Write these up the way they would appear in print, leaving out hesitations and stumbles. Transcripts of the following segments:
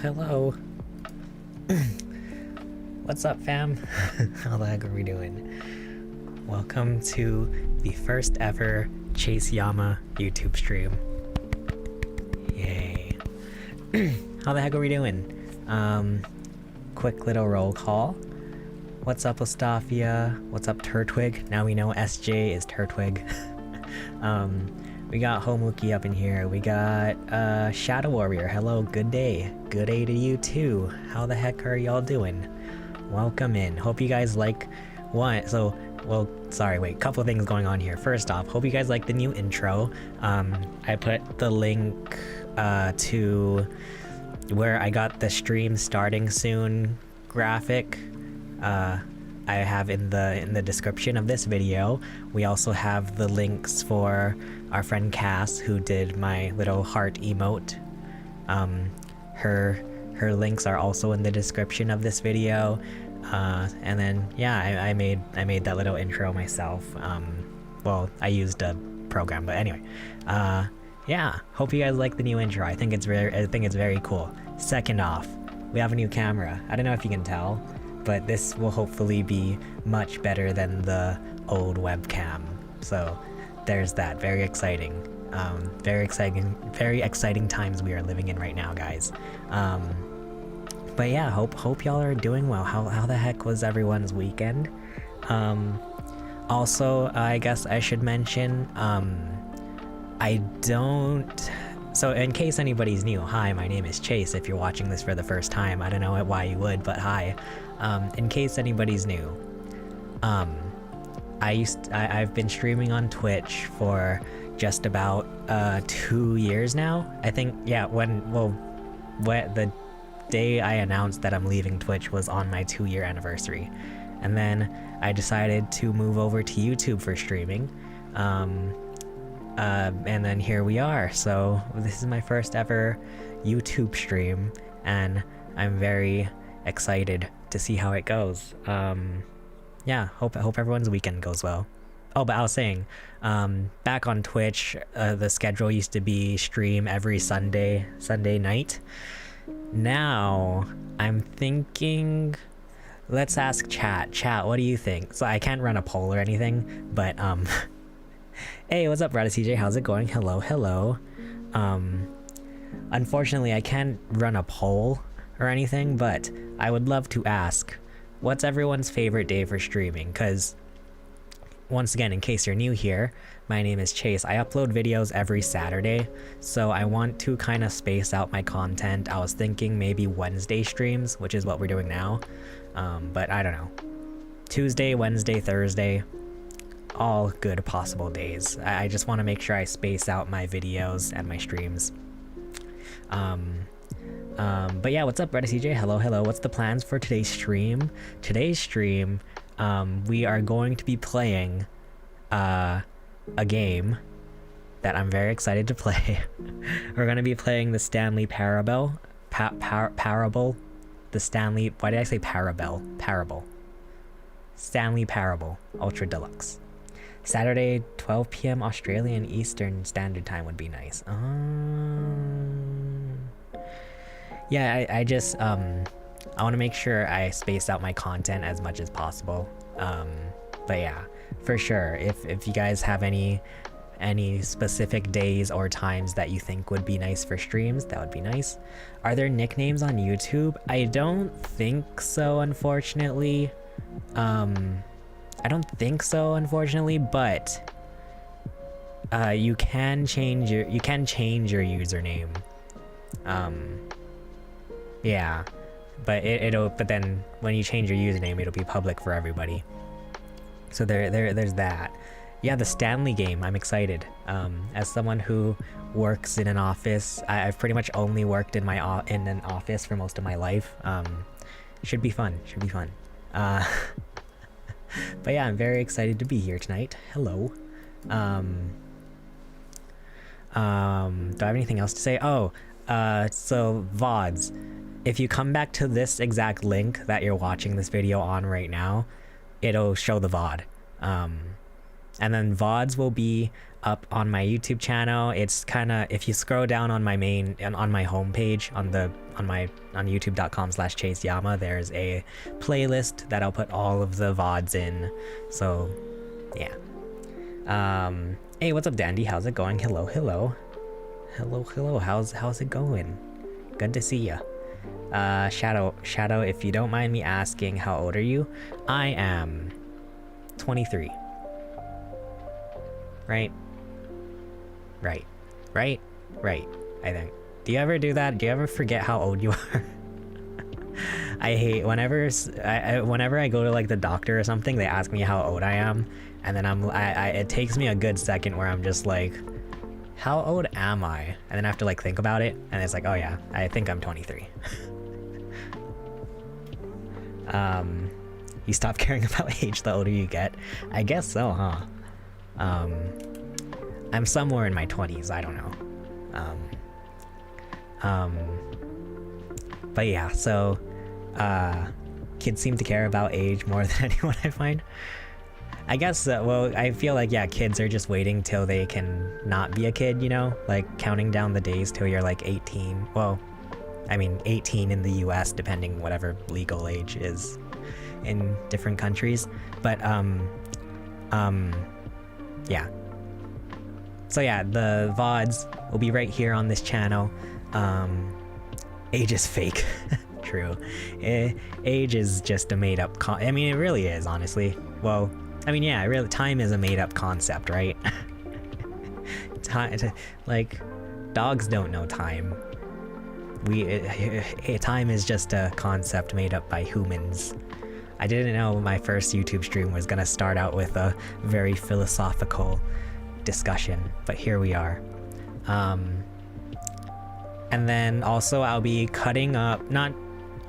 hello. What's up, fam? How the heck are we doing? Welcome to the first ever ChaseYama YouTube stream. Yay. How the heck are we doing? Quick little roll call. What's up, Ostafia? What's up, Turtwig? Now we know SJ is Turtwig. We got Homuki up in here. We got Shadow Warrior. Hello, good day. Good day to you too. How the heck are y'all doing? Welcome in. Hope you guys like what? So, well, sorry, wait, couple of things going on here. First off, hope you guys like the new intro. I put the link to where I got the stream starting soon graphic. I have in the description of this video. We also have the links for our friend Cass, who did my little heart emote. Her links are also in the description of this video. And then yeah, I made that little intro myself. Well, I used a program, but anyway. Yeah, hope you guys like the new intro. I think it's very cool. Second off, we have a new camera. I don't know if you can tell, but this will hopefully be much better than the old webcam. So there's that. Very exciting. Very exciting times we are living in right now, guys. But yeah, hope y'all are doing well. How the heck was everyone's weekend? Also, I guess I should mention, so in case anybody's new, hi, my name is Chase. If you're watching this for the first time, I don't know why you would, but hi. In case anybody's new, I've been streaming on Twitch for just about 2 years now. I think, yeah, the day I announced that I'm leaving Twitch was on my 2-year anniversary. And then I decided to move over to YouTube for streaming. And then here we are. So this is my first ever YouTube stream, and I'm very excited to see how it goes. Yeah, hope everyone's weekend goes well. Oh, but I was saying, back on Twitch, the schedule used to be stream every Sunday night. Now I'm thinking, let's ask chat, what do you think? So I can't run a poll or anything, but hey, what's up, Brad CJ? How's it going? Hello. Unfortunately, I can't run a poll or anything, but I would love to ask, what's everyone's favorite day for streaming? Because, once again, in case you're new here, my name is Chase. I upload videos every Saturday, so I want to kind of space out my content. I was thinking maybe Wednesday streams, which is what we're doing now, but I don't know. Tuesday, Wednesday, Thursday, all good possible days. I just want to make sure I space out my videos and my streams. But yeah, what's up, Reddit CJ? Hello. What's the plans for today's stream? Today's stream, we are going to be playing a game that I'm very excited to play. We're going to be playing the Stanley Parable. The Stanley... Why did I say Parable? Stanley Parable Ultra Deluxe. Saturday, 12 p.m. Australian Eastern Standard Time would be nice. Yeah, I just, I want to make sure I space out my content as much as possible. But yeah, for sure, if you guys have any specific days or times that you think would be nice for streams, that would be nice. Are there nicknames on YouTube? I don't think so, unfortunately. I don't think so, unfortunately, but you can change your username. Yeah, but but then when you change your username, it'll be public for everybody. So there's that. Yeah, the Stanley game, I'm excited. As someone who works in an office, I've pretty much only worked in an office for most of my life. Should be fun. But yeah, I'm very excited to be here tonight. Hello. Do I have anything else to say? Oh, so VODs. If you come back to this exact link that you're watching this video on right now, it'll show the VOD. And then VODs will be up on my YouTube channel. It's kind of, if you scroll down on my main and on my homepage on youtube.com/ChaseYama, there's a playlist that I'll put all of the VODs in. So yeah. Hey, what's up, Dandy? How's it going? Hello. How's it going? Good to see ya. Shadow, if you don't mind me asking, how old are you? I am 23. Right, I think. Do you ever do that? Do you ever forget how old you are? I hate whenever I go to like the doctor or something, they ask me how old I am, and then it takes me a good second where I'm just like, how old am I? And then I have to like think about it, and it's like, oh yeah, I think I'm 23. You stop caring about age the older you get. I guess so, huh? I'm somewhere in my 20s, I don't know. But yeah, so kids seem to care about age more than anyone, I find. I guess, well, I feel like, yeah, kids are just waiting till they can not be a kid, you know? Like, counting down the days till you're like 18. Well, I mean, 18 in the US, depending whatever legal age is in different countries. But, yeah. So yeah, the VODs will be right here on this channel. Age is fake. True. Age is just a made-up I mean, it really is, honestly. Well, I mean, yeah, really, time is a made-up concept, right? Like, dogs don't know time. Time is just a concept made up by humans. I didn't know my first YouTube stream was gonna start out with a very philosophical discussion, but here we are. And then also I'll be cutting up,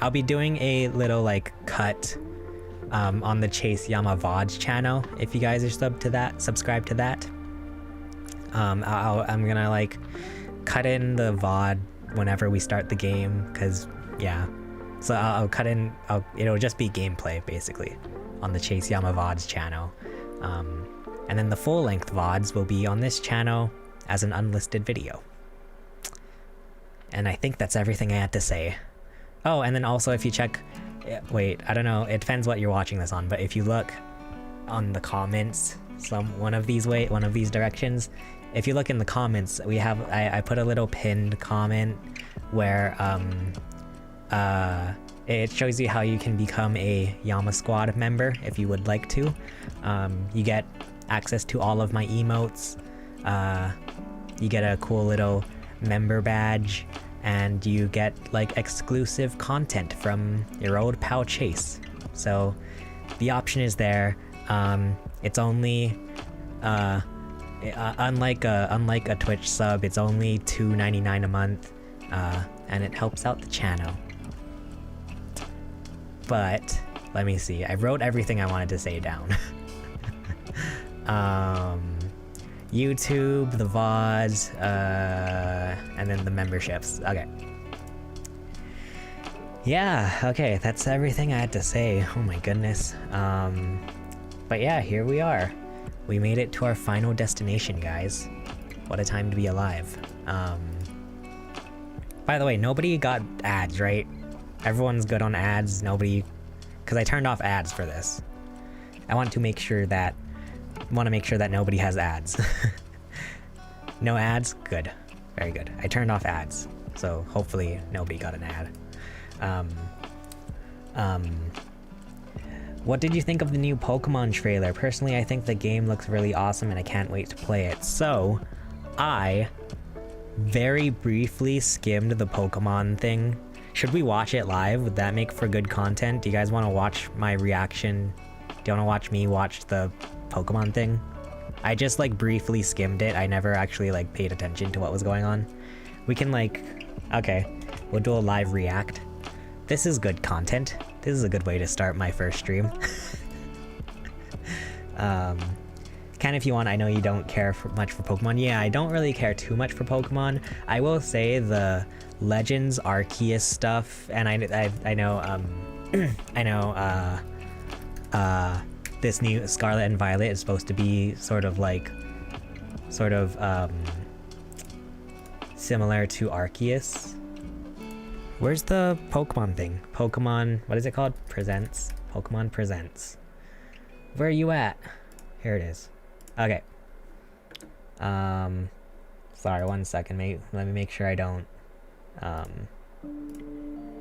I'll be doing a little like cut on the ChaseYama VODs channel. If you guys are subscribed to that. I'm gonna like cut in the VOD whenever we start the game, cause yeah. So I'll cut in, it'll just be gameplay basically on the ChaseYama VODs channel. And then the full-length VODs will be on this channel as an unlisted video. And I think that's everything I had to say. Oh, and then also if you check, wait, I don't know, it depends what you're watching this on, but if you look on the comments, one of these directions, if you look in the comments, we have, I put a little pinned comment where it shows you how you can become a Yama Squad member if you would like to. You get access to all of my emotes, you get a cool little member badge, and you get like exclusive content from your old pal Chase. So the option is there. It's only unlike a Twitch sub, it's only $2.99 a month, and it helps out the channel. But let me see, I wrote everything I wanted to say down. YouTube, the VODs, and then the memberships. Okay. Yeah, okay, that's everything I had to say. Oh my goodness. But yeah, here we are. We made it to our final destination, guys. What a time to be alive. By the way, nobody got ads, right? Everyone's good on ads, nobody... Because I turned off ads for this. I want to make sure that nobody has ads. No ads? Good. Very good. I turned off ads, so hopefully nobody got an ad. What did you think of the new Pokemon trailer? Personally, I think the game looks really awesome and I can't wait to play it. So, I very briefly skimmed the Pokemon thing. Should we watch it live? Would that make for good content? Do you guys want to watch my reaction? Do you want to watch me watch the Pokemon thing? I just like briefly skimmed it. I never actually like paid attention to what was going on. We can like, okay, we'll do a live react. This is good content. This is a good way to start my first stream. Ken, if you want, I know you don't care much for Pokemon. Yeah, I don't really care too much for Pokemon. I will say the Legends Arceus stuff, and I know, I know, this new Scarlet and Violet is supposed to be sort of like sort of similar to Arceus. Where's the Pokemon thing? Pokemon, what is it called? Presents. Pokemon Presents. Where are you at? Here it is. Okay. Sorry, 1 second, mate. Let me make sure I don't,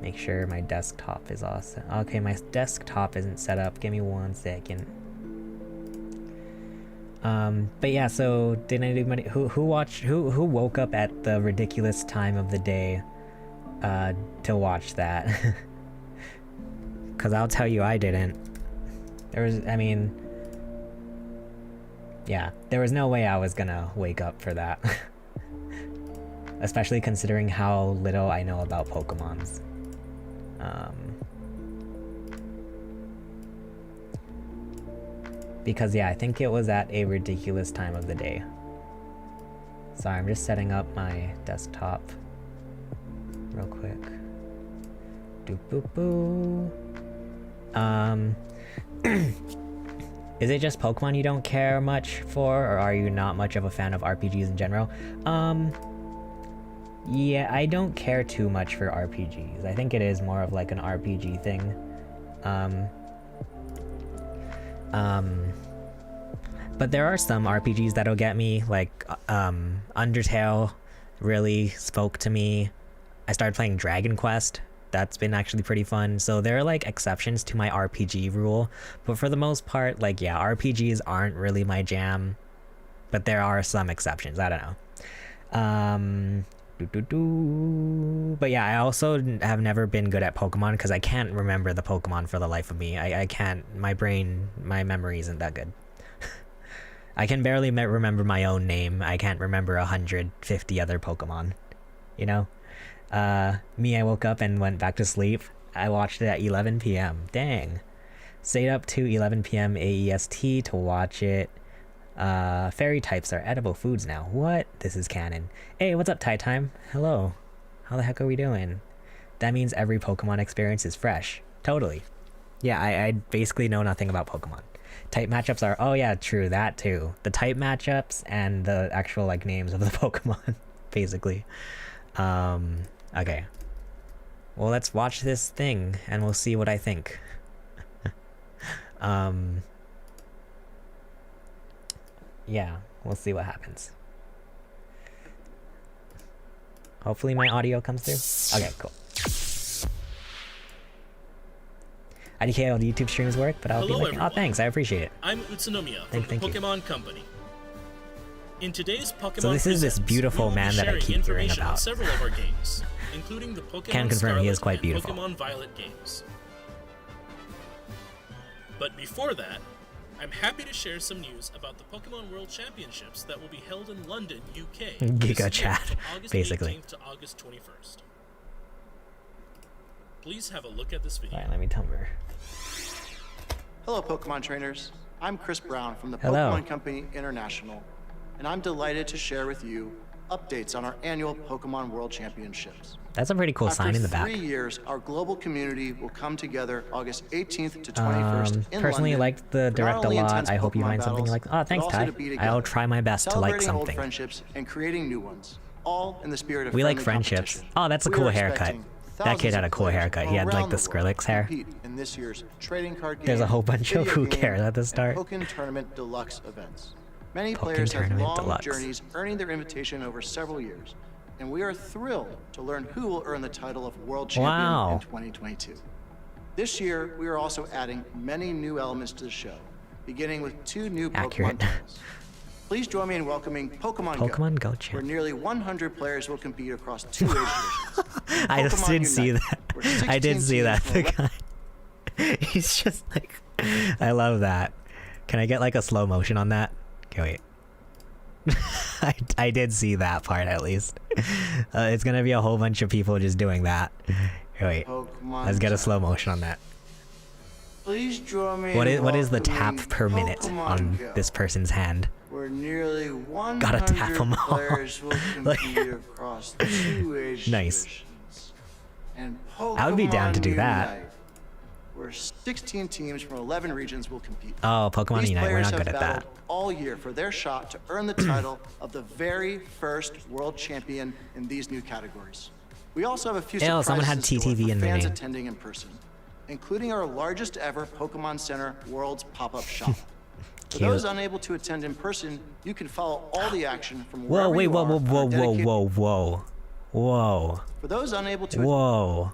make sure my desktop is awesome. Okay, my desktop isn't set up. Give me 1 second. But yeah, so did anybody who woke up at the ridiculous time of the day to watch that? Cause I'll tell you, I didn't. There was, I mean, yeah, there was no way I was gonna wake up for that. Especially considering how little I know about Pokemons. Because yeah, I think it was at a ridiculous time of the day. Sorry, I'm just setting up my desktop real quick. Doop boop boo. Is it just Pokemon you don't care much for, or are you not much of a fan of RPGs in general? Yeah, I don't care too much for RPGs. I think it is more of like an RPG thing. But there are some RPGs that'll get me, like, Undertale really spoke to me. I started playing Dragon Quest. That's been actually pretty fun. So there are like exceptions to my RPG rule, but for the most part, like, yeah, RPGs aren't really my jam, but there are some exceptions. I don't know. But yeah, I also have never been good at Pokemon because I can't remember the Pokemon for the life of me. I can't, my memory isn't that good. I can barely remember my own name. I can't remember 150 other Pokemon, you know? I woke up and went back to sleep. I watched it at 11 p.m. Dang. Stayed up to 11 p.m. AEST to watch it. Fairy types are edible foods now. What? This is canon. Hey, what's up, Tie Time? Hello. How the heck are we doing? That means every Pokemon experience is fresh. Totally. Yeah, I basically know nothing about Pokemon. Type matchups are... Oh yeah, true, that too. The type matchups and the actual, like, names of the Pokemon, basically. Okay. Well, let's watch this thing, and we'll see what I think. Yeah, we'll see what happens. Hopefully my audio comes through. Okay, cool. IDK, all the YouTube streams work, but I'll be looking. Oh, thanks, I appreciate it. I'm Utsunomiya from the Pokemon Company. In today's Pokemon so this is this beautiful man that I keep hearing about. Several of our games, including the Pokemon Can confirm Scarlet he is quite beautiful. Pokemon Violet games. But before that, I'm happy to share some news about the Pokemon World Championships that will be held in London, UK. Giga chat, basically. August 18th to August 21st. Please have a look at this video. Alright, let me tumble. Hello, Pokemon trainers. I'm Chris Brown from the Pokemon Company International, and I'm delighted to share with you updates on our annual Pokemon World Championships. That's a pretty cool sign in the back. After 3 years, our global community will come together August 18th to 21st in personally London. Liked the direct a lot. I hope you find something like... Oh, thanks, Ty. I'll try my best to like something. Old friendships and creating new ones, all in the spirit of we like friendships. Oh, that's a cool haircut. That kid had a cool haircut. He had like the Skrillex hair. In this year's trading card game, there's a whole bunch of who cares at the start. Pokken Tournament Deluxe events. Many players have long journeys earning their invitation over several years, and we are thrilled to learn who will earn the title of World Champion in 2022. This year, we are also adding many new elements to the show, beginning with 2 new Pokemon titles. Please join me in welcoming Pokemon Go, where nearly 100 players will compete across 2 age divisions. I just did see that. I did see that. The guy, he's just like, I love that. Can I get like a slow motion on that? Okay, wait. I did see that part at least. It's gonna be a whole bunch of people just doing that. Wait, let's get a slow motion on that. Please join me. What is the tap per minute on this person's hand? Where nearly 100 Gotta tap them all. players will compete across 2 age nice. divisions. And I would be down to do that. where 16 teams from 11 regions will compete. Oh, Pokemon These Unite, we're players not good have at that. battled all year for their shot to earn the title of the very first world champion in these new categories. We also have a few surprises someone had in store TTV for in their fans name. attending in person, including our largest ever Pokemon Center World's pop-up shop. For Cute. those unable to attend in person, you can follow all the action from Whoa, wherever wait, you whoa, are whoa, on whoa, our whoa, dedicated- whoa, whoa. For those unable to Whoa.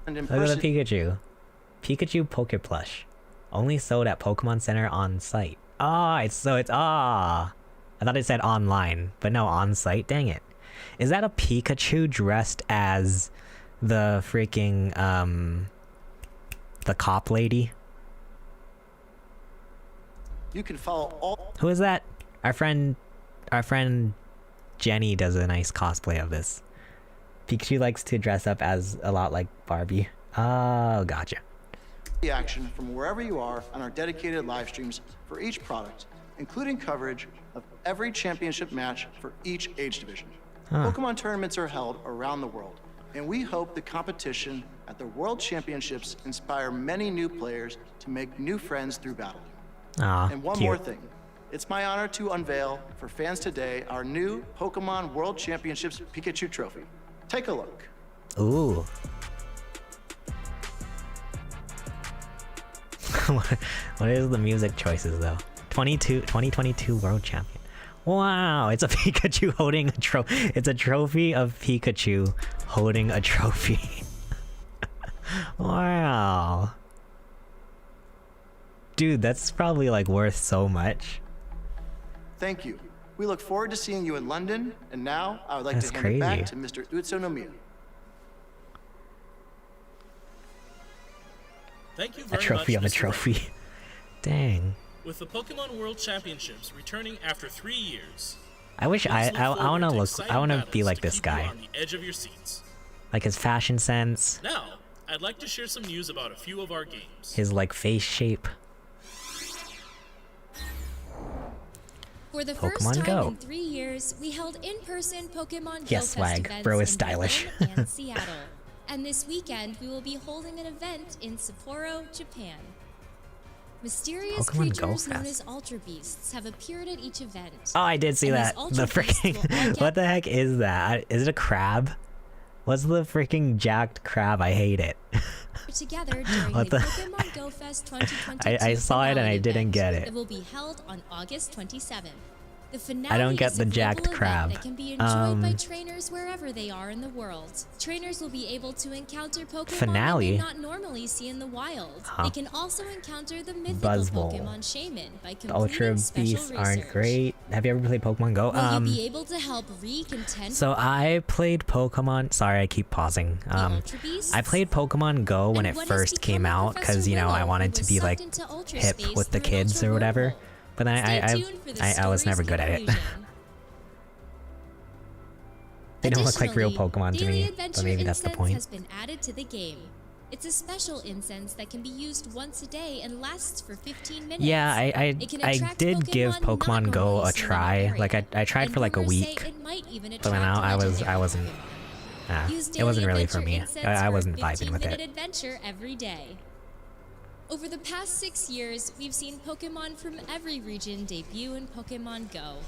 attend in Look at person, the Pikachu. Pikachu Poke Plush. Only sold at Pokemon Center on site. I thought it said online, but no, on site. Dang it. Is that a Pikachu dressed as the freaking the cop lady? you can follow all Who is that? Our friend Jenny does a nice cosplay of this. Pikachu likes to dress up as a lot like Barbie. Oh, gotcha. the action from wherever you are on our dedicated live streams for each product, including coverage of every championship match for each age division. Pokemon tournaments are held around the world, and we hope the competition at the World Championships inspire many new players to make new friends through battling. Aw, And one cute. more thing. It's my honor to unveil for fans today our new Pokemon World Championships Pikachu trophy. Take a look. Ooh. What is the music choices though? 2022 World Champion. Wow, it's a Pikachu holding a trophy. It's a trophy of Pikachu holding a trophy. Wow. Dude, that's probably like worth so much. Thank you. We look forward to seeing you in London, and now I would like That's to hand it back crazy. to Mr. Utsunomiya. Thank you A very trophy much, of a Mr. trophy. Dang. With the Pokemon World Championships returning after 3 years, I wish please look wanna forward to I exciting wanna be battles like to this keep you guy. on the edge of your seats. Like his fashion sense, Now, I'd like to share some news about a few of our games. his like face shape. For the Pokemon first time Go. in 3 years, we held in-person Pokemon Go Yes, swag. Fest Bro is events in stylish. Berlin and Seattle. And this weekend, we will be holding an event in Sapporo, Japan. Mysterious Pokemon Go creatures known Fest. as Ultra Beasts have appeared at each event. Oh, I did see And these that. The Ultra Beasts will all freaking. get- What the heck is that? Is it a crab? What's the freaking jacked crab? I hate it. Together during What the the- Pokemon Go Fest 2022 I saw it and I finale didn't event get it. that will be held on August 27th. The finale I don't get is the a global jacked event crab. that can be enjoyed by trainers wherever they are in the world. Trainers will be able to encounter Pokemon Finale? they may not normally see in the wild. They can also encounter the mythical Buzzwole. Pokemon Shaman by The completing Ultra special Beasts research. aren't great. Have you ever played Pokemon Go? Will you be able to help recontend So I played Pokemon. Sorry, I keep pausing. the Ultra Beasts? I played Pokemon Go when And it what has first came become of out Professor because you know I Willow, wanted who to was be sucked like into ultra hip space with the through an kids ultra or whatever. wormhole. But then Stay tuned for the I was story's never good at it. conclusion. They don't look like real Additionally, Pokemon to Daily me, Adventure but maybe that's the Incense point. has been added to the game. It's a special incense that can be used once a day and lasts for 15 minutes. Yeah, It can I attract did give not Pokemon Go normally a seen in try. the Like area, I tried and for like a rumors say week, it might even but then attract I legendary wasn't. Pokemon. Use It wasn't Daily really for Adventure me. Incense I for a wasn't vibing with 15-minute it. adventure every day. Over the past 6 years, we've seen Pokemon from every region debut in Pokemon Go.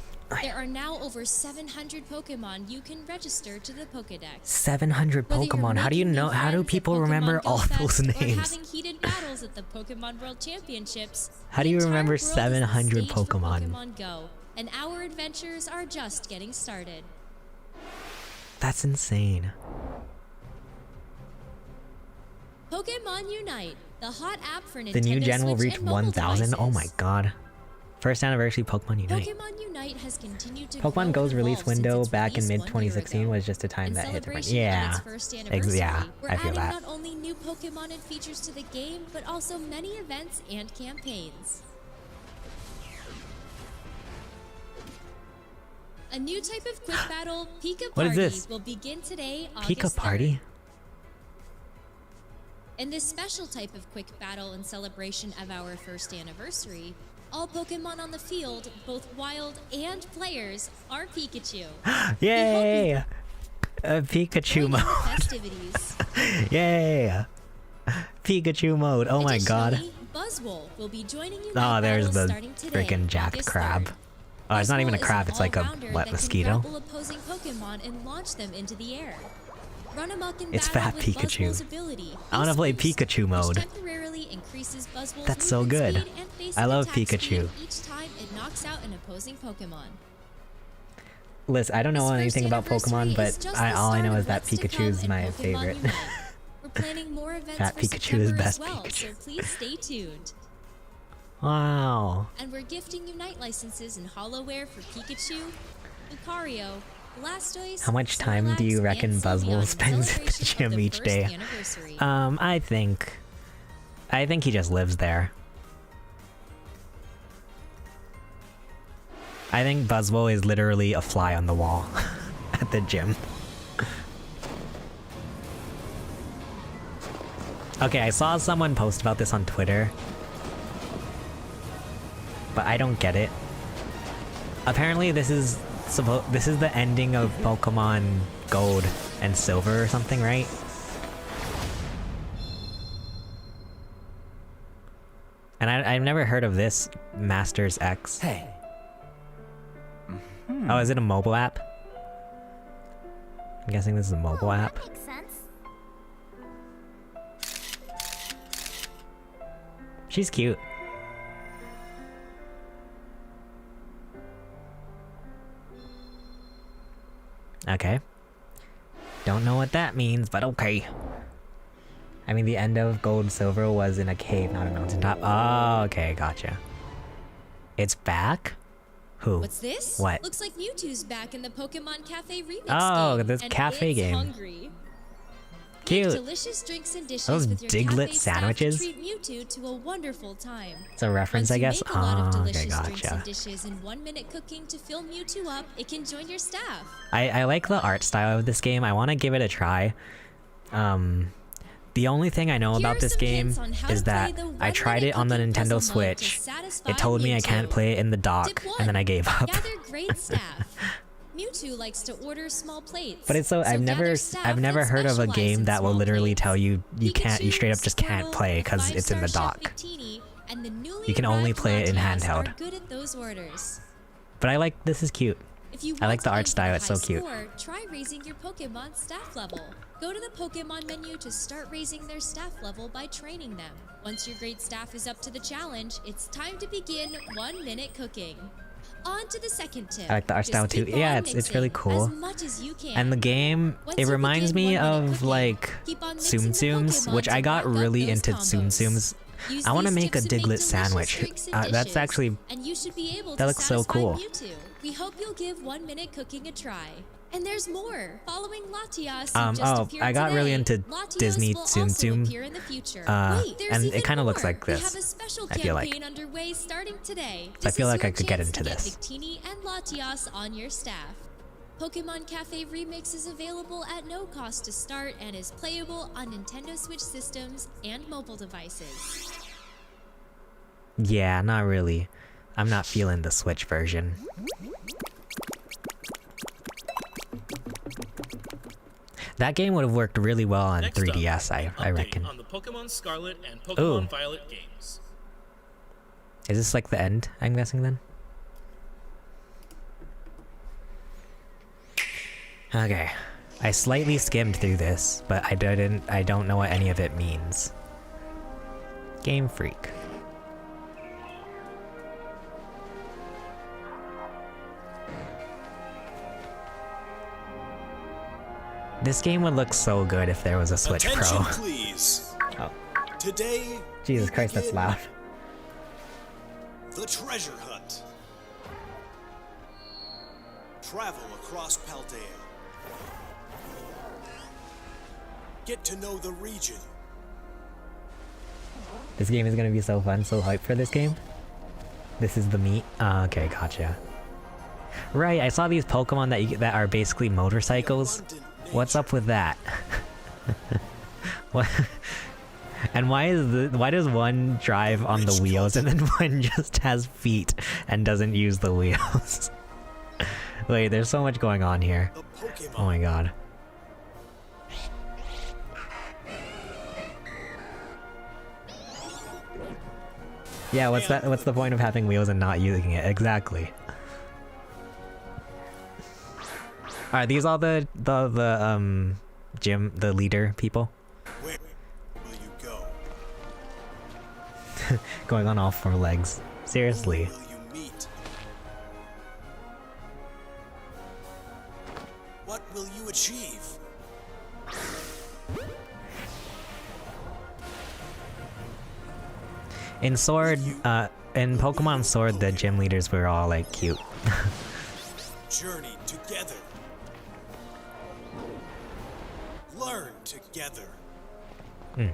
There are now over 700 Pokemon you can register to the Pokédex. 700 Whether you're Pokemon. How do you making know? new How do friends at people Pokemon remember Go all Fest those or names? having heated battles at the Pokemon World Championships, How do the you entire remember world is the 700 stage for Pokemon? Pokemon Go, and our adventures are just getting started. That's insane. Pokemon Unite, the hot app for Nintendo The new gen will Switch reach and mobile 1,000. Oh my devices. god. First anniversary Pokemon Unite. Pokemon Unite has continued to Pokemon grow Go's and release evolve since window its back in release mid 1 year 2016 ago. was just a time In that hit different. celebration of Yeah. its first anniversary, Yeah, we're I feel adding that. not only new Pokemon and features to the game, but also many events and campaigns. A new type of quick battle, Pika What is Party, this? will begin today, Pika August 3rd. Party? In this special type of quick battle in celebration of our first anniversary, all Pokemon on the field, both wild and players, are Pikachu. Yay! Pikachu Join in the mode. festivities. Yay! Pikachu mode. Oh my god. Buzzwole will be joining you. Oh, there's the freaking jacked crab. Oh, it's not even a crab. It's like a mosquito. Opposing Pokemon and launch them into the air. Run amok in It's battle Fat with Pikachu. Buzzwole's ability, I want to play Boost, Pikachu mode. which temporarily increases Buzzwole's That's so movement good. speed and basic I love attack speed Pikachu. each time it knocks out an opposing Pokemon. Listen, I don't know This anything first about Pokemon, anniversary but is just all I the know start is of that what's to Pikachu come is in my Pokemon favorite. Unite. We're planning more events Fat for Pikachu is September best as well, Pikachu. so please stay tuned. Wow. And we're gifting Unite licenses and HoloWare for Pikachu, Lucario, Blastoise, How much time do you Snorlax, reckon and Buzzwole Sylveon in spends at the celebration gym of the each first day? anniversary. I think he just lives there. I think Buzzwole is literally a fly on the wall at the gym. Okay, I saw someone post about this on Twitter, but I don't get it. Apparently this is the ending of Pokemon Gold and Silver or something, right? And I've never heard of this Masters X. Hey. Oh, is it a mobile app? I'm guessing this is a mobile app. That makes sense. She's cute. Okay. Don't know what that means, but okay. I mean, the end of Gold Silver was in a cave, not a mountaintop. Oh, okay, gotcha. It's back? Who? What's this? What? Looks like Mewtwo's back in the Pokemon Cafe remix Oh, game, this and cafe it's game. Hungry. Cute. Make delicious drinks and dishes Those with your Diglett cafe staff sandwiches? to treat Mewtwo to a wonderful time. It's a reference, Once I you guess. make a lot of Oh, okay, delicious drinks gotcha. and dishes in 1 minute cooking to fill Mewtwo up, it can join your staff. I like the art style of this game. I want to give it a try. The only thing I know Here about are this some game hints on how is to play that the I tried it on the one-minute cooking Nintendo puzzle mode to Switch. satisfy It told me I can't Mewtwo. play it in the dock, Tip and then I gave up. Gather great staff. Mewtwo likes to order small plates. But it's so I've never heard of a game that will literally tell you you straight up just can't play because it's in the dock. You can only play it in handheld. Good at those orders. But I like this is cute. If you I like want the to art aim for style, a it's so high cute. score, try raising your Pokemon staff level. Go to the Pokemon menu to start raising their staff level by training them. Once your great staff is up to the challenge, it's time to begin 1 minute cooking. On to the second tip. I like the art style Just too. keep on Yeah, it's really mixing cool. As much as you can. And the game, Once it you reminds begin me 1 minute of cooking, like keep on mixing the Tsum Tsums, Pokemon which to I got rack up really those into Tsum combos. Tsums. Use I want to these make a tips to Diglett delicious sandwich. drinks and That's dishes, actually and you should be able that to looks so satisfy cool. Mewtwo. We hope you'll give 1 minute cooking a try. And there's more. Following Latias, who just appeared I got today, really into Latios Disney will Tsum also Tsum. appear in the future. Wait, there's And even it kind of looks more. like We this. have a special I feel campaign like. underway starting today. So I This feel is like your I could get chance into to get this. Victini and Latias on your staff. Pokemon Cafe Remix is available at no cost to start and is playable on Nintendo Switch systems and mobile devices. Yeah, not really. I'm not feeling the Switch version. That game would have worked really well on Next 3DS, up, I update reckon. on the Pokemon Scarlet and Ooh. Pokemon Violet games. Is this like the end, I'm guessing then? Okay. I slightly skimmed through this, but I don't know what any of it means. Game Freak. This game would look so good if there was a Switch Attention, Pro. please. Oh, Today, Jesus we Christ, that's begin loud. The treasure hunt. Travel across Paldea. Get to know the region. This game is gonna be so fun, so hyped for this game. This is the meat. Okay, gotcha. Right, I saw these Pokemon that are basically motorcycles. What's up with that? What? And why does one drive on the wheels and then one just has feet and doesn't use the wheels? Wait, there's so much going on here. The Pokemon. Oh my god. Yeah, what's that? What's the point of having wheels and not using it? Exactly. Are these all the gym, the leader people? Where will you go? Going on all four legs. Seriously. Who will you meet? What will you achieve? In Sword, in Pokemon Sword, the gym leaders were all like cute. Journey together. Learn together. Grow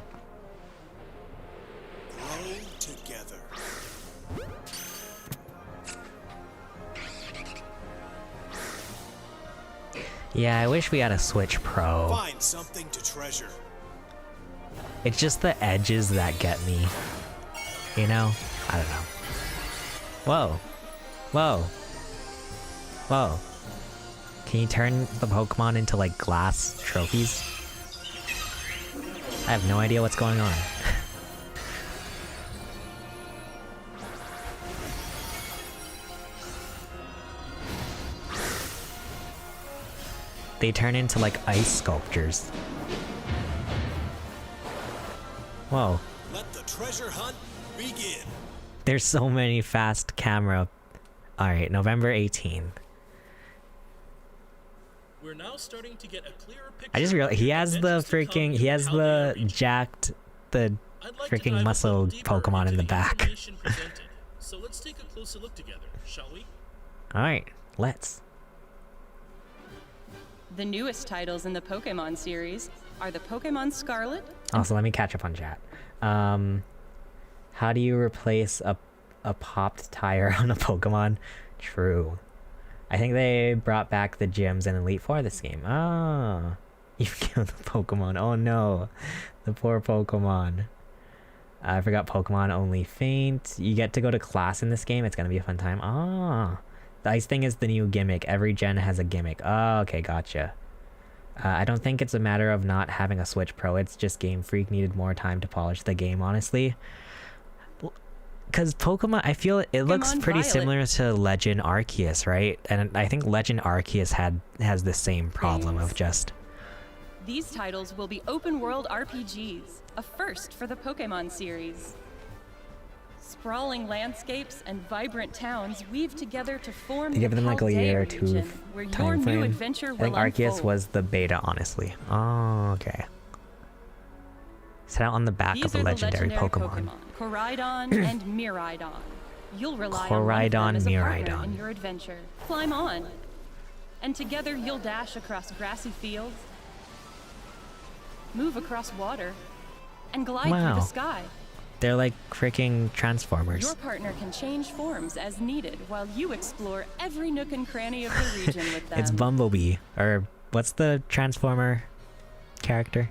together. Yeah, I wish we had a Switch Pro. Find something to treasure. It's just the edges that get me. You know? I don't know. Whoa. Whoa. Whoa. Can you turn the Pokemon into like glass trophies? I have no idea what's going on. They turn into like ice sculptures. Whoa. Let the treasure hunt begin. There's so many fast camera. Alright, November 18th. We're now starting to get a clearer picture. I just realized he has the freaking, he has the jacked, the freaking muscle Pokemon in the back. So let's take a closer look together, shall we? Alright, let's. The newest titles in the Pokemon series are the Pokemon Scarlet. Also, let me catch up on chat. How do you replace a popped tire on a Pokemon? True. I think they brought back the gyms in Elite Four this game. Oh, you killed the Pokemon. Oh no, the poor Pokemon. I forgot Pokemon only faint. You get to go to class in this game. It's gonna be a fun time. Ah, the ice thing is the new gimmick. Every gen has a gimmick. Oh, okay, gotcha. I don't think it's a matter of not having a Switch Pro. It's just Game Freak needed more time to polish the game, honestly. Because Pokemon, I feel it looks pretty similar to Legend Arceus, right? And I think Legend Arceus has the same problem of just... These titles will be open-world RPGs, a first for the Pokemon series. Sprawling landscapes and vibrant towns weave together to form They give them like a year or Paldea two region, where your time new frame. adventure I will think Arceus unfold. was the beta, honestly. Oh, okay. Set out on the back These of a are the legendary Pokemon. Koraidon and Miraidon. You'll rely on one of Koraidon, them as a partner Miraidon. in your adventure. Climb on, and together you'll dash across grassy fields, move across water, and glide through Wow. the sky. They're like freaking Transformers. Your partner can change forms as needed while you explore every nook and cranny of the region with them. It's Bumblebee. Or what's the Transformer character?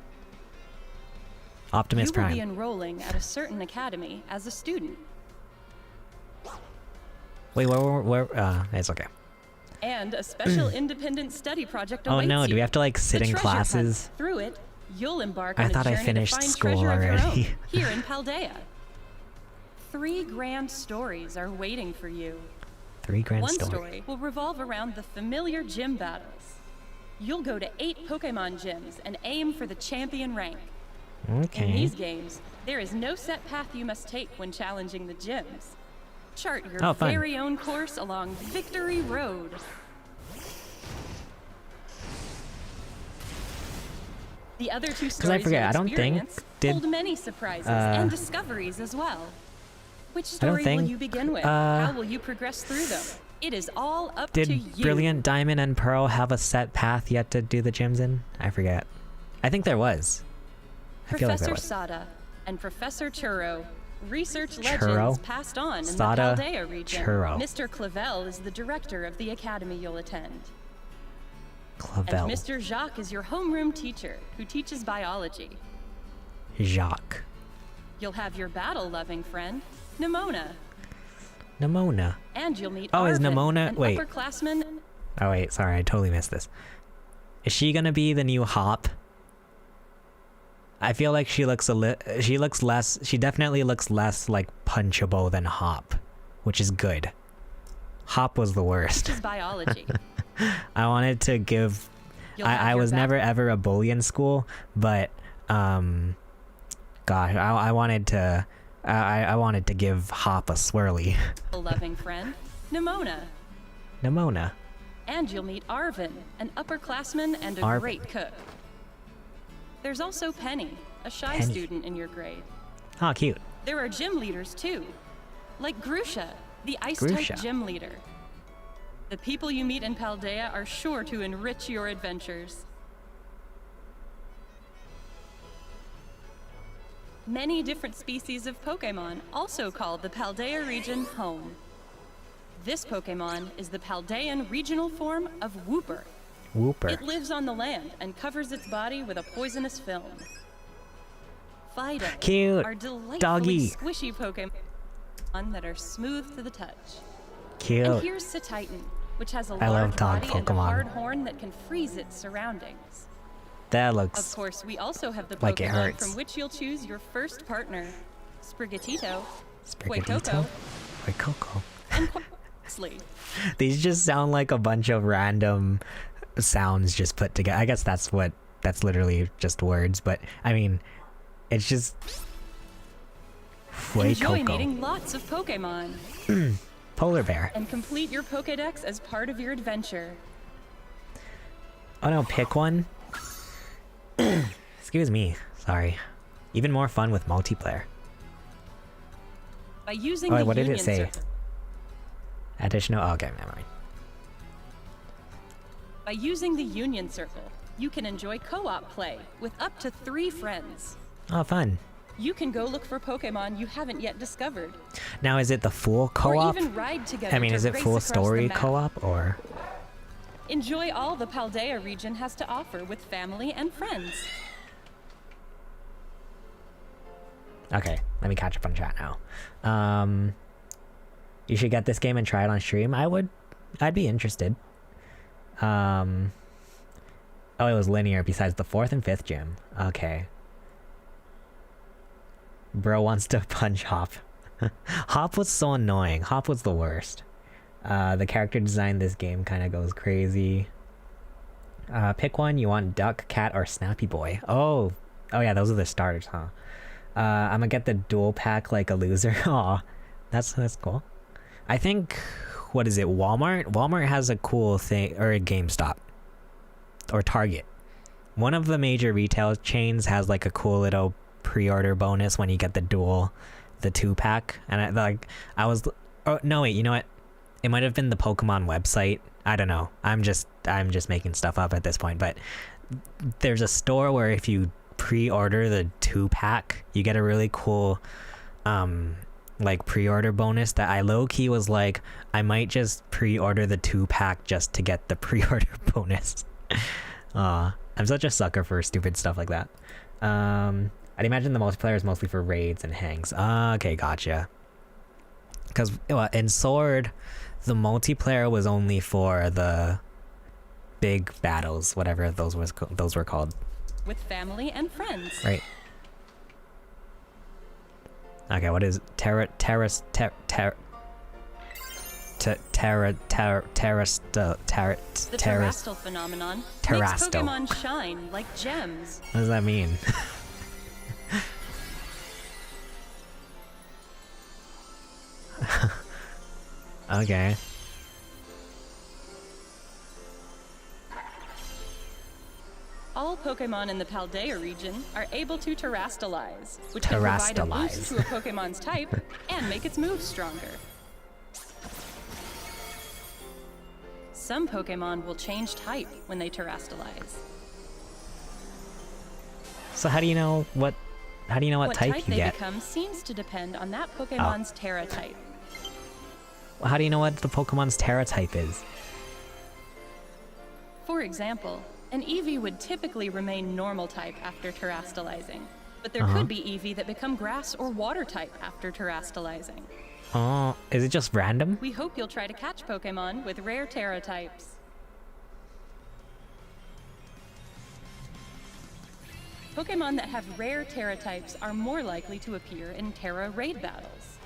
Optimus You will Prime. be enrolling at a certain academy as a student. Wait, where it's okay. And a special independent study project Oh awaits no, you. do we have to like sit The in treasure hunt. classes? Through it, you'll embark I on a thought I journey finished to find school treasure of your already. own here in Paldea. 3 grand stories are waiting for you. 3 grand One story. story will revolve around the familiar gym battles. You'll go to 8 Pokemon gyms and aim for the champion rank. In Okay. these games, there is no set path you must take when challenging the gyms. Chart your Oh, fun. very own course along Victory Road. The other 2 stories forget, you'll I don't think- experience did- hold many surprises and discoveries as well. Which story will think, you begin with? How will you progress through them? It is all up to you. Did Brilliant Diamond and Pearl have a set path yet to do the gyms in? I forget. I think there was. I feel like there Professor was. Sada and Professor Churro, research Churro? legends passed on in Sada, the Paldea region. Churro. Mr. Clavel is the director of the academy you'll attend. Clavel. And Mr. Jacques is your homeroom teacher who teaches biology. Jacques. You'll have your battle-loving friend, Nimona. Nimona. And you'll meet Oh, is Arvin, Nimona- an wait. upperclassman. Oh wait, sorry, I totally missed this. Is she gonna be the new Hop? I feel like she looks she definitely looks less like punchable than Hop, which is good. Hop was the worst. This is biology. I wanted to give I was never ever a bully in school, but gosh, I wanted to give Hop a swirly. A loving friend, Nimona. Nimona. And you'll meet Arvin, an upperclassman and a great cook. There's also Penny, a shy student in your grade. Oh, cute. There are gym leaders too, like Grusha, the ice-type gym leader. The people you meet in Paldea are sure to enrich your adventures. Many different species of Pokémon also call the Paldea region home. This Pokémon is the Paldean regional form of Wooper. Wooper. It lives on the land and covers its body with a poisonous film. Fido Cute. are delightfully Doggy. squishy Pokémon that are smooth to the touch. Cute. And here's Satitan, which has a I love large dog body and a Pokemon. hard horn that can freeze its surroundings. That Of looks course, we also have the like it Pokemon hurts. from which you'll choose your first partner. Sprigatito, Sprigatito, Fuecoco, Fuecoco. and Quaxley. These just sound like a bunch of random sounds just put together. I guess that's literally just words, but I mean, it's just Enjoy Fuecoco. meeting lots of Pokemon. Polar bear. And complete your Pokédex as part of your adventure. Oh no, pick one. Excuse me, sorry. Even more fun with multiplayer. By using Oh, the what did Union it say? Circle. Additional. Oh, okay, never mind. By using the Union Circle, you can enjoy co-op play with up to 3 friends. Oh, fun. You can go look for Pokemon you haven't yet discovered. Now, is it the full co-op? Or even ride together. I mean, to is it race full across the story map. co-op or? Enjoy all the Paldea region has to offer with family and friends. Okay, let me catch up on chat now. You should get this game and try it on stream. I'd be interested. Oh, it was linear besides the 4th and 5th gym. Okay. Bro wants to punch Hop. Hop was so annoying. Hop was the worst. The character design this game kind of goes crazy. Pick one. You want Duck, Cat, or Snappy Boy. Oh yeah, those are the starters, huh? I'm gonna get the dual pack like a loser. Aw, that's cool. I think, what is it, Walmart? Walmart has a cool thing, or a GameStop. Or Target. One of the major retail chains has like a cool little pre-order bonus when you get the 2-pack. And oh, wait, you know what? It might have been the Pokemon website. I don't know. I'm just making stuff up at this point, but there's a store where if you pre-order the 2-pack, you get a really cool like pre-order bonus that I low-key was like, I might just pre-order the 2-pack just to get the pre-order bonus. I'm such a sucker for stupid stuff like that. I'd imagine the multiplayer is mostly for raids and hangs. Okay, gotcha. Because in Sword, the multiplayer was only for the big battles, whatever those were called. With family and friends. Right. Okay, what is terrestrial phenomenon Terrasto. makes Pokemon shine like gems. What does that mean? Okay. All Pokemon in the Paldea region are able to Terrastalize, which can provide a boost to a Pokemon's type and make its moves stronger. Some Pokemon will change type when they Terrastalize. So how do you know what type you What type they get? become seems to depend on that Pokemon's Terra type. How do you know what the Pokemon's Terra type is? For example, an Eevee would typically remain normal type after Terrastalizing, but there could be Eevee that become grass or water type after Terrastalizing. Oh, is it just random? We hope you'll try to catch Pokemon with rare Terra types. Pokemon that have rare Terra types are more likely to appear in Terra raid battles.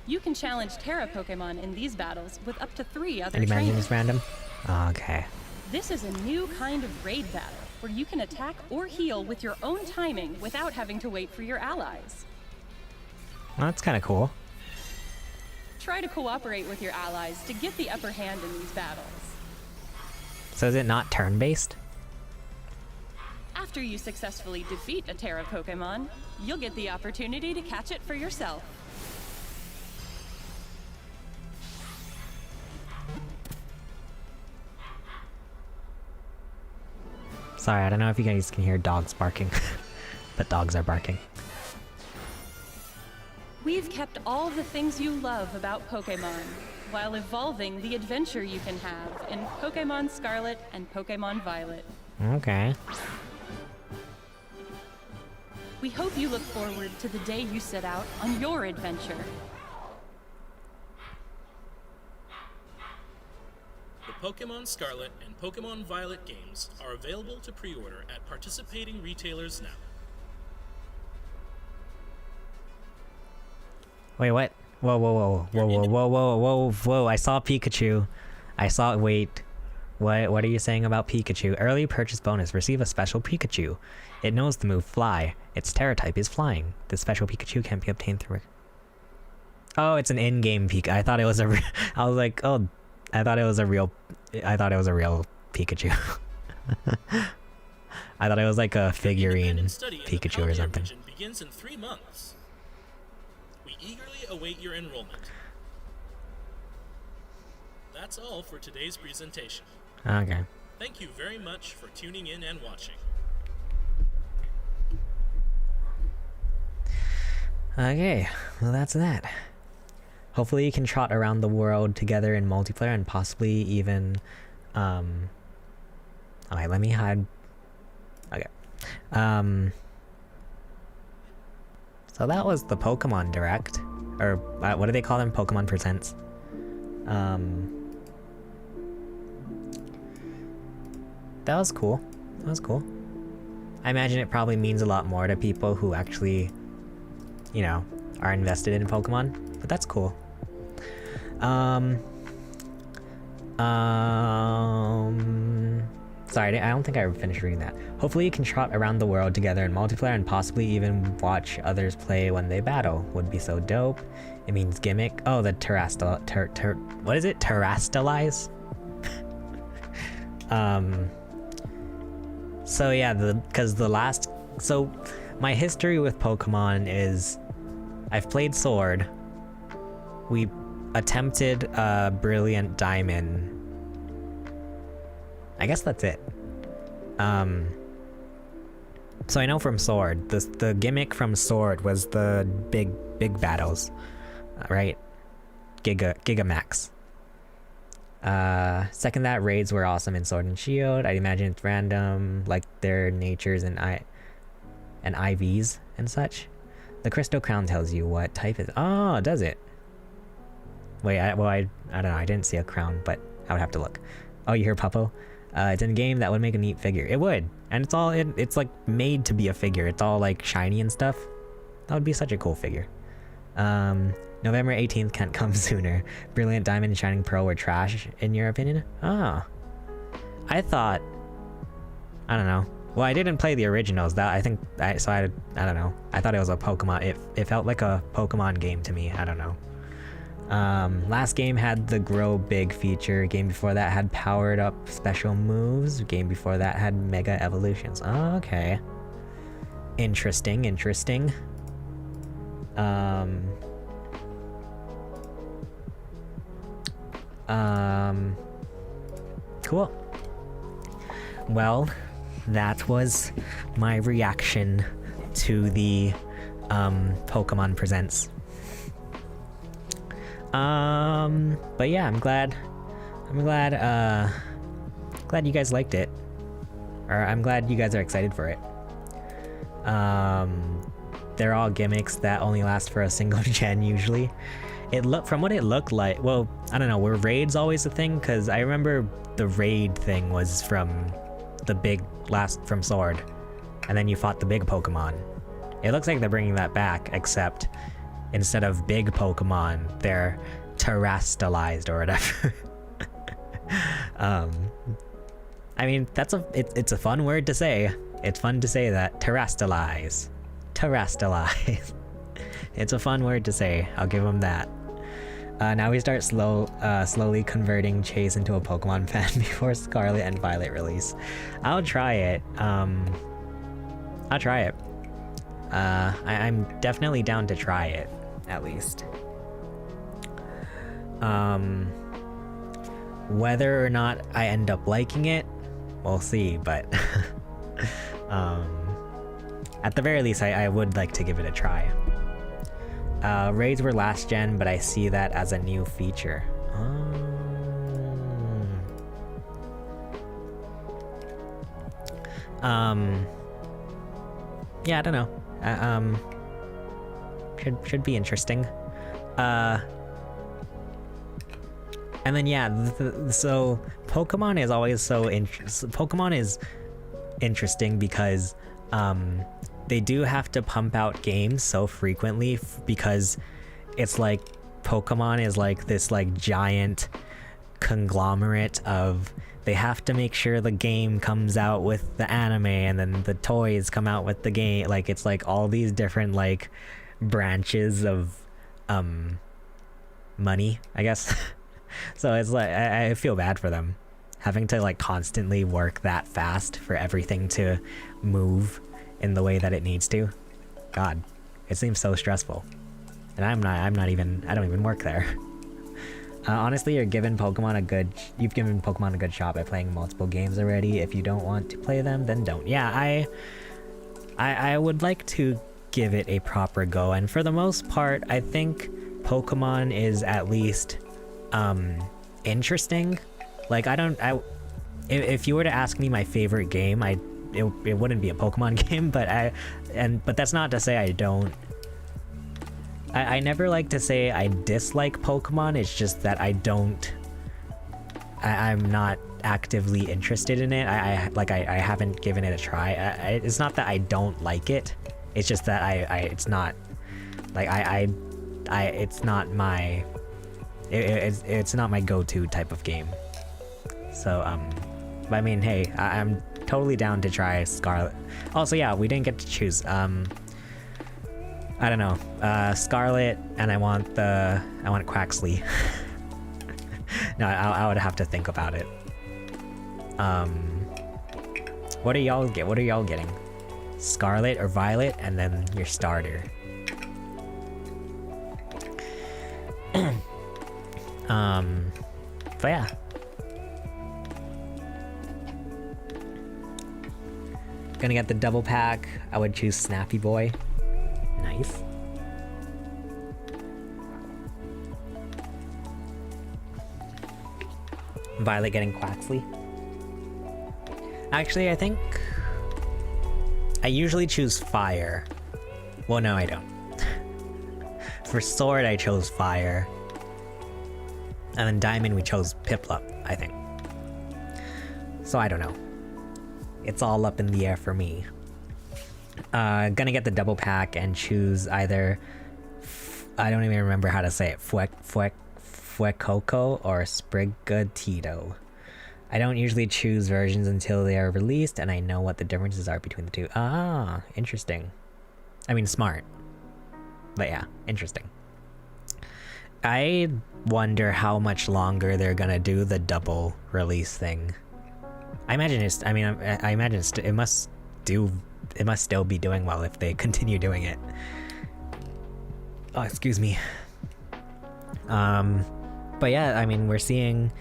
You can challenge Terra Pokemon in these battles with up to 3 other Any trainers. is random? Oh, okay. This is a new kind of raid battle, where you can attack or heal with your own timing without having to wait for your allies. Well, that's kind of cool. Try to cooperate with your allies to get the upper hand in these battles. So is it not turn-based? After you successfully defeat a Terra Pokemon, you'll get the opportunity to catch it for yourself. Sorry, I don't know if you guys can hear dogs barking, but dogs are barking. We've kept all the things you love about Pokemon, while evolving the adventure you can have in Pokemon Scarlet and Pokemon Violet. Okay. We hope you look forward to the day you set out on your adventure. The Pokemon Scarlet and Pokemon Violet games are available to pre-order at participating retailers now. Wait, what? Whoa, whoa, whoa, whoa, whoa, whoa, whoa, whoa, whoa! I saw Pikachu. I saw. Wait, what are you saying about Pikachu? Early purchase bonus. Receive a special Pikachu. It knows the move Fly. Its Terra type is Flying. This special Pikachu can be obtained through. Oh, it's an in-game Pikachu. I thought it was a. I was like, oh, I thought it was a real. I thought it was a real Pikachu. I thought it was like a figurine Pikachu or something. Begins in 3 months. We eagerly await your enrollment. That's all for today's presentation. Okay. Thank you very much for tuning in and watching. Okay, well that's that. Hopefully you can trot around the world together in multiplayer and possibly even, okay, let me hide. Okay. So that was the Pokemon Direct, or what do they call them? Pokemon Presents. That was cool. That was cool. I imagine it probably means a lot more to people who actually, you know, are invested in Pokemon, but that's cool. Sorry, I don't think I finished reading that. Hopefully you can trot around the world together in multiplayer and possibly even watch others play when they battle. Would be so dope. It means gimmick. Oh, the what is it? Terrastalize? So yeah, so my history with Pokemon is I've played Sword. We attempted Brilliant Diamond. I guess that's it. So I know from Sword, the gimmick from Sword was the big battles, right? Gigamax. Second, that raids were awesome in Sword and Shield. I imagine it's random, like their natures and IVs and such. The Crystal Crown tells you what type is. Oh, does it? Wait, I don't know. I didn't see a crown, but I would have to look. Oh, you hear Puppo? It's in a game that would make a neat figure. It would, and it's like made to be a figure. It's all like shiny and stuff. That would be such a cool figure. November 18th can't come sooner. Brilliant Diamond and Shining Pearl were trash, in your opinion? Ah, I thought. I don't know. Well, I didn't play the originals. I don't know. I thought it was a Pokemon. It felt like a Pokemon game to me. I don't know. Last game had the Grow Big feature. Game before that had powered up special moves. Game before that had Mega Evolutions. Oh, okay. Interesting. Cool. Well, that was my reaction to the Pokemon Presents. But yeah, I'm glad you guys liked it. Or I'm glad you guys are excited for it. They're all gimmicks that only last for a single gen usually. From what it looked like, well, I don't know, were raids always a thing? Because I remember the raid thing was from the big last from Sword, and then you fought the big Pokemon. It looks like they're bringing that back, except instead of big Pokemon, they're terrestrialized or whatever. I mean, it's a fun word to say. It's fun to say that. Terrestrialize. Terrestrialize. It's a fun word to say. I'll give them that. Now we start slowly converting Chase into a Pokemon fan before Scarlet and Violet release. I'll try it. I'll try it. I'm definitely down to try it, at least. Whether or not I end up liking it, we'll see, but at the very least, I would like to give it a try. Raids were last gen, but I see that as a new feature. Yeah, I don't know. Should be interesting. And then yeah, so Pokemon is always Pokemon is interesting because they do have to pump out games so frequently because it's like Pokemon is like this like giant conglomerate of, they have to make sure the game comes out with the anime and then the toys come out with the game. Like it's like all these different like branches of money, I guess. So it's like I feel bad for them having to like constantly work that fast for everything to move in the way that it needs to. God, it seems so stressful. And I don't even work there. Honestly, you've given Pokemon a good shot by playing multiple games already. If you don't want to play them, then don't. Yeah, I would like to give it a proper go, and for the most part, I think Pokemon is at least interesting. Like if you were to ask me my favorite game, it wouldn't be a Pokemon game, but that's not to say I never like to say I dislike Pokemon. It's just that I'm not actively interested in it. I haven't given it a try. It's not that I don't like it. It's just that it's not like it's not my it's not my go-to type of game. So but I mean, hey, I'm totally down to try Scarlet. Also, yeah, we didn't get to choose. I don't know, Scarlet, and I want Quaxley. No, I would have to think about it. What are y'all getting? Scarlet or Violet, and then your starter. But yeah. Gonna get the double pack. I would choose Snappy Boy. Nice. Violet getting Quaxley. Actually, I think I usually choose Fire. Well, no, I don't. For Sword, I chose Fire. And then Diamond, we chose Piplup, I think. So I don't know. It's all up in the air for me. Gonna get the double pack and choose either I don't even remember how to say it, Fuecoco or Sprigatito. I don't usually choose versions until they are released and I know what the differences are between the two. Ah, interesting. I mean, smart. But yeah, interesting. I wonder how much longer they're gonna do the double release thing. I imagine it must still be doing well if they continue doing it. Oh, excuse me. But yeah, I mean, we're seeing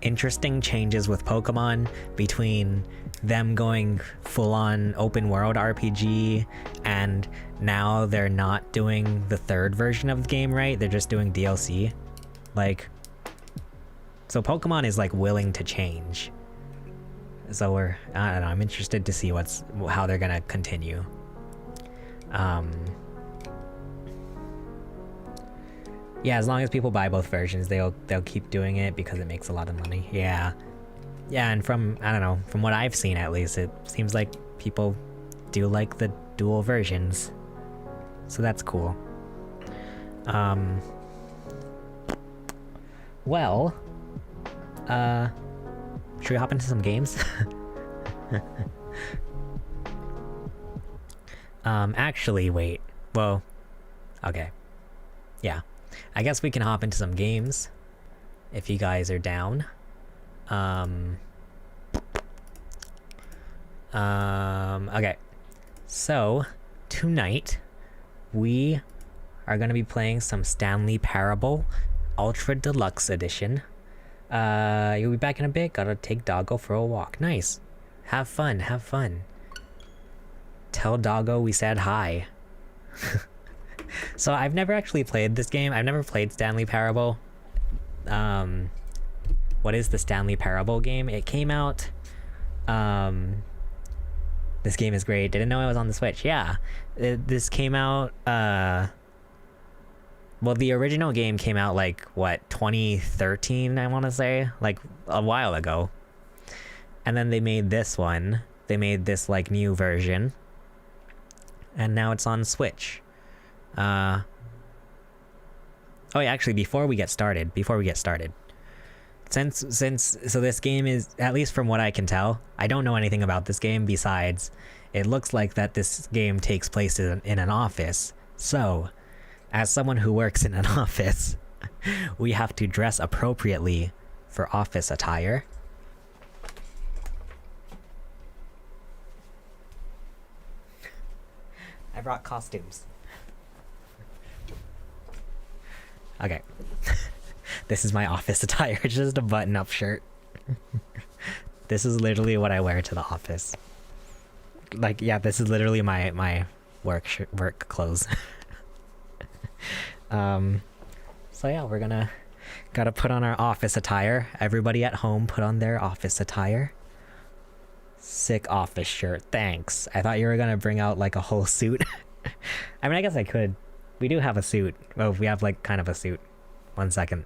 interesting changes with Pokemon between them going full-on open world RPG and now they're not doing the third version of the game, right? They're just doing DLC. So Pokemon is like willing to change. So I don't know, I'm interested to see how they're gonna continue. Yeah, as long as people buy both versions, they'll keep doing it because it makes a lot of money. Yeah. Yeah, and from, I don't know, from what I've seen at least, it seems like people do like the dual versions. So that's cool. Well, should we hop into some games? Actually, wait. Well, okay. Yeah. I guess we can hop into some games if you guys are down. Okay. So, tonight, we are gonna be playing some Stanley Parable Ultra Deluxe Edition. You'll be back in a bit. Gotta take Doggo for a walk. Nice. Have fun, have fun. Tell Doggo we said hi. So I've never actually played this game. I've never played Stanley Parable. What is the Stanley Parable game? It came out... This game is great. Didn't know it was on the Switch. Yeah. This came out... Well, the original game came out, like, what, 2013, I want to say? Like, a while ago. And then they made this one. They made this, like, new version. And now it's on Switch. Oh, yeah, actually, before we get started. Since so this game is, at least from what I can tell, I don't know anything about this game besides it looks like that this game takes place in an office. So, as someone who works in an office, we have to dress appropriately for office attire. I brought costumes. Okay. This is my office attire, just a button-up shirt. This is literally what I wear to the office. Like, yeah, this is literally my work clothes. So yeah, gotta put on our office attire. Everybody at home put on their office attire. Sick office shirt, thanks. I thought you were gonna bring out like a whole suit. I mean, I guess I could. We do have a suit. Oh, we have like kind of a suit. One second.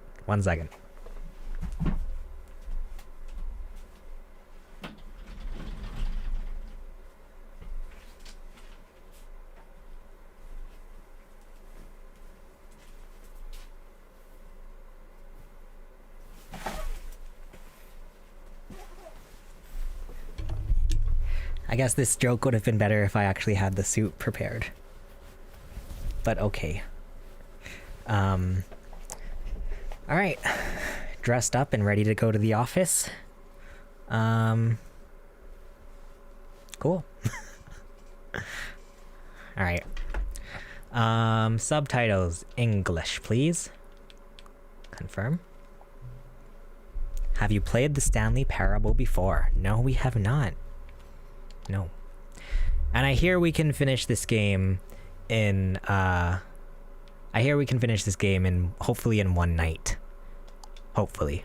I guess this joke would have been better if I actually had the suit prepared. But okay. Alright. Dressed up and ready to go to the office. Cool. Alright. Subtitles. English, please. Confirm. Have you played the Stanley Parable before? No, we have not. No. And I hear we can finish this game in, hopefully in one night. Hopefully.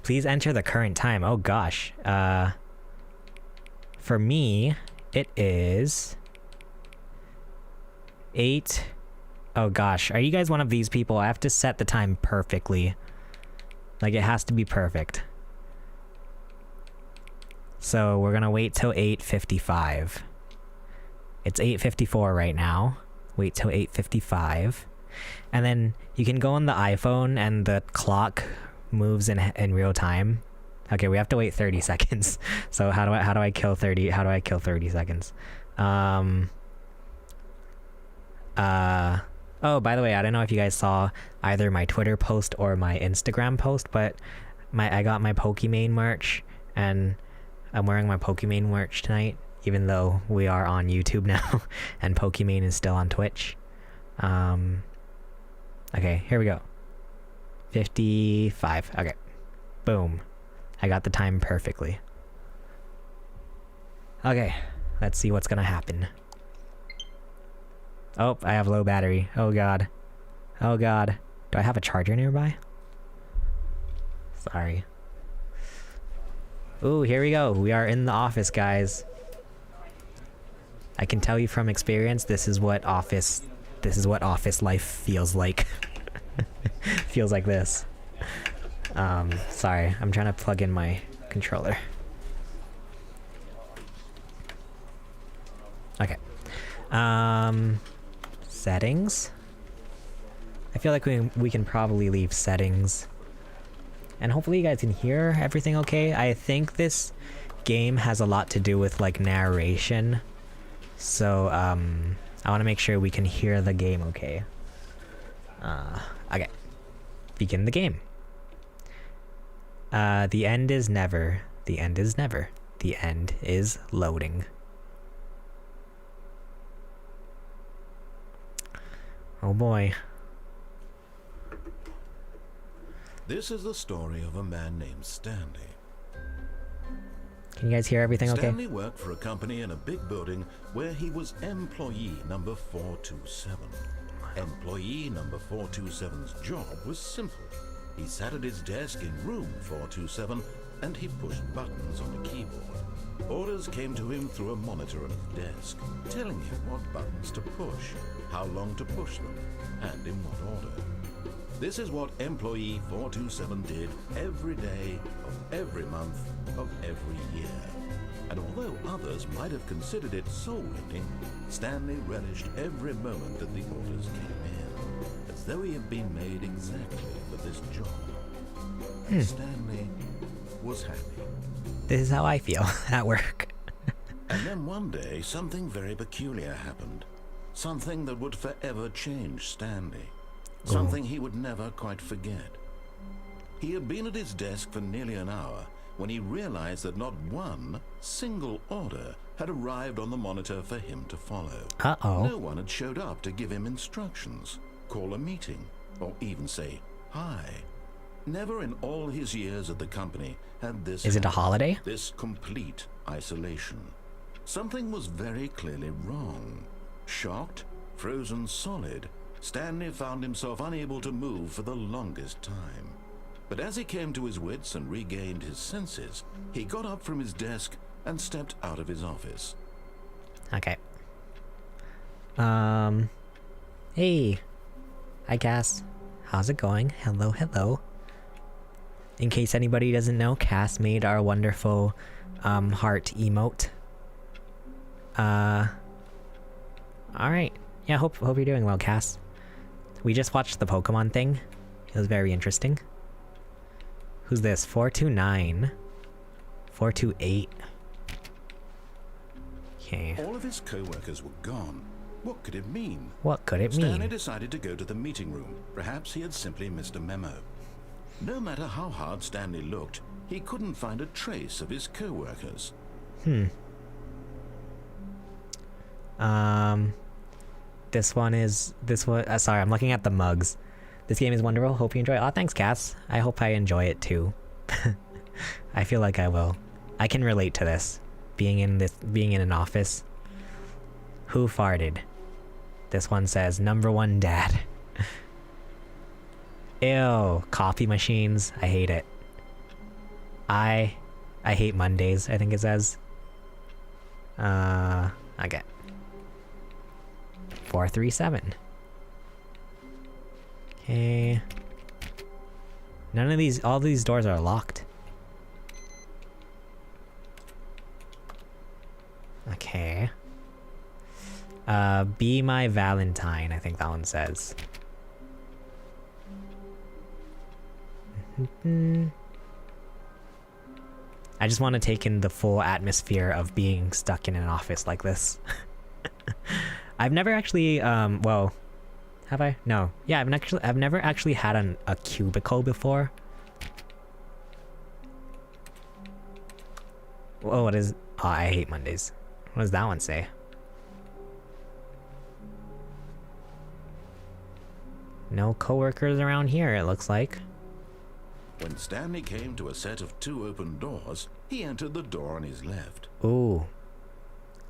Please enter the current time. Oh gosh. For me, it is 8. Oh gosh. Are you guys one of these people? I have to set the time perfectly. Like, it has to be perfect. So we're gonna wait till 8:55. It's 8:54 right now. Wait till 8:55. And then you can go on the iPhone and the clock moves in real time. Okay, we have to wait 30 seconds. So how do I kill 30 seconds? Oh, by the way, I don't know if you guys saw either my Twitter post or my Instagram post, but I got my Pokimane merch, and I'm wearing my Pokimane merch tonight, even though we are on YouTube now, and Pokimane is still on Twitch. Okay, here we go. 55. Okay. Boom. I got the time perfectly. Okay, let's see what's gonna happen. Oh, I have low battery. Oh god. Oh god. Do I have a charger nearby? Sorry. Ooh, here we go. We are in the office, guys. I can tell you from experience, this is what office life feels like. Feels like this. Sorry, I'm trying to plug in my controller. Okay. Settings. I feel like we can probably leave settings. And hopefully you guys can hear everything okay. I think this game has a lot to do with like narration. So I want to make sure we can hear the game okay. Okay. Begin the game. The end is never. The end is never. The end is loading. Oh boy. This is the story of a man named Stanley. Can you guys hear everything okay? Stanley worked for a company in a big building where he was employee number 427. Employee number 427's job was simple. He sat at his desk in room 427 and he pushed buttons on a keyboard. Orders came to him through a monitor at his desk, telling him what buttons to push, how long to push them, and in what order. This is what employee 427 did every day of every month of every year. And although others might have considered it soul-rending, Stanley relished every moment that the orders came in, as though he had been made exactly for this job. Stanley was happy. This is how I feel at work. And then one day, something very peculiar happened. Something that would forever change Stanley. Something he would never quite forget. He had been at his desk for nearly an hour when he realized that not one single order had arrived on the monitor for him to follow. Uh-oh. No one had showed up to give him instructions, call a meeting, or even say hi. Never in all his years at the company had this Is it a happened, holiday? this complete isolation. Something was very clearly wrong. Shocked, frozen solid, Stanley found himself unable to move for the longest time. But as he came to his wits and regained his senses, he got up from his desk and stepped out of his office. Okay. Hey. Hi, Cass. How's it going? Hello, hello. In case anybody doesn't know, Cass made our wonderful, heart emote. Alright. Yeah, hope you're doing well, Cass. We just watched the Pokemon thing. It was very interesting. Who's this? 429. 428. Okay. All of his co-workers were gone. What could it mean? What could it mean? Stanley decided to go to the meeting room. Perhaps he had simply missed a memo. No matter how hard Stanley looked, he couldn't find a trace of his co-workers. This one, sorry, I'm looking at the mugs. This game is wonderful. Hope you enjoy it. Oh, thanks, Cass. I hope I enjoy it too. I feel like I will. I can relate to this. Being in an office. Who farted? This one says, #1 dad. Ew, coffee machines. I hate it. I hate Mondays, I think it says. Okay. 437. Okay. None of these, all these doors are locked. Okay. Be my Valentine, I think that one says. I just want to take in the full atmosphere of being stuck in an office like this. I've never actually, well, have I? No. Yeah, I've never actually had a cubicle before. Whoa, what is, oh, I hate Mondays. What does that one say? No coworkers around here, it looks like. When Stanley came to a set of 2 open doors, he entered the door on his left. Ooh.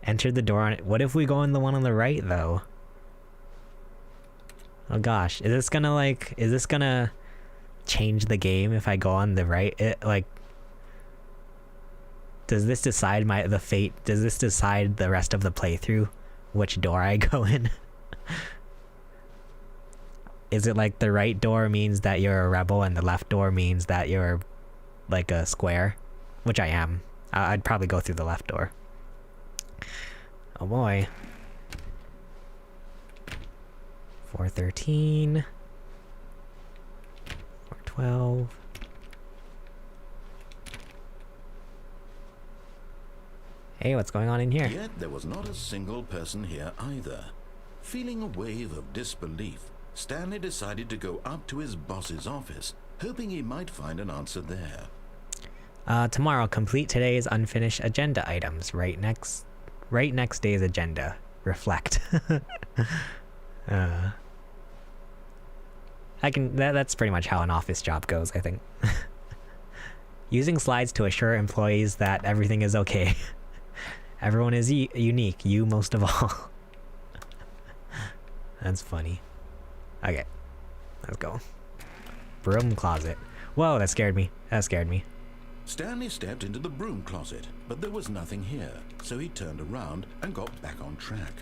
Entered the door on it. What if we go in the one on the right, though? Oh gosh, is this gonna change the game if I go on the right? Does this decide the fate? Does this decide the rest of the playthrough? Which door I go in? is it like the right door means that you're a rebel and the left door means that you're like a square? Which I am. I'd probably go through the left door. Oh boy. 413. 412. Hey, what's going on in here? Yet there was not a single person here either. Feeling a wave of disbelief, Stanley decided to go up to his boss's office, hoping he might find an answer there. Tomorrow, complete today's unfinished agenda items. Right next day's agenda. Reflect. That's pretty much how an office job goes, I think. Using slides to assure employees that everything is okay. Everyone is unique, you most of all. That's funny. Okay, let's go. Broom closet. Whoa, that scared me. That scared me. Stanley stepped into the broom closet, but there was nothing here, so he turned around and got back on track.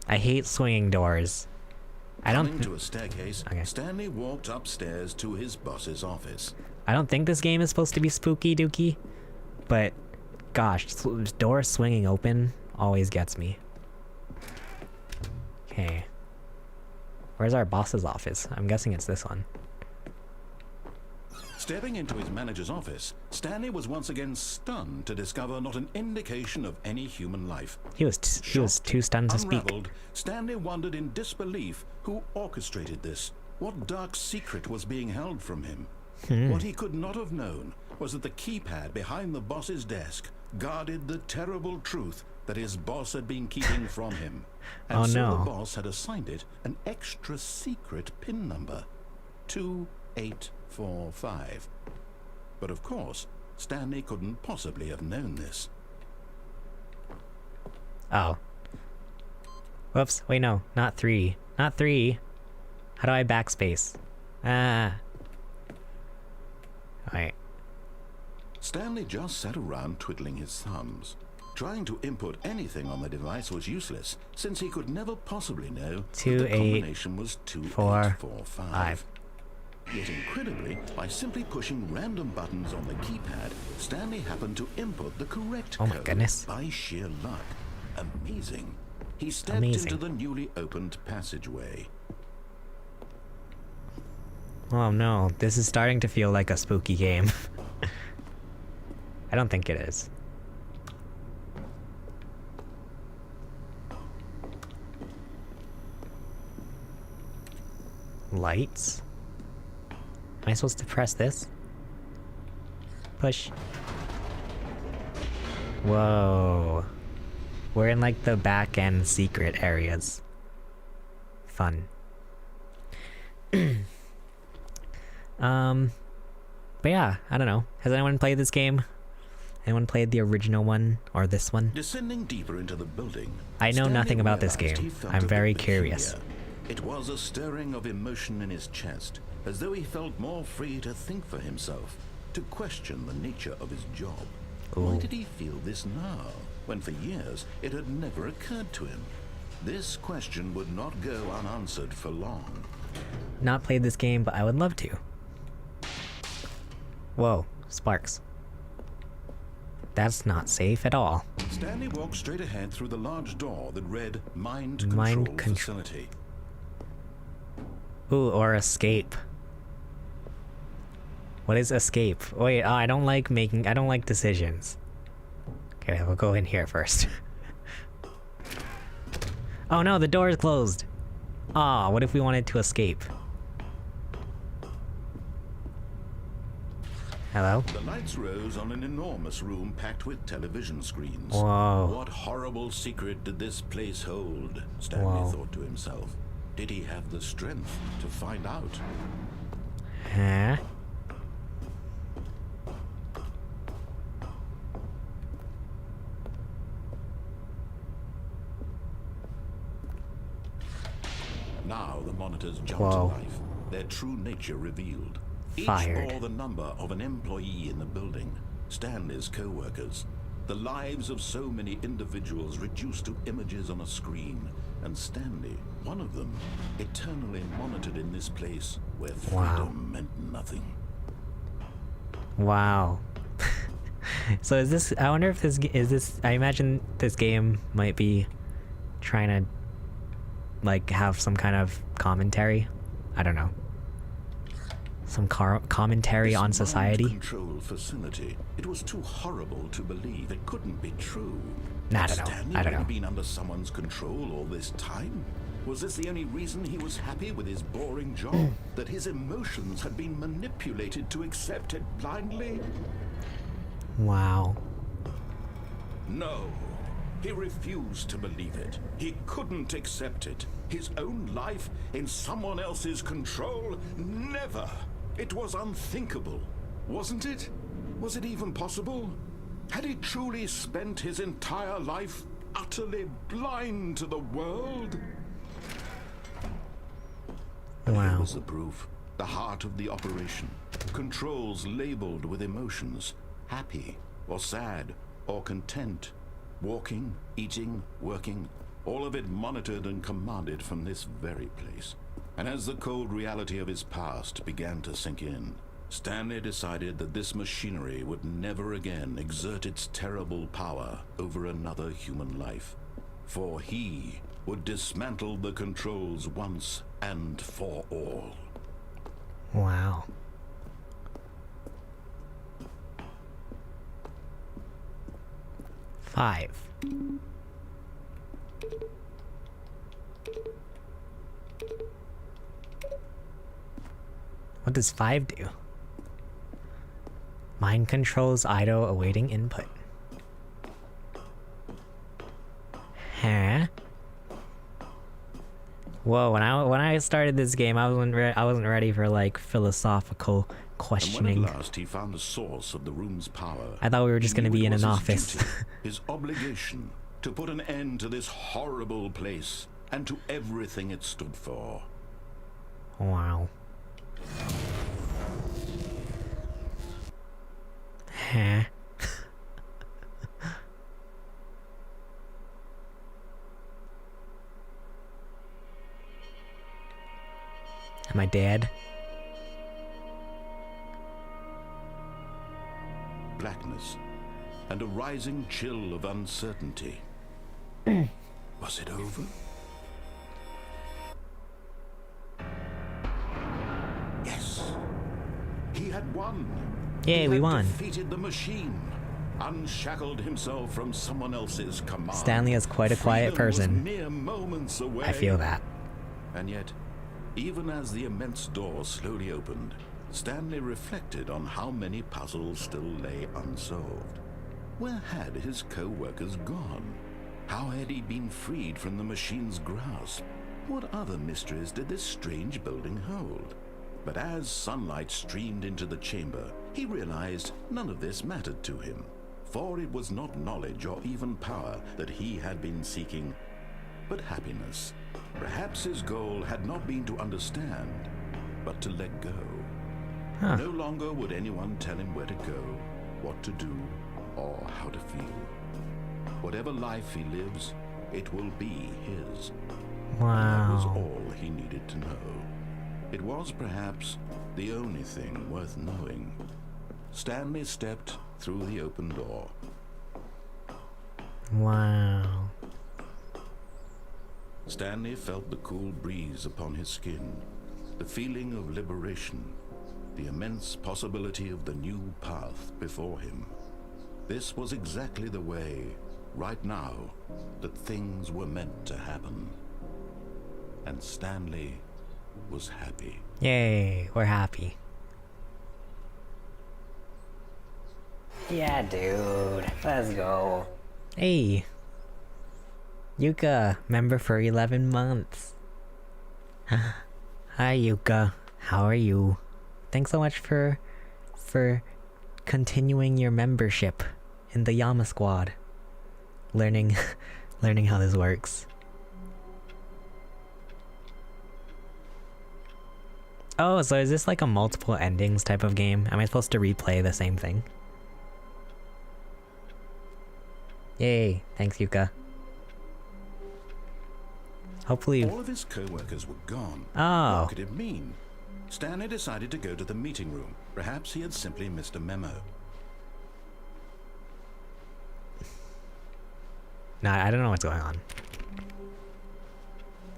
I hate swinging doors. Coming to a staircase, okay. Stanley walked upstairs to his boss's office. I don't think this game is supposed to be spooky dooky, but gosh, doors swinging open always gets me. Okay. Where's our boss's office? I'm guessing it's this one. Stepping into his manager's office, Stanley was once again stunned to discover not an indication of any human life. He was too stunned to speak. Stanley wondered in disbelief who orchestrated this. What dark secret was being held from him? What he could not have known was that the keypad behind the boss's desk guarded the terrible truth that his boss had been keeping from him. And so the boss had assigned it an extra secret PIN number. 2845. But of course, Stanley couldn't possibly have known this. Oh. Whoops. Wait, no. Not 3. Not 3. How do I backspace? Ah. Alright. Stanley just sat around twiddling his thumbs. Trying to input anything on the device was useless, since he could never possibly know that the combination was 2845. Yet incredibly, by simply pushing random buttons on the keypad, Stanley happened to input the correct code. Oh my goodness. By sheer luck. Amazing. He stepped into the newly opened passageway. Oh no, this is starting to feel like a spooky game. I don't think it is. Lights? Am I supposed to press this? Push. Whoa. We're in like the back end secret areas. Fun. But yeah, I don't know. Has anyone played this game? Anyone played the original one or this one? Descending deeper into the building, I know nothing about this game. I'm very curious. It was a stirring of emotion in his chest, as though he felt more free to think for himself, to question the nature of his job. Ooh. Why did he feel this now, when for years it had never occurred to him? This question would not go unanswered for long. Not played this game, but I would love to. Whoa, sparks. That's not safe at all. Stanley walked straight ahead through the large door that read Mind Control Facility. Ooh, or escape. What is escape? Wait, I don't like decisions. Okay, we'll go in here first. Oh no, the door is closed. Aw, what if we wanted to escape? Hello? The lights rose on an enormous room packed with television screens. Whoa. What horrible secret did this place hold? Stanley thought to himself. Did he have the strength to find out? Huh? Now the monitors jumped to life, their true nature revealed. Each bore the number of an employee in the building, Stanley's co-workers. The lives of so many individuals reduced to images on a screen, and Stanley, one of them, eternally monitored in this place where freedom meant nothing. Wow. So is this, I wonder if this is this, I imagine this game might be trying to like have some kind of commentary. I don't know. Some commentary on society. Control facility. It was too horrible to believe. It couldn't be true. I don't know. Stanley I don't know. had been under someone's control all this time? Was this the only reason he was happy with his boring job? That his emotions had been manipulated to accept it blindly? Wow. No. He refused to believe it. He couldn't accept it. His own life in someone else's control? Never. It was unthinkable, wasn't it? Was it even possible? Had he truly spent his entire life utterly blind to the world? Wow. Here was the proof. The heart of the operation. Controls labeled with emotions. Happy, or sad, or content. Walking, eating, working. All of it monitored and commanded from this very place. And as the cold reality of his past began to sink in, Stanley decided that this machinery would never again exert its terrible power over another human life. For he would dismantle the controls once and for all. Wow. Five. What does 5 do? Mind controls idle awaiting input. Huh? Whoa, when I started this game, I wasn't ready for like philosophical questioning. And when at last he found the source of the room's power, I thought we were just going to be in an his office. duty, his obligation to put an end to this horrible place and to everything it stood for. Wow. Huh? Am I dead? Blackness and a rising chill of uncertainty. Was it over? Yes. He had won. Yay, we won. Defeated the machine. Unshackled himself from someone else's command. Stanley is quite a quiet person. Mere moments away. I feel that. And yet, even as the immense door slowly opened, Stanley reflected on how many puzzles still lay unsolved. Where had his co-workers gone? How had he been freed from the machine's grasp? What other mysteries did this strange building hold? But as sunlight streamed into the chamber, he realized none of this mattered to him, for it was not knowledge or even power that he had been seeking, but happiness. Perhaps his goal had not been to understand, but to let go. Huh. No longer would anyone tell him where to go, what to do, or how to feel. Whatever life he lives, it will be his. Wow. That was all he needed to know. It was perhaps the only thing worth knowing. Stanley stepped through the open door. Wow. Stanley felt the cool breeze upon his skin, the feeling of liberation, the immense possibility of the new path before him. This was exactly the way, right now, that things were meant to happen. And Stanley was happy. Yay, we're happy. Yeah, dude. Let's go. Hey. Yuka, member for 11 months. Hi Yuka, how are you? Thanks so much for continuing your membership in the Yama squad. Learning how this works. Oh, so is this like a multiple endings type of game? Am I supposed to replay the same thing? Yay, thanks Yuka. Hopefully... All of his co-workers were gone. Oh. What could it mean? Stanley decided to go to the meeting room. Perhaps he had simply missed a memo. Nah, I don't know what's going on.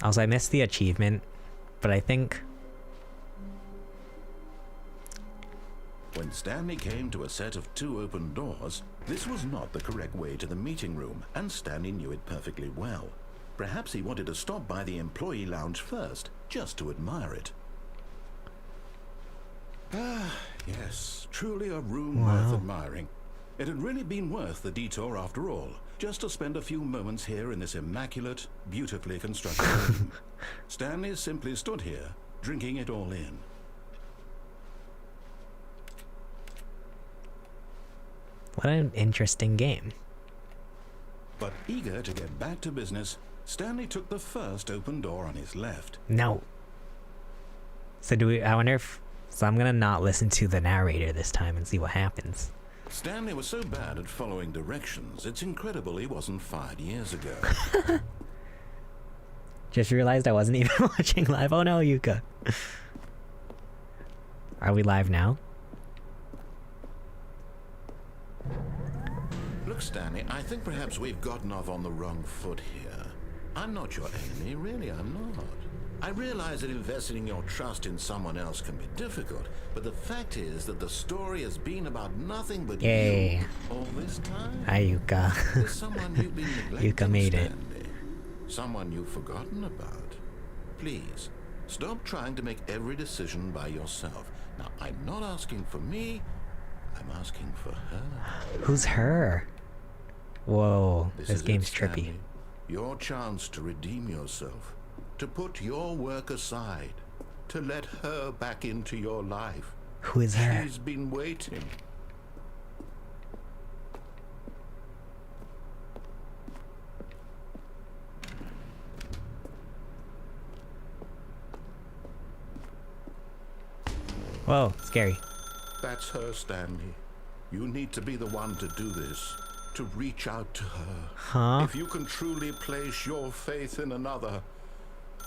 Also, I missed the achievement, but I think... When Stanley came to a set of 2 open doors, this was not the correct way to the meeting room, and Stanley knew it perfectly well. Perhaps he wanted to stop by the employee lounge first, just to admire it. Ah, yes, truly a room worth admiring. It had really been worth the detour after all, just to spend a few moments here in this immaculate, beautifully constructed room. Stanley simply stood here, drinking it all in. What an interesting game. But eager to get back to business, Stanley took the first open door on his left. No. So do we... I wonder if... So I'm gonna not listen to the narrator this time and see what happens. Stanley was so bad at following directions, it's incredible he wasn't fired years ago. Just realized I wasn't even watching live. Oh no, Yuka. Are we live now? Look, Stanley, I think perhaps we've gotten off on the wrong foot here. I'm not your enemy, really, I'm not. I realize that investing your trust in someone else can be difficult, but the fact is that the story has been about nothing but you all this time. Hi, Yuka. There's someone you've been neglecting, Yuka made Stanley. Someone you've forgotten about. Please, stop trying to make every decision by yourself. Now, I'm not asking for me, I'm asking for her. Who's her? Whoa, this game's trippy. Stanley. Your chance to redeem yourself. To put your work aside, to let her back into your life. Who is her? She's been waiting. Whoa, scary. That's her, Stanley. You need to be the one to do this, to reach out to her. Huh? If you can truly place your faith in another,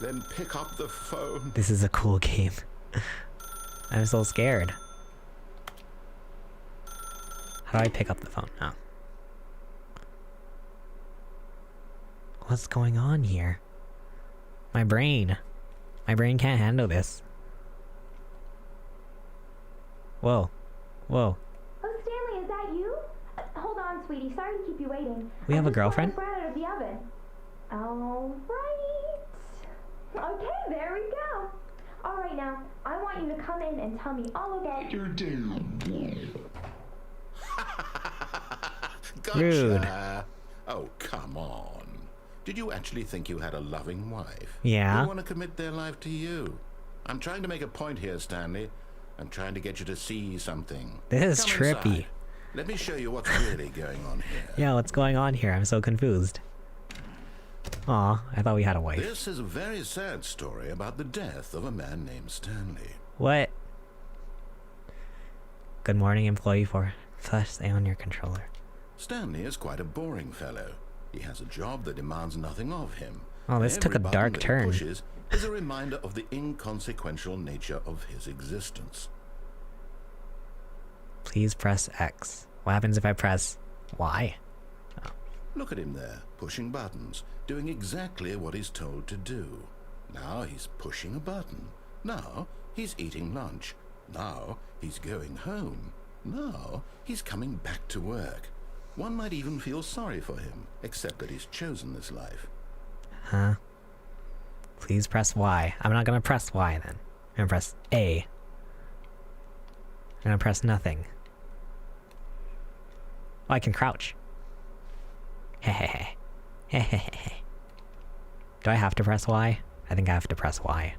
then pick up the phone. This is a cool game. I'm so scared. How do I pick up the phone? Oh. What's going on here? My brain can't handle this. Whoa. Whoa. Oh, Stanley, is that you? Hold on, sweetie. Sorry to keep you waiting. We have a girlfriend? Right out of the oven. All right. Okay, there we go. All right, now, I want you to come in and tell me all about your day. Gotcha. Rude. Oh, come on. Did you actually think you had a loving wife? Yeah. Who want to commit their life to you? I'm trying to make a point here, Stanley. I'm trying to get you to see something. This is Come trippy. inside. Let me show you what's really going on here. Yeah, what's going on here? I'm so confused. Aw, I thought we had a wife. This is a very sad story about the death of a man named Stanley. What? Good morning, employee 4. Stay on your controller. Stanley is quite a boring fellow. He has a job that demands nothing of him. Oh, this took a Every dark button that he turn. pushes is a reminder of the inconsequential nature of his existence. Please press X. What happens if I press Y? Oh. Look at him there, pushing buttons, doing exactly what he's told to do. Now he's pushing a button. Now he's eating lunch. Now he's going home. Now he's coming back to work. One might even feel sorry for him, except that he's chosen this life. Huh? Please press Y. I'm not gonna press Y then. I'm gonna press A. I'm gonna press nothing. Oh, I can crouch. Hehehe. Hehehe. Do I have to press Y? I think I have to press Y.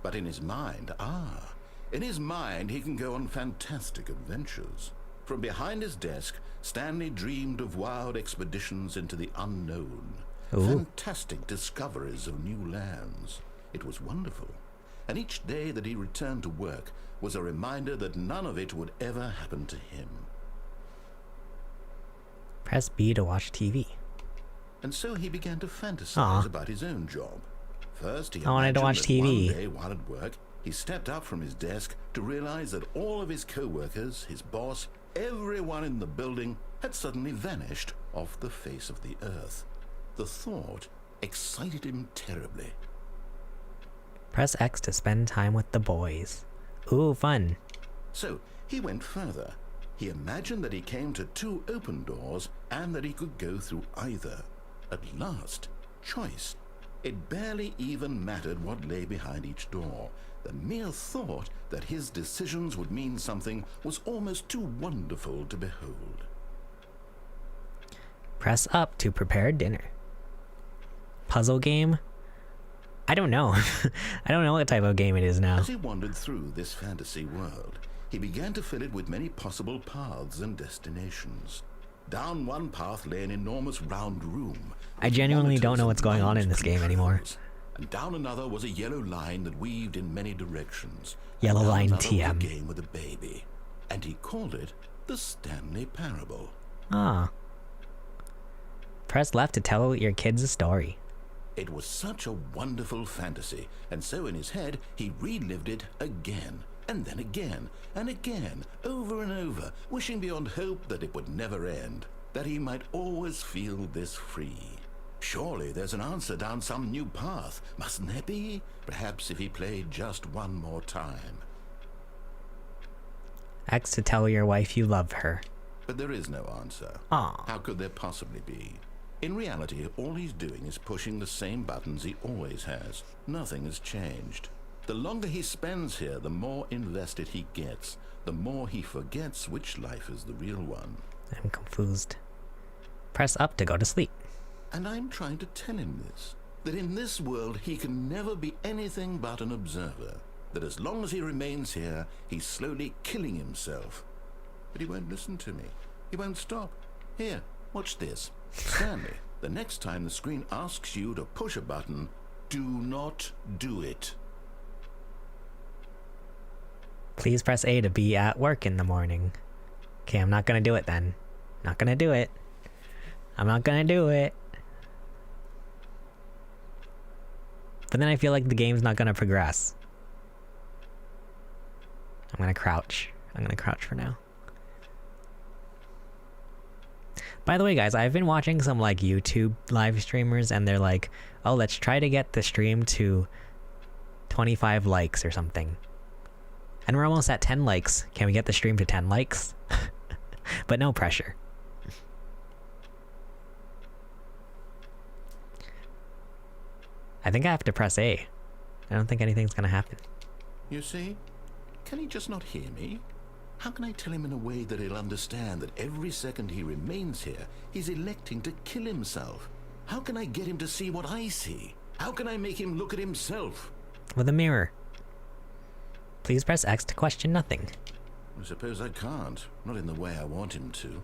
But in his mind, in his mind he can go on fantastic adventures. From behind his desk, Stanley dreamed of wild expeditions into the unknown. Ooh. Fantastic discoveries of new lands. It was wonderful. And each day that he returned to work was a reminder that none of it would ever happen to him. Press B to watch TV. And so he began to fantasize about his own job. First, he I wanted to watch imagined that TV. one day while at work, he stepped up from his desk to realize that all of his co-workers, his boss, everyone in the building had suddenly vanished off the face of the earth. The thought excited him terribly. Press X to spend time with the boys. Ooh, fun. So he went further. He imagined that he came to 2 open doors and that he could go through either. At last, choice. It barely even mattered what lay behind each door. The mere thought that his decisions would mean something was almost too wonderful to behold. Press up to prepare dinner. Puzzle game? I don't know. I don't know what type of game it is now. As he wandered through this fantasy world, he began to fill it with many possible paths and destinations. Down one path lay an enormous round room. I genuinely don't know what's going on in this game anymore. And down another was a yellow line that weaved in many directions. Yellow line Was TM. a game with a baby, and he called it the Stanley Parable. Ah. Press left to tell your kids a story. It was such a wonderful fantasy, and so in his head he relived it again, and then again, and again, over and over, wishing beyond hope that it would never end, that he might always feel this free. Surely there's an answer down some new path, mustn't there be? Perhaps if he played just one more time. X to tell your wife you love her. But there is no answer. Aw. How could there possibly be? In reality, all he's doing is pushing the same buttons he always has. Nothing has changed. The longer he spends here, the more invested he gets. The more he forgets which life is the real one. I'm confused. Press up to go to sleep. And I'm trying to tell him this. That in this world he can never be anything but an observer. That as long as he remains here, he's slowly killing himself. But he won't listen to me. He won't stop. Here, watch this. Stanley, the next time the screen asks you to push a button, do not do it. Please press A to be at work in the morning. Okay, I'm not gonna do it then. Not gonna do it. I'm not gonna do it. But then I feel like the game's not gonna progress. I'm gonna crouch. I'm gonna crouch for now. By the way, guys, I've been watching some like YouTube live streamers and they're like, oh, let's try to get the stream to 25 likes or something. And we're almost at 10 likes. Can we get the stream to 10 likes? But no pressure. I think I have to press A. I don't think anything's gonna happen. You see? Can he just not hear me? How can I tell him in a way that he'll understand that every second he remains here, he's electing to kill himself? How can I get him to see what I see? How can I make him look at himself? With a mirror. Please press X to question nothing. I suppose I can't. Not in the way I want him to.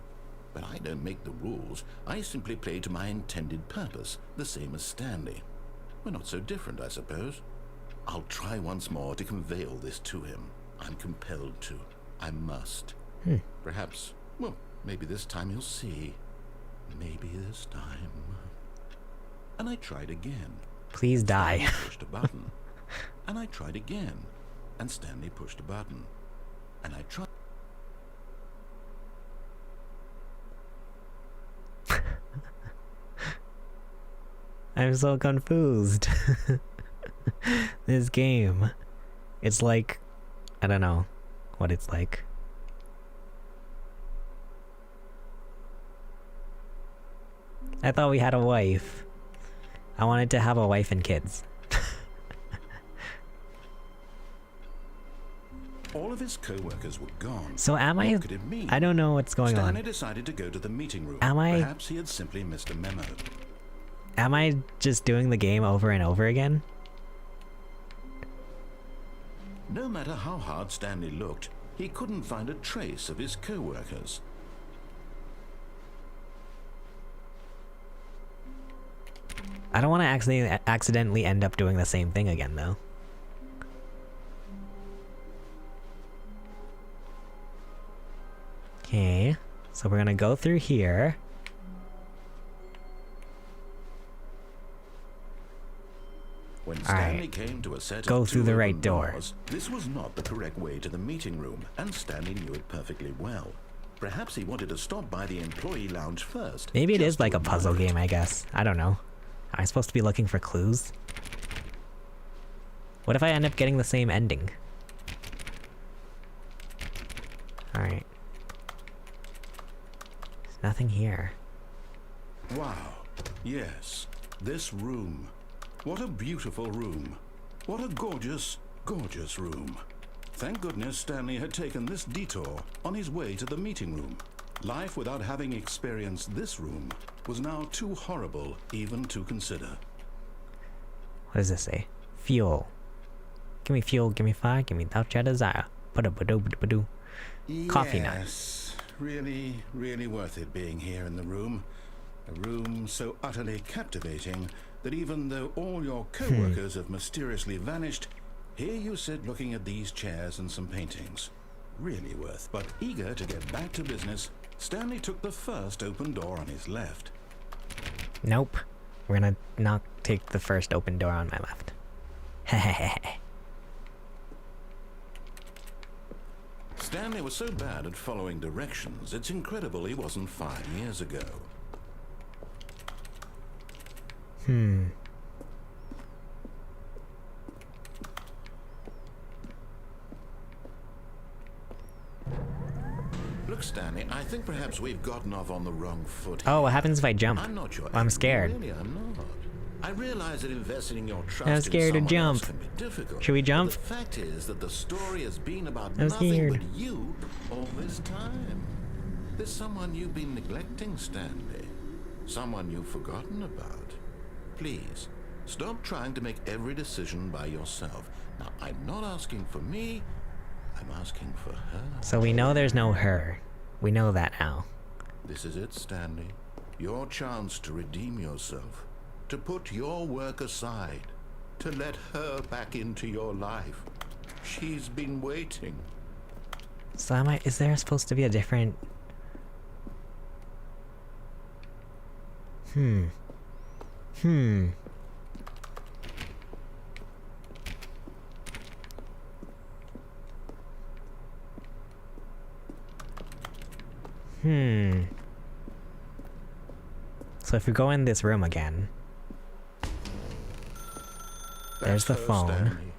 But I don't make the rules. I simply play to my intended purpose, the same as Stanley. We're not so different, I suppose. I'll try once more to convey all this to him. I'm compelled to. I must. Perhaps, well, maybe this time he'll see. Maybe this time. And I tried again. Please die. Stanley pushed a button. And I tried again. And Stanley pushed a button. And I tried. I'm so confused. This game. It's like, I don't know what it's like. I thought we had a wife. I wanted to have a wife and kids. All of his co-workers were gone. So am What I? could it mean? I don't know what's going Stanley on. decided to go to the meeting room. Am I? Perhaps he had simply missed a memo. Am I just doing the game over and over again? No matter how hard Stanley looked, he couldn't find a trace of his co-workers. I don't want to accidentally end up doing the same thing again, though. Okay, so we're gonna go through here. When Stanley came to a set Go of through the right door. doors, this was not the correct way to the meeting room, and Stanley knew it perfectly well. Perhaps he wanted to stop by the employee lounge first. Maybe it is like a puzzle game, I guess. I don't know. Am I supposed to be looking for clues? What if I end up getting the same ending? Alright. There's nothing here. Wow. Yes. This room. What a beautiful room. What a gorgeous, gorgeous room. Thank goodness Stanley had taken this detour on his way to the meeting room. Life without having experienced this room was now too horrible even to consider. What does this say? Fuel. Give me fuel, give me fire, give me without your desire. Ba-do-ba-do-ba-do. Coffee nut. Yes, really, really worth it being here in the room. A room so utterly captivating that even though all your co-workers have mysteriously vanished, here you sit looking at these chairs and some paintings. Really worth, but eager to get back to business, Stanley took the first open door on his left. Nope. We're gonna not take the first open door on my left. Hehehe. Stanley was so bad at following directions, it's incredible he wasn't 5 years ago. Look, Stanley, I think perhaps we've gotten off on the wrong foot here. Oh, what happens if I jump? I'm not sure. I'm scared. Really, I'm not. I realize that investing in your trust I'm scared to in someone else jump. can be difficult. Should we jump? But the fact is that the story has been about I'm nothing scared. but you all this time. There's someone you've been neglecting, Stanley. Someone you've forgotten about. Please, stop trying to make every decision by yourself. Now, I'm not asking for me, I'm asking for her. So we know there's no her. We know that now. This is it, Stanley. Your chance to redeem yourself. To put your work aside. To let her back into your life. She's been waiting. So is there supposed to be a different... So if we go in this room again... There's the That's her, phone. Stanley.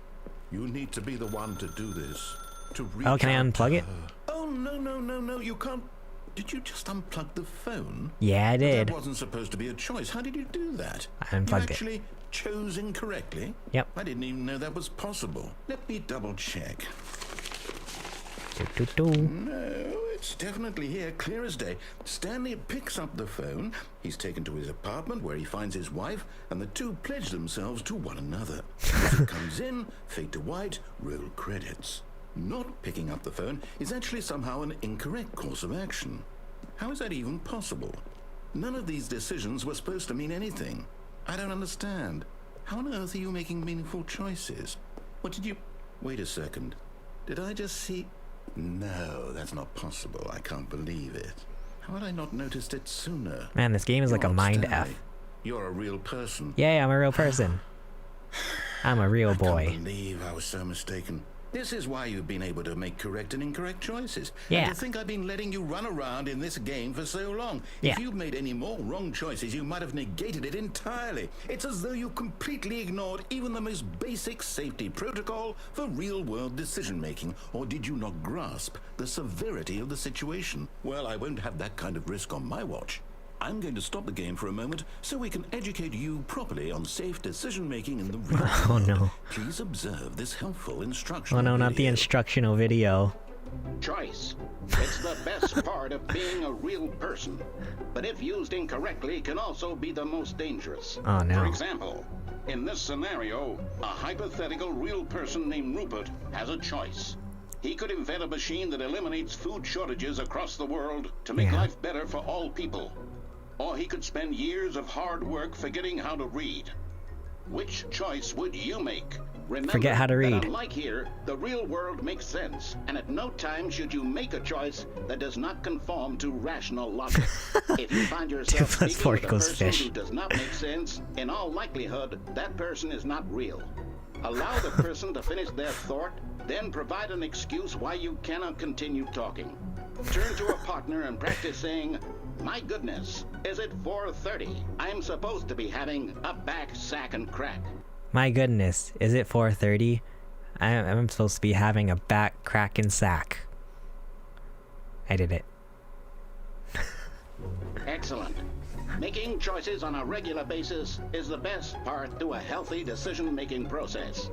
You need to be the one to do this. To reach Oh, can I out to unplug it? her. Oh, no, you can't. Did you just unplug the phone? Yeah, I did. That wasn't supposed to be a choice. How did you do that? I unplugged you it. actually chose incorrectly? Yep. I didn't even know that was possible. Let me double check. No, it's definitely here, clear as day. Stanley picks up the phone. He's taken to his apartment where he finds his wife, and the two pledge themselves to one another. Music comes in, fade to white, roll credits. Not picking up the phone is actually somehow an incorrect course of action. How is that even possible? None of these decisions were supposed to mean anything. I don't understand. How on earth are you making meaningful choices? What did you... Wait a second. Did I just see... No, that's not possible. I can't believe it. How had I not noticed it sooner? Man, this game is like a You're mind Stanley. F. You're a real person. Yeah, I'm a real person. I'm a real I boy. can't believe I was so mistaken. This is why you've been able to make correct and incorrect choices. Yeah. And to think I've been letting you run around in this game for so long. Yeah. If you'd made any more wrong choices, you might have negated it entirely. It's as though you completely ignored even the most basic safety protocol for real-world decision-making. Or did you not grasp the severity of the situation? Well, I won't have that kind of risk on my watch. I'm going to stop the game for a moment so we can educate you properly on safe decision-making in the real world. Oh no. Please observe this helpful instructional Oh no, not the video. instructional video. Choice. It's the best part of being a real person. But if used incorrectly, can also be the most dangerous. Oh no. For example, in this scenario, a hypothetical real person named Rupert has a choice. He could invent a machine that eliminates food shortages across the world to make Yeah. life better for all people. Or he could spend years of hard work forgetting how to read. Which choice would you make? Remember Forget how to read. That unlike here, the real world makes sense, and at no time should you make a choice that does not conform to rational logic. If you find yourself 2 + 4 speaking with a = person fish. who does not make sense, in all likelihood, that person is not real. Allow the person to finish their thought, then provide an excuse why you cannot continue talking. Turn to a partner and practice saying, "My goodness, is it 4:30? I'm supposed to be having a back, sack, and crack." My goodness, is it 4:30? I'm supposed to be having a back, crack, and sack. I did it. Excellent. Making choices on a regular basis is the best part to a healthy decision-making process.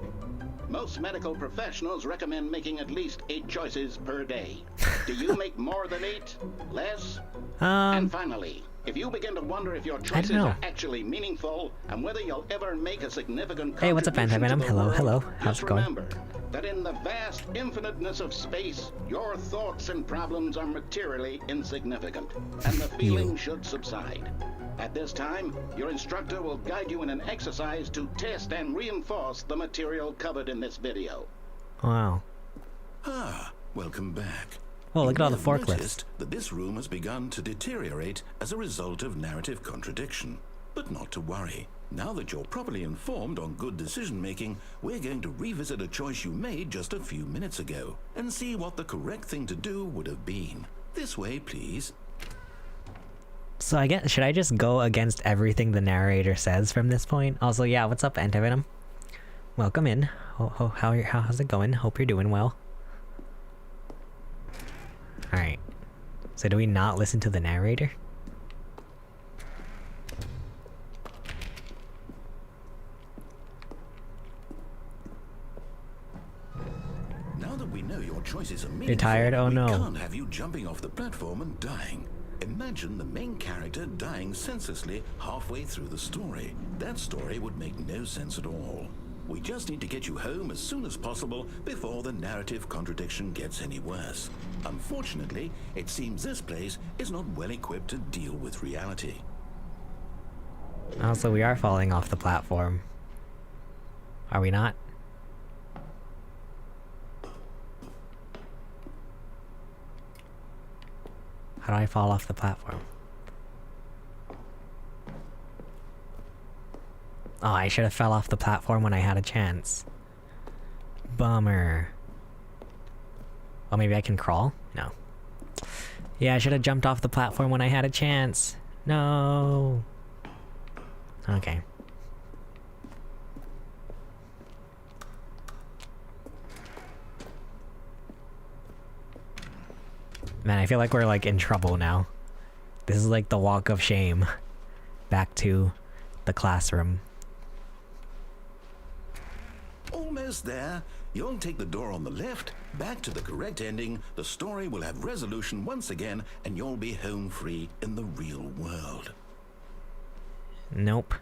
Most medical professionals recommend making at least 8 choices per day. Do you make more than 8? Less? And finally, if you begin to wonder if your choices are actually meaningful and whether you'll ever make a significant Hey, what's up, contribution to Phantom? the Hello, world, hello. How's just it going? remember that in the vast infiniteness of space, your thoughts and problems are materially insignificant, and the feeling should subside. At this time, your instructor will guide you in an exercise to test and reinforce the material covered in this video. Wow. Ah, welcome back. Oh, look at all the You may have forklifts. noticed that this room has begun to deteriorate as a result of narrative contradiction. But not to worry. Now that you're properly informed on good decision-making, we're going to revisit a choice you made just a few minutes ago and see what the correct thing to do would have been. This way, please. So I guess, should I just go against everything the narrator says from this point? Also, yeah, what's up, Antivenom? Welcome in. How's it going? Hope you're doing well. Alright. So do we not listen to the narrator? Now that we know your choices are meaningful, You're tired? Oh no. We can't have you jumping off the platform and dying. Imagine the main character dying senselessly halfway through the story. That story would make no sense at all. We just need to get you home as soon as possible before the narrative contradiction gets any worse. Unfortunately, it seems this place is not well equipped to deal with reality. Also, we are falling off the platform. Are we not? How do I fall off the platform? Oh, I should have fell off the platform when I had a chance. Bummer. Oh, maybe I can crawl? No. Yeah, I should have jumped off the platform when I had a chance. No. Okay. Man, I feel like we're like in trouble now. This is like the walk of shame. Back to the classroom. Almost there. You'll take the door on the left, back to the correct ending, the story will have resolution once again, and you'll be home free in the real world. Nope.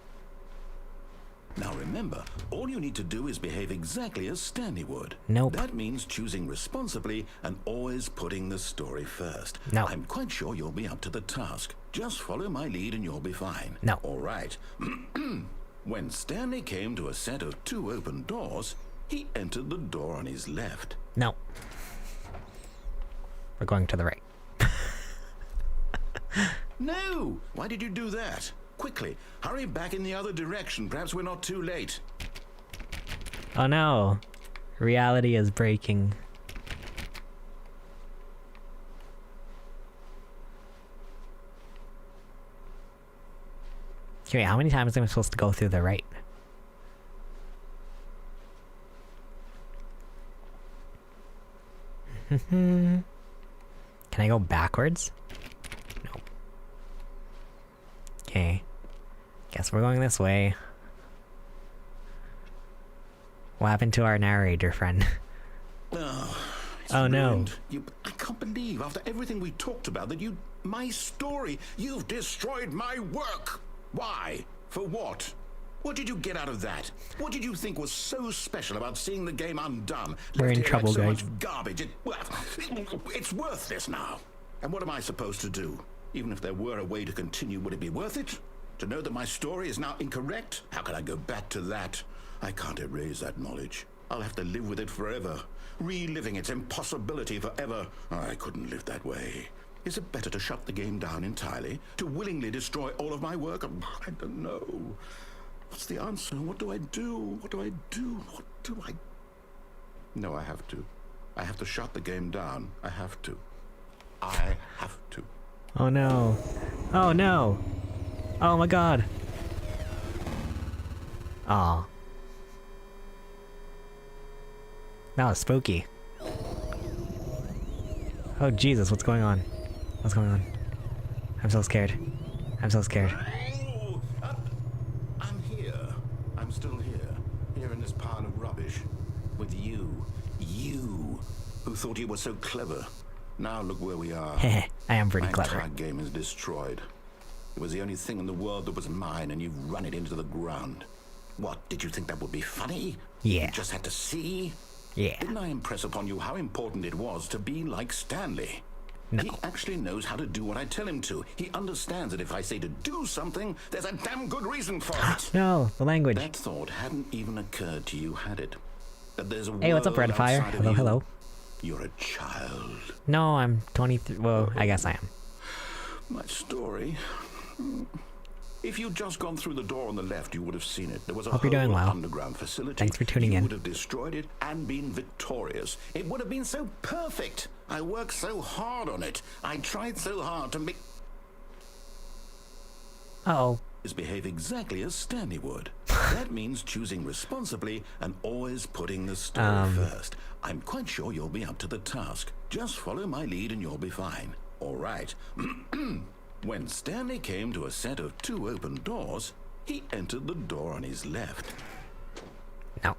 Now remember, all you need to do is behave exactly as Stanley would. Nope. That means choosing responsibly and always putting the story first. No. I'm quite sure you'll be up to the task. Just follow my lead and you'll be fine. No. All right. When Stanley came to a set of 2 open doors, he entered the door on his left. No. We're going to the right. No! Why did you do that? Quickly, hurry back in the other direction. Perhaps we're not too late. Oh no. Reality is breaking. Okay, wait, how many times am I supposed to go through the right? Can I go backwards? No. Okay. Guess we're going this way. What happened to our narrator friend? Oh no. I can't believe, after everything we talked about, that you... My story! You've destroyed my work! Why? For what? What did you get out of that? What did you think was so special about seeing the game undone? We're in Left here trouble, like so guys. much garbage. It's worthless now. And what am I supposed to do? Even if there were a way to continue, would it be worth it? To know that my story is now incorrect? How can I go back to that? I can't erase that knowledge. I'll have to live with it forever, reliving its impossibility forever. I couldn't live that way. Is it better to shut the game down entirely? To willingly destroy all of my work? I don't know. What's the answer? What do I do? What do I do? What do I... No, I have to. I have to shut the game down. I have to. I have to. Oh no. Oh no. Oh my god. Aw. That was spooky. Oh Jesus, what's going on? What's going on? I'm so scared. I'm so scared. Oh, I'm here. I'm still here. Here in this pile of rubbish. With you. You, who thought you were so clever. Now look where we are. Heh, I am pretty clever. My entire game is destroyed. It was the only thing in the world that was mine, and you've run it into the ground. What, did you think that would be funny? Yeah. You just had to see? Yeah. Didn't I impress upon you how important it was to be like Stanley? No. He actually knows how to do what I tell him to. He understands that if I say to do something, there's a damn good reason for it. No, the language. That thought hadn't even occurred to you, had it? That there's a Hey, what's up, world Redfire? outside of Hello, you. hello. You're a child. No, I'm 23. Well, I guess I am. My story. If you'd just gone through the door on the left, you would have seen it. There was a Hope you're doing whole well. underground facility. Thanks for tuning in. You would have destroyed it and been victorious. It would have been so perfect. I worked so hard on it. I tried so hard to make... Uh-oh. Behave exactly as Stanley would. That means choosing responsibly and always putting the story first. I'm quite sure you'll be up to the task. Just follow my lead and you'll be fine. All right. When Stanley came to a set of 2 open doors, he entered the door on his left. No.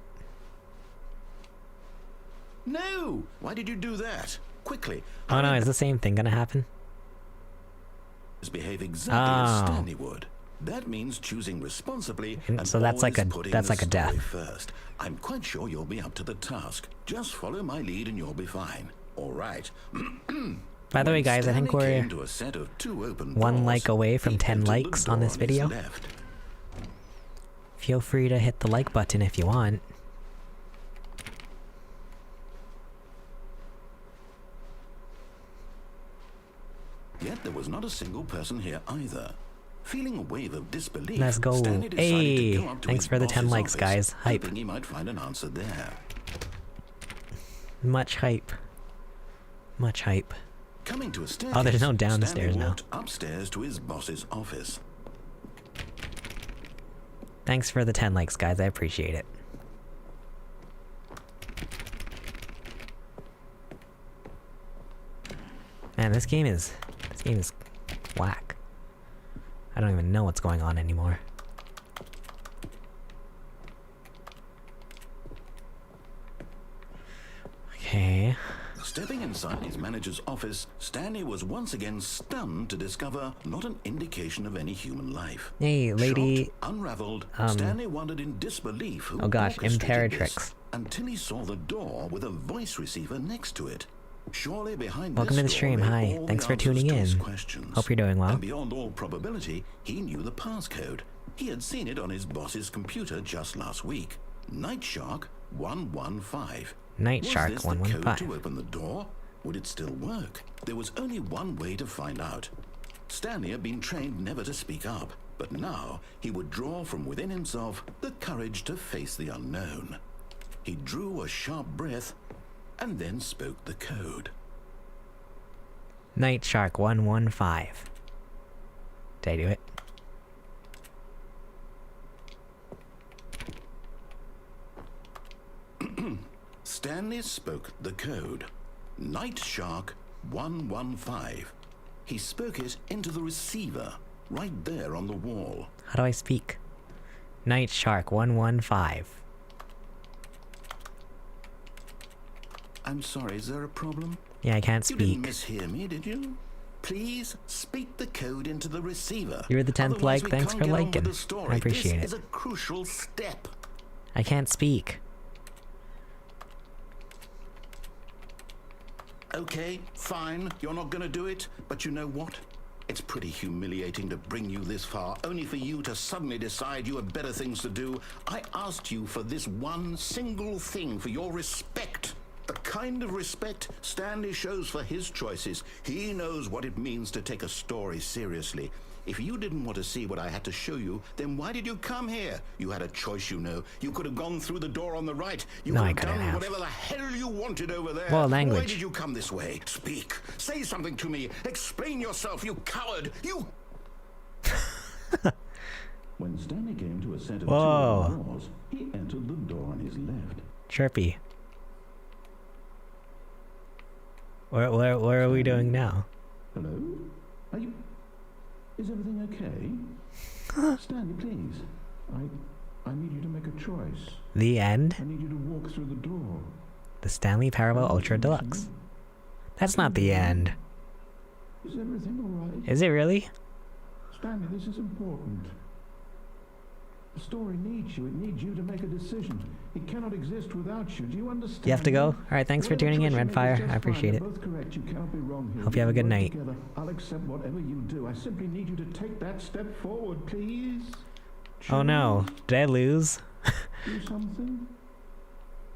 No! Why did you do that? Quickly. Oh no, is the same thing gonna happen? Behave exactly as Stanley would. That means choosing responsibly and so that's like always a putting that's the like a death. story first. I'm quite sure you'll be up to the task. Just follow my lead and you'll be fine. All right. By the way, guys, I think we're to a set of 2 open 1 doors, like away from he 10 entered the likes on door this his video. left. Feel free to hit the like button if you want. Yet there was not a single person here either. Feeling a wave of disbelief, Let's go. Stanley decided Hey, to go up to thanks his for the 10 boss's likes, office, guys. Hype. hoping he might find an answer there. Much hype. Much hype. Coming to a staircase, Oh, there's no down the Stanley stairs now. walked upstairs to his boss's office. Thanks for the 10 likes, guys. I appreciate it. Man, this game is whack. I don't even know what's going on anymore. Okay. Stepping inside his manager's office, Stanley was once again stunned to discover not an indication of any human life. Hey, lady. Shocked, unraveled, Stanley wondered in disbelief who Oh gosh, orchestrated Imperatrix. this, until he saw the door with a voice receiver next to it. Surely behind Welcome this to the stream. door lay Hi. all Thanks the for answers tuning to his in. questions. Hope you're doing well. And beyond all probability, he knew the passcode. He had seen it on his boss's computer just last week. Night Shark 115. Night Was Shark this the 115. code to open the door? Would it still work? There was only one way to find out. Stanley had been trained never to speak up, but now he would draw from within himself the courage to face the unknown. He drew a sharp breath and then spoke the code. Night Shark 115. Did I do it? Stanley spoke the code. Night Shark 115. He spoke it into the receiver, right there on the wall. How do I speak? Night Shark 115. I'm sorry, is there a problem? Yeah, I can't You didn't speak. mishear me, did you? Please speak the code into the receiver. You're the 10th Otherwise, like. we Thanks can't for get on with liking. the story. I appreciate This it. is a crucial step. I can't speak. Okay, fine, you're not gonna do it, but you know what? It's pretty humiliating to bring you this far, only for you to suddenly decide you had better things to do. I asked you for this one single thing, for your respect. The kind of respect Stanley shows for his choices. He knows what it means to take a story seriously. If you didn't want to see what I had to show you, then why did you come here? You had a choice, you know. You could have gone through the door on the right. You could have done whatever the hell you wanted over there. Well, language. Why did you come this way? Speak. Say something to me. Explain yourself, you coward. You... When Stanley came to a set of two doors, he entered the door on his left. Chirpy. Where are we doing now? Hello? Are you... Is everything okay? Stanley, please. I need you to make a choice. The end? I need you to walk through the door. The Stanley Parable Ultra Deluxe. That's not the end. Is everything alright? Is it really? Stanley, this is important. The story needs you. It needs you to make a decision. It cannot exist without you. Do you understand? You have to go? Alright, thanks for tuning in, Redfire. I appreciate it. Hope you have a good night. I'll accept whatever you do. I simply need you to take that step forward, please. Oh no. Did I lose? Do something?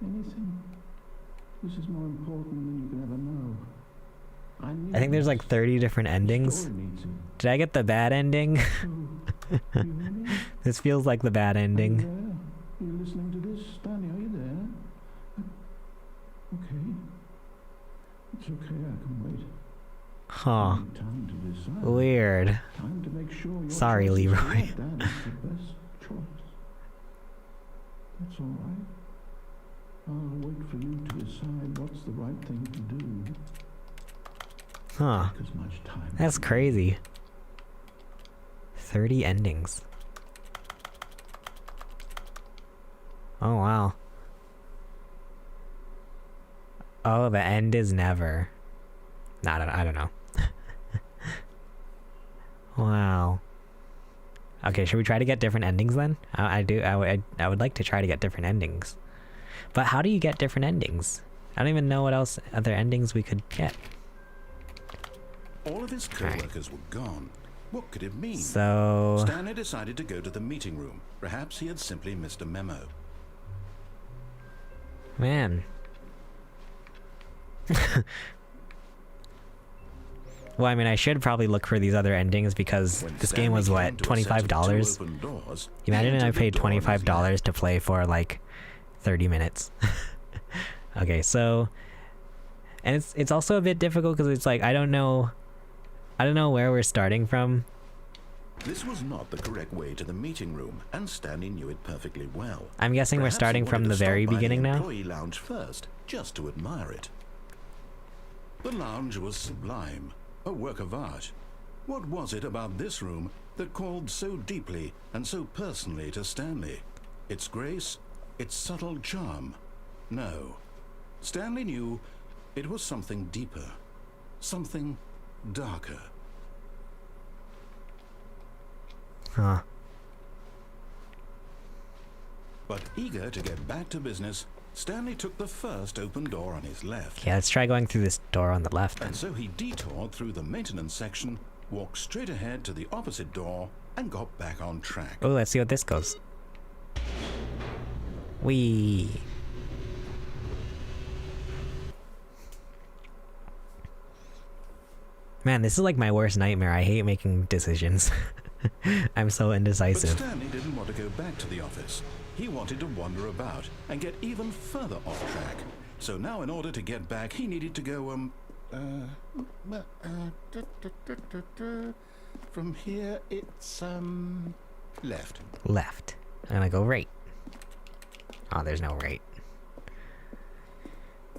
Anything? This is more important than you can ever know. I think there's like 30 different endings. Did I get the bad ending? This feels like the bad ending. Are you listening to this? Stanley, are you there? Okay. It's okay, I can wait. Huh. Time to decide. Weird. Time to make sure your Sorry, choice is Leroy. correct. That is the best choice. That's all right. I'll wait for you to decide what's the right thing to do. Huh. That's crazy. 30 endings. Oh wow. Oh, the end is never. I don't know. Wow. Okay, should we try to get different endings then? I would like to try to get different endings. But how do you get different endings? I don't even know what else other endings we could get. All of his co-workers were gone. What could it mean? So Stanley decided to go to the meeting room. Perhaps he had simply missed a memo. Man. Well, I mean, I should probably look for these other endings because this game was what, $25? Imagine if I paid $25 to play for like 30 minutes. Okay, so, and it's also a bit difficult because it's like I don't know where we're starting from. This was not the correct way to the meeting room, and Stanley knew it perfectly well. I'm guessing Perhaps we're starting from the very beginning now. Employee lounge first, just to admire it. The lounge was sublime, a work of art. What was it about this room that called so deeply and so personally to Stanley? Its grace, its subtle charm? No. Stanley knew it was something deeper, something darker. Huh. But eager to get back to business, Stanley took the first open door on his left. Yeah, let's try going through this door on the left then. And so he detoured through the maintenance section, walked straight ahead to the opposite door, and got back on track. Oh, let's see what this goes. Whee! Man, this is like my worst nightmare. I hate making decisions. I'm so indecisive. But Stanley didn't want to go back to the office. He wanted to wander about and get even further off track. So now in order to get back, he needed to go, from here it's, left. Left. And I go right. Oh, there's no right.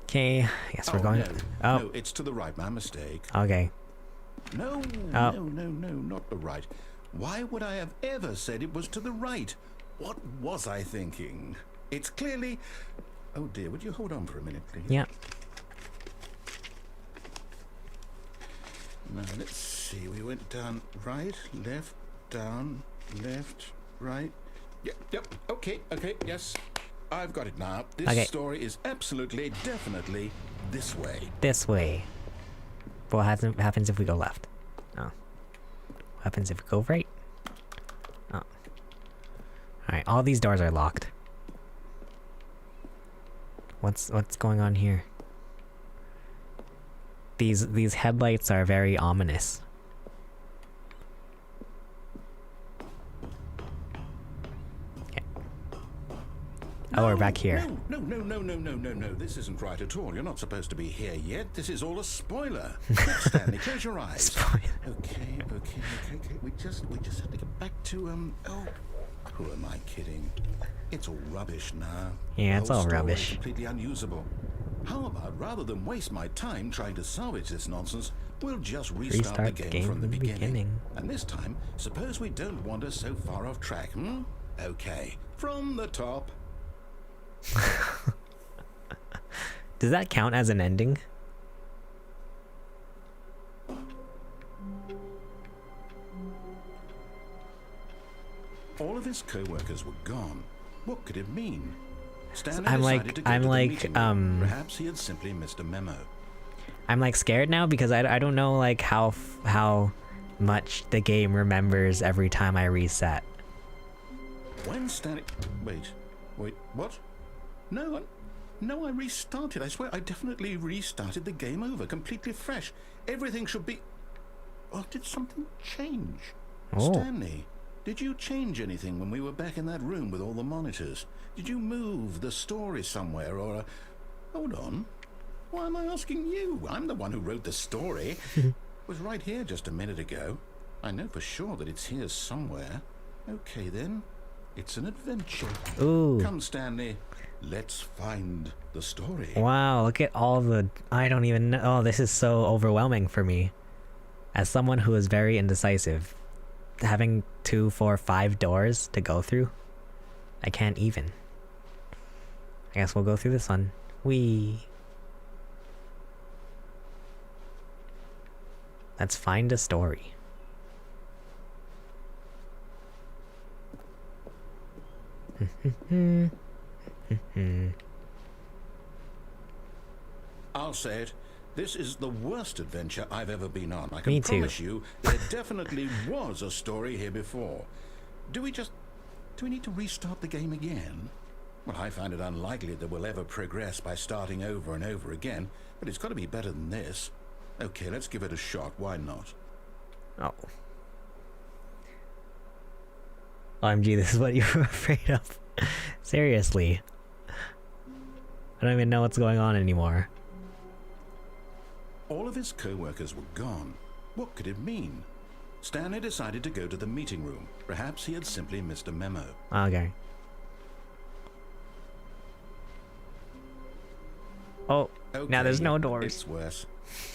Okay, I guess we're going... No, it's to the right, my mistake. Okay. No, no, not the right. Why would I have ever said it was to the right? What was I thinking? It's clearly... Oh dear, would you hold on for a minute, please? Yeah. Now, let's see. We went down right, left, down, left, right. Yep, okay, yes. I've got it now. This story is absolutely, definitely this way. This way. What happens if we go left? Oh. happens if we go right? Oh. Alright, all these doors are locked. What's going on here? These headlights are very ominous. Oh, we're back here. No. This isn't right at all. You're not supposed to be here yet. This is all a spoiler. Quick, Stanley, close your eyes. Spoiler. Okay. We just have to get back to, oh, who am I kidding? It's all rubbish now. Yeah, it's all rubbish. Completely unusable. How about, rather than waste my time trying to salvage this nonsense, we'll just restart the game from the beginning. And this time, suppose we don't wander so far off track, hmm? Okay, from the top. Does that count as an ending? All of his co-workers were gone. What could it mean? Stanley I'm like, perhaps he had simply missed a memo. I'm like scared now because I don't know like how much the game remembers every time I reset. When Stanley, wait, what? No, I restarted. I swear, I definitely restarted the game over, completely fresh. Everything should be. Oh, did something change? Oh. Stanley, did you change anything when we were back in that room with all the monitors? Did you move the story somewhere or Hold on. Why am I asking you? I'm the one who wrote the story. It was right here just a minute ago. I know for sure that it's here somewhere. Okay then. It's an adventure. Ooh. Come, Stanley. Let's find the story. Wow, look at all the... I don't even know. Oh, this is so overwhelming for me. As someone who is very indecisive, having 2, 4, 5 doors to go through, I can't even. I guess we'll go through this one. Let's find a story. I'll say it. This is the worst adventure I've ever been on. I can promise you there definitely was a story here before. Do we need to restart the game again? Well, I find it unlikely that we'll ever progress by starting over and over again, but it's got to be better than this. Okay, let's give it a shot. Why not? Oh. OMG, this is what you were afraid of. Seriously. I don't even know what's going on anymore. All of his co-workers were gone. What could it mean? Stanley decided to go to the meeting room. Perhaps he had simply missed a memo. Okay. Oh, okay, now there's no doors. It's worse.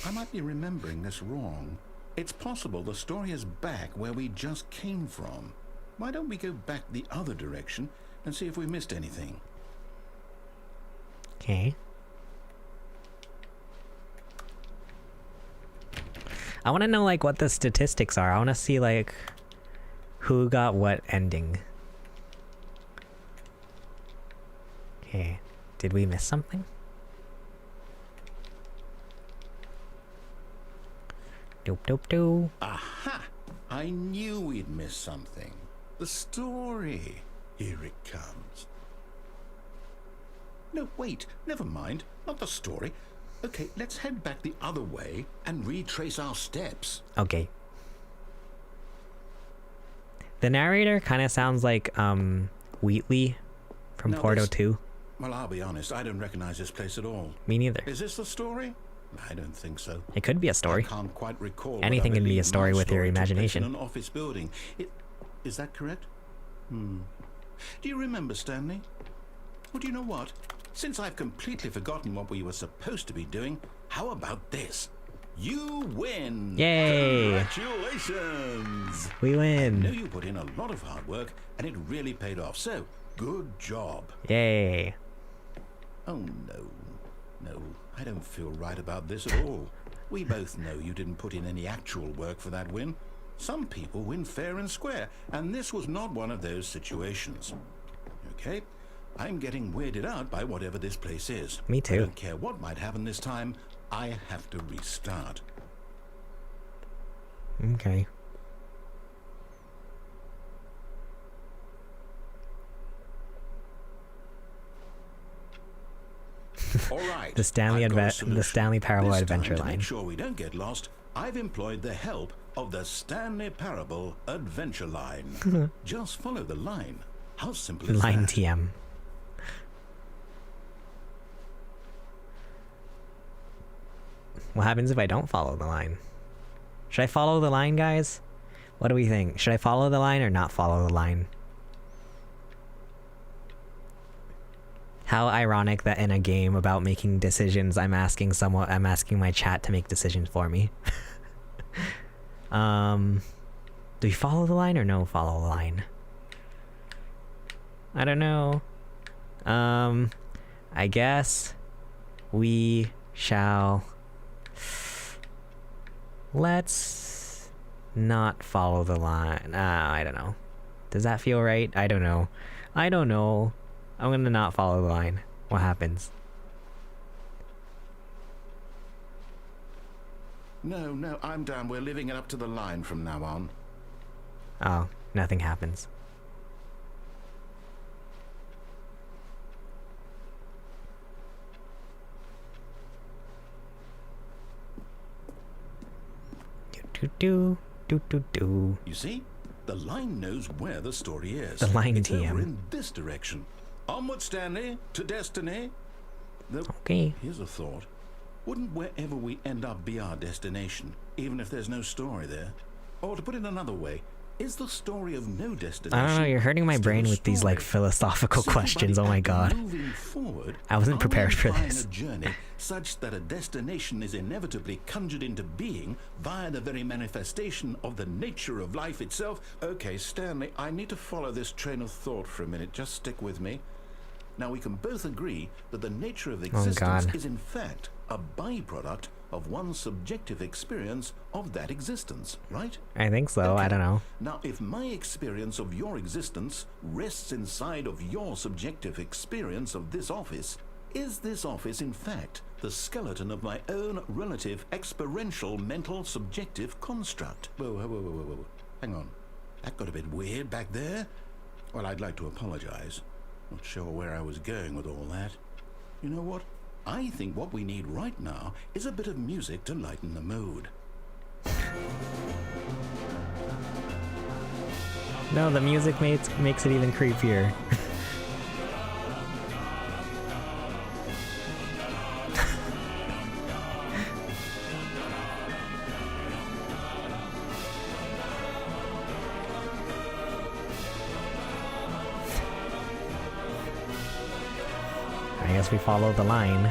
I might be remembering this wrong. It's possible the story is back where we just came from. Why don't we go back the other direction and see if we missed anything? Okay. I want to know like what the statistics are. I want to see like who got what ending. Okay. Did we miss something? Doop. Aha! I knew we'd missed something. The story. Here it comes. No, wait. Never mind. Not the story. Okay, let's head back the other way and retrace our steps. Okay. The narrator kind of sounds like Wheatley from Porto 2. Well, I'll be honest, I don't recognize this place at all. Me neither. Is this the story? I don't think so. It could be a story. I can't quite recall. Anything can be a story with your imagination. In an office building. Is that correct? Do you remember, Stanley? Well, do you know what? Since I've completely forgotten what we were supposed to be doing, how about this? You win! Yay! Congratulations! We win! I know you put in a lot of hard work, and it really paid off, so good job. Yay! Oh, no, I don't feel right about this at all. We both know you didn't put in any actual work for that win. Some people win fair and square, and this was not one of those situations. Okay? I'm getting weirded out by whatever this place is. Me too. I don't care what might happen this time. I have to restart. Okay. All right. The Stanley Parable Adventure to line. make sure we don't get lost, I've employed the help of the Stanley Parable Adventure line. Just follow the line. How simple is Line that? TM. What happens if I don't follow the line? Should I follow the line, guys? What do we think? Should I follow the line or not follow the line? How ironic that in a game about making decisions, I'm asking my chat to make decisions for me. Do we follow the line or no follow the line? I don't know. I guess we shall... Let's not follow the line. I don't know. Does that feel right? I don't know. I don't know. I'm gonna not follow the line. What happens? No, I'm down. We're living it up to the line from now on. Oh, nothing happens. Do. You see? The line knows where the story is. The line it's TM. over in this direction. Onward, Stanley, to destiny. Okay. Here's a thought. Wouldn't wherever we end up be our destination, even if there's no story there? Or to put it another way, is the story of no destination? I don't know, you're hurting my brain with these like philosophical questions. Oh my god. Moving forward, I wasn't prepared for are we this. on a journey such that a destination is inevitably conjured into being via the very manifestation of the nature of life itself? Okay, Stanley, I need to follow this train of thought for a minute. Just stick with me. Now, we can both agree that the nature of existence is in fact a byproduct of one's subjective experience of that existence, right? I think so. Okay. I don't know. Now, if my experience of your existence rests inside of your subjective experience of this office, is this office in fact the skeleton of my own relative experiential mental subjective construct? Whoa. Hang on. That got a bit weird back there. Well, I'd like to apologize. Not sure where I was going with all that. You know what? I think what we need right now is a bit of music to lighten the mood. No, the music makes it even creepier. I guess we follow the line.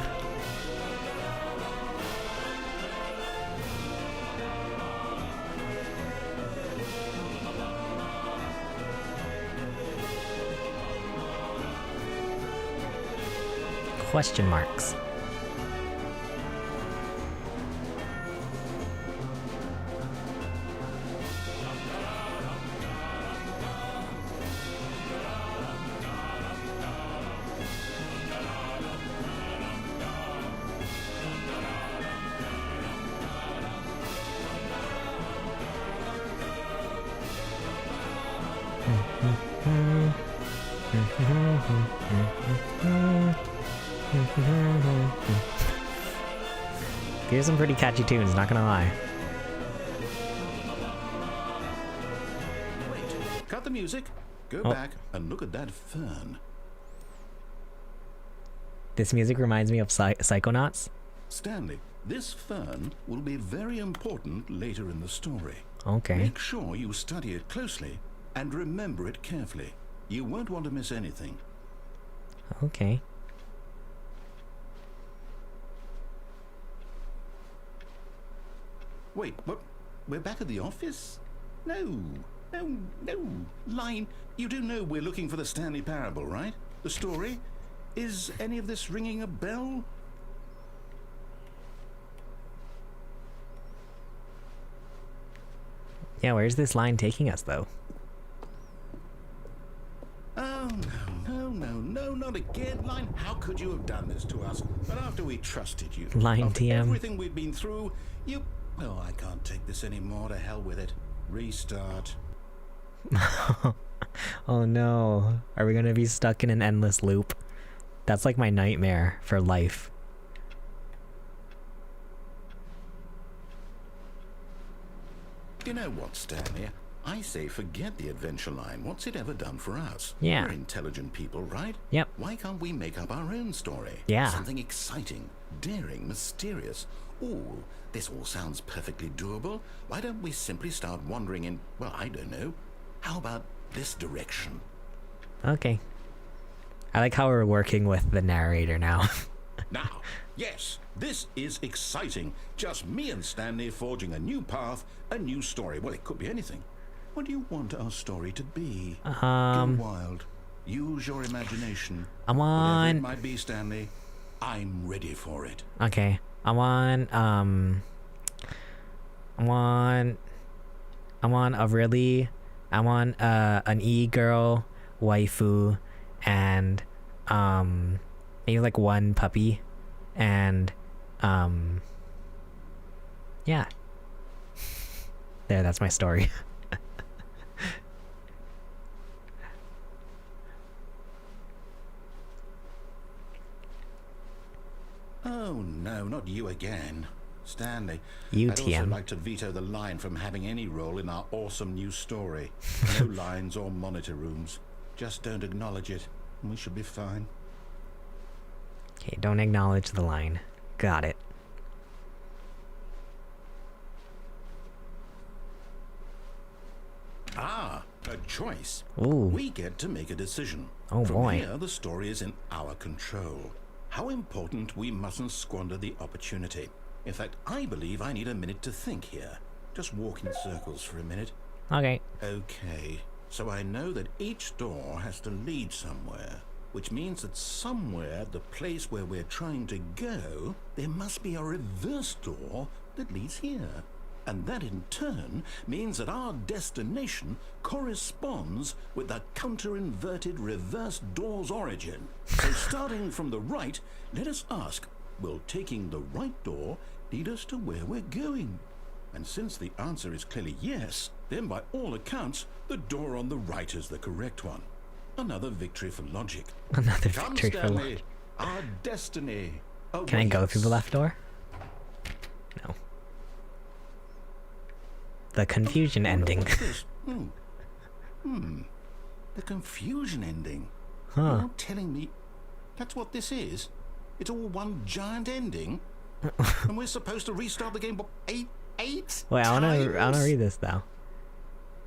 Question marks. These are some pretty catchy tunes, not gonna lie. Wait, cut the music, go back and look at that fern. This music reminds me of Psychonauts. Stanley, this fern will be very important later in the story. Okay. Make sure you study it closely and remember it carefully. You won't want to miss anything. Okay. Wait, what? We're back at the office? No. Line, you do know we're looking for the Stanley Parable, right? The story? Is any of this ringing a bell? Yeah, where's this line taking us, though? Oh, no, not again, Line. How could you have done this to us? But after we trusted you, Line after TM. everything we've been through, you... Oh, I can't take this anymore. To hell with it. Restart. Oh no. Are we gonna be stuck in an endless loop? That's like my nightmare for life. You know what, Stanley? I say forget the adventure line. What's it ever done for us? Yeah. We're intelligent people, right? Yep. Why can't we make up our own story? Yeah. Something exciting, daring, mysterious. Ooh, this all sounds perfectly doable. Why don't we simply start wandering in, well, I don't know. How about this direction? Okay. I like how we're working with the narrator now. Now, yes, this is exciting. Just me and Stanley forging a new path, a new story. Well, it could be anything. What do you want our story to be? Go wild. Use your imagination. I'm Whatever on. it might be, Stanley, I'm ready for it. Okay. I'm on an e-girl waifu and maybe like one puppy and yeah. There, that's my story. Oh no, not you again. Stanley, You, I'd also TM. like to veto the line from having any role in our awesome new story. No lines or monitor rooms. Just don't acknowledge it, and we should be fine. Okay, don't acknowledge the line. Got it. Ah, a choice. Ooh. We get to make a decision. Oh, From boy. here, the story is in our control. How important we mustn't squander the opportunity. In fact, I believe I need a minute to think here. Just walk in circles for a minute. Okay. Okay, so I know that each door has to lead somewhere, which means that somewhere at the place where we're trying to go, there must be a reverse door that leads here. And that in turn means that our destination corresponds with the counter-inverted reverse door's origin. So starting from the right, let us ask, will taking the right door lead us to where we're going? And since the answer is clearly yes, then by all accounts, the door on the right is the correct one. Another victory for logic. Another Come, victory for Stanley, logic. our destiny. Can I go through the left door? No. The confusion ending. What's this? The confusion ending. Huh. You're not telling me that's what this is? It's all one giant ending? And we're supposed to restart the game, what, eight Wait, I wanna times? read this though.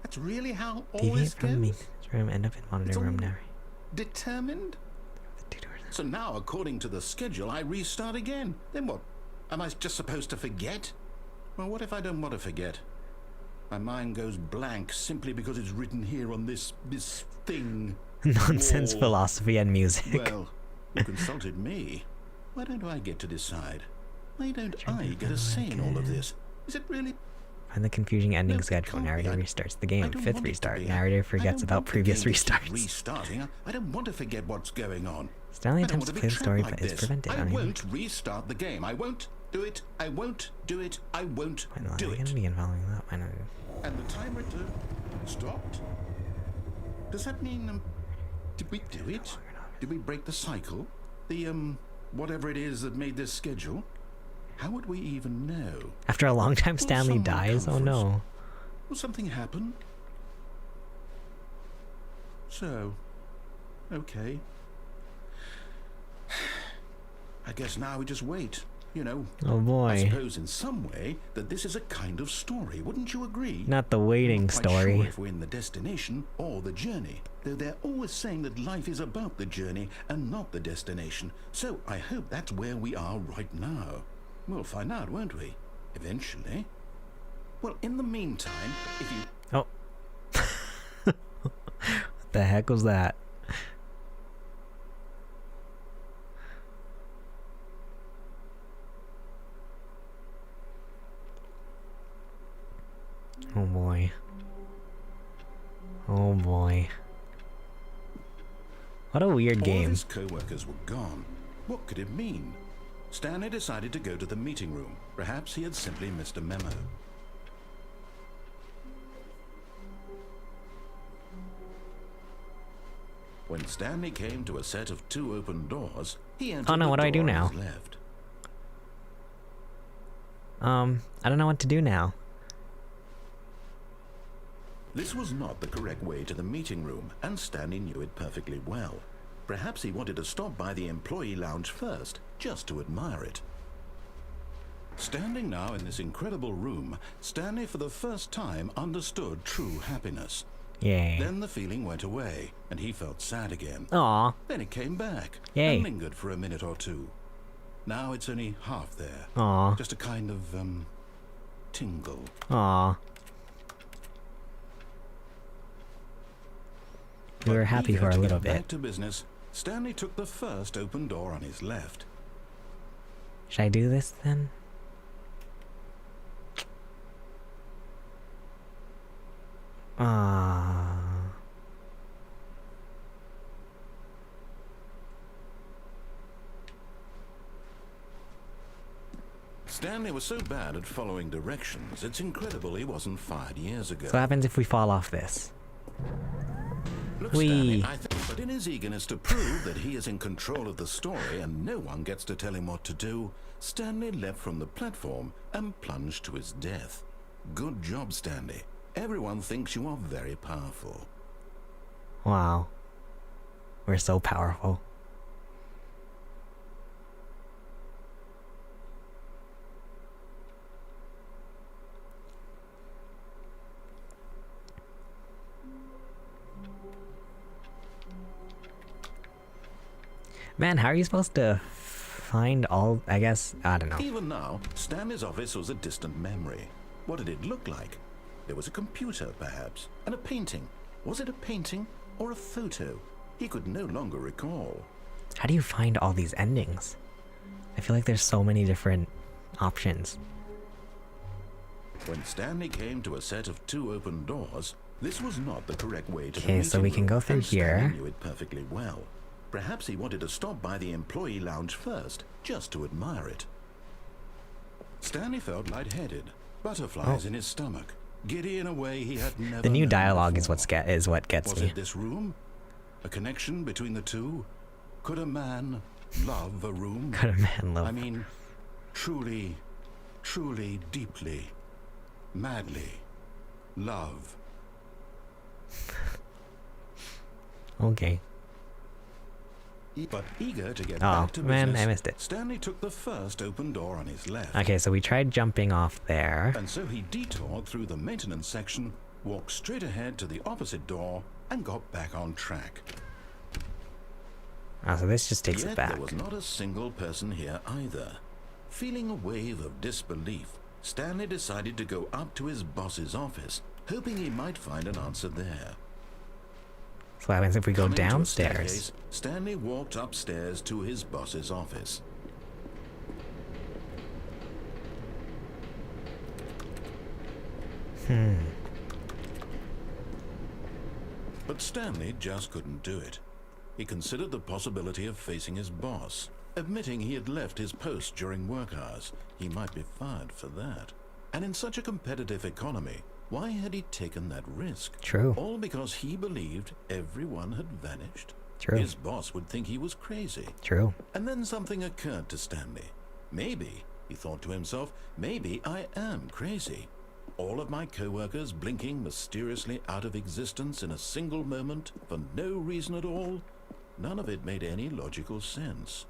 That's really how all Deviate this from the goes? maintenance room, end up in monitor It's room all now. Determined? So now, according to the schedule, I restart again. Then what? Am I just supposed to forget? Well, what if I don't want to forget? My mind goes blank simply because it's written here on this thing. Nonsense Wall. philosophy and music. Well, you consulted me. Why don't I get to decide? Why don't I get a say in all of this? Is it really? Find the confusing ending No, schedule. can't be. Narrator I restarts the game. don't Fifth want it to restart. be. Narrator I forgets don't about want the previous game to keep restarts. restarting. I don't want to forget what's going on. Stanley I don't attempts want to be play the trapped story, like but is this. prevented. I Unable won't restart the game. I won't do it. I won't do it. I won't Finally, do I'm gonna it. begin following that. Why not? And the timer stopped? Does that mean, did we do it? Did we break the cycle? The, whatever it is that made this schedule? How would we even know? After a long time, Will Stanley someone dies. come Oh for us? no. Will something happen? So, okay. I guess now we just wait. You know, Oh I boy. suppose in some way that this is a kind of story. Wouldn't you agree? Not the waiting Not quite story. Sure if we're in the destination or the journey, though they're always saying that life is about the journey and not the destination. So I hope that's where we are right now. We'll find out, won't we? Eventually. Well, in the meantime, if you... Oh. What the heck was that? Oh boy. Oh boy. What a weird All of game. his co-workers were gone. What could it mean? Stanley decided to go to the meeting room. Perhaps he had simply missed a memo. When Stanley came to a set of 2 open doors, he entered Oh no, the what do I do door on now? his left. I don't know what to do now. This was not the correct way to the meeting room, and Stanley knew it perfectly well. Perhaps he wanted to stop by the employee lounge first, just to admire it. Standing now in this incredible room, Stanley for the first time understood true happiness. Yay. Then the feeling went away, and he felt sad again. Aw. Then it came back, Yay. and lingered for a minute or two. Now it's only half there. Aw. Just a kind of, tingle. Aw. We were happy for a little bit. Back to business, Stanley took the first open door on his left. Should I do this then? Stanley was so bad at following directions, it's incredible he wasn't fired years ago. So what happens if we fall off this? Look, Stanley, but in his eagerness to prove that he is in control of the story and no one gets to tell him what to do, Stanley leapt from the platform and plunged to his death. Good job, Stanley. Everyone thinks you are very powerful. Wow. We're so powerful. Man, how are you supposed to find all, I guess, I don't know. Even now, Stanley's office was a distant memory. What did it look like? There was a computer, perhaps, and a painting. Was it a painting or a photo? He could no longer recall. How do you find all these endings? I feel like there's so many different options. When Stanley came to a set of 2 open doors, this was not the correct way to the Okay, so we can go through here. Stanley knew it perfectly well. Perhaps he wanted to stop by the employee lounge first, just to admire it. Stanley felt lightheaded, butterflies in his stomach, giddy in a way he had never. The new known dialogue before. is what gets Was me. it this room? A connection between the two? Could a man love a room? Could a man love? I mean, truly, truly, deeply, madly, love. Okay. But eager to get back to business, I missed it. Stanley took the first open door on his left. Okay, so we tried jumping off there. And so he detoured through the maintenance section, walked straight ahead to the opposite door, and got back on track. So this just takes Yet it back. There was not a single person here either. Feeling a wave of disbelief, Stanley decided to go up to his boss's office, hoping he might find an answer there. So what happens if we go Coming to a downstairs? staircase, Stanley walked upstairs to his boss's office. But Stanley just couldn't do it. He considered the possibility of facing his boss, admitting he had left his post during work hours. He might be fired for that. And in such a competitive economy, why had he taken that risk? True. All because he believed everyone had vanished? True. His boss would think he was crazy. True. And then something occurred to Stanley. Maybe, he thought to himself, maybe I am crazy. All of my co-workers blinking mysteriously out of existence in a single moment for no reason at all? None of it made any logical sense.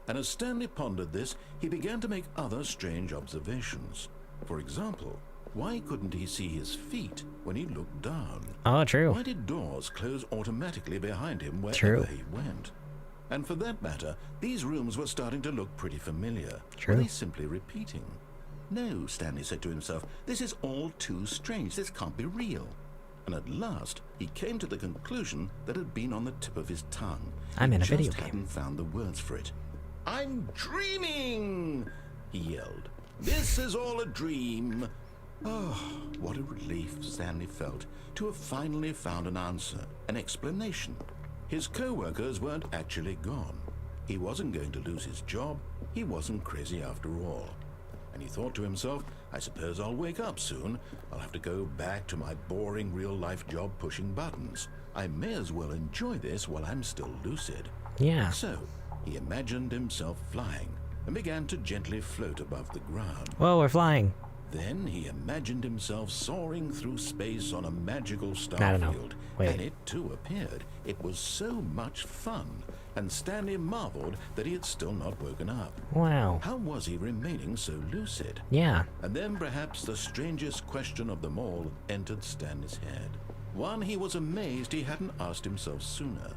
And as Stanley pondered this, he began to make other strange observations. For example, why couldn't he see his feet when he looked down? Oh, true. Why did doors close automatically behind him wherever True. he went? And for that matter, these rooms were starting to look pretty familiar. True. Were they simply repeating? No, Stanley said to himself, this is all too strange. This can't be real. And at last, he came to the conclusion that had been on the tip of his tongue. I'm in a He video just game. hadn't found the words for it. I'm dreaming, he yelled. This is all a dream. Oh, what a relief Stanley felt to have finally found an answer, an explanation. His co-workers weren't actually gone. He wasn't going to lose his job. He wasn't crazy after all. And he thought to himself, I suppose I'll wake up soon. I'll have to go back to my boring real-life job pushing buttons. I may as well enjoy this while I'm still lucid. Yeah. So, he imagined himself flying and began to gently float above the ground. Whoa, we're flying. Then he imagined himself soaring through space on a magical I don't know. starfield, Wait. and it too appeared. It was so much fun, and Stanley marveled that he had still not woken up. Wow. How was he remaining so lucid? Yeah. And then perhaps the strangest question of them all entered Stanley's head. One he was amazed he hadn't asked himself sooner.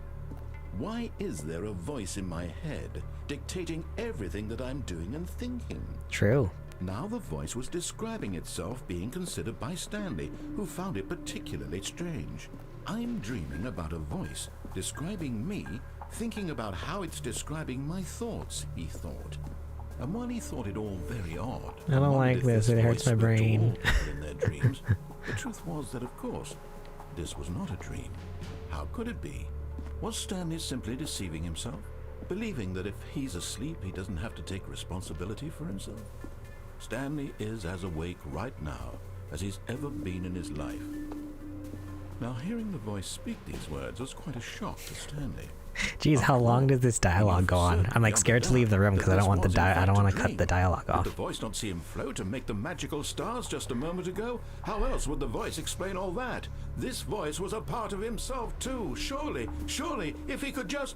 Why is there a voice in my head dictating everything that I'm doing and thinking? True. Now the voice was describing itself being considered by Stanley, who found it particularly strange. I'm dreaming about a voice describing me, thinking about how it's describing my thoughts, he thought. And while he thought it all very odd, I don't like this, it hurts my brain. In their dreams, the truth was that, of course, this was not a dream. How could it be? Was Stanley simply deceiving himself, believing that if he's asleep, he doesn't have to take responsibility for himself? Stanley is as awake right now as he's ever been in his life. Now, hearing the voice speak these words was quite a shock to Stanley. Jeez, how long does this dialogue go on? I'm like scared to leave the room because I don't want I don't want to cut the dialogue off. Did the voice not see him float and make the magical stars just a moment ago? How else would the voice explain all that? This voice was a part of himself too. Surely, if he could just...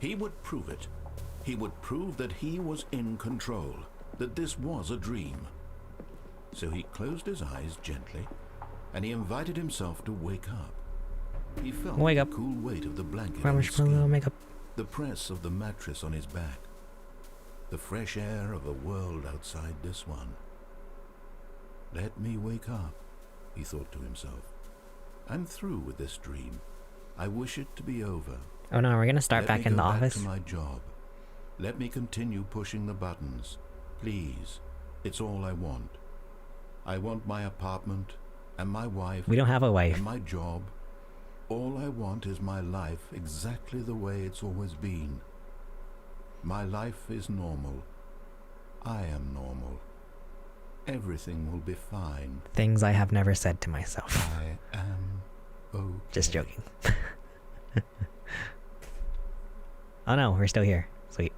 He would prove it. He would prove that he was in control, that this was a dream. So he closed his eyes gently, and he invited himself to wake up. He felt the cool weight of the blanket on his skin, the press of the mattress on his back, the fresh air of a world outside this one. Let me wake up, he thought to himself. I'm through with this dream. I wish it to be over. Oh no, we're gonna start back in the office? Let me go back to my job. Let me continue pushing the buttons. Please, it's all I want. I want my apartment, and my wife. We don't have a wife. And my job. All I want is my life exactly the way it's always been. My life is normal. I am normal. Everything will be fine. Things I have never said to myself. I am okay. Just joking. Oh no, we're still here. Sweet.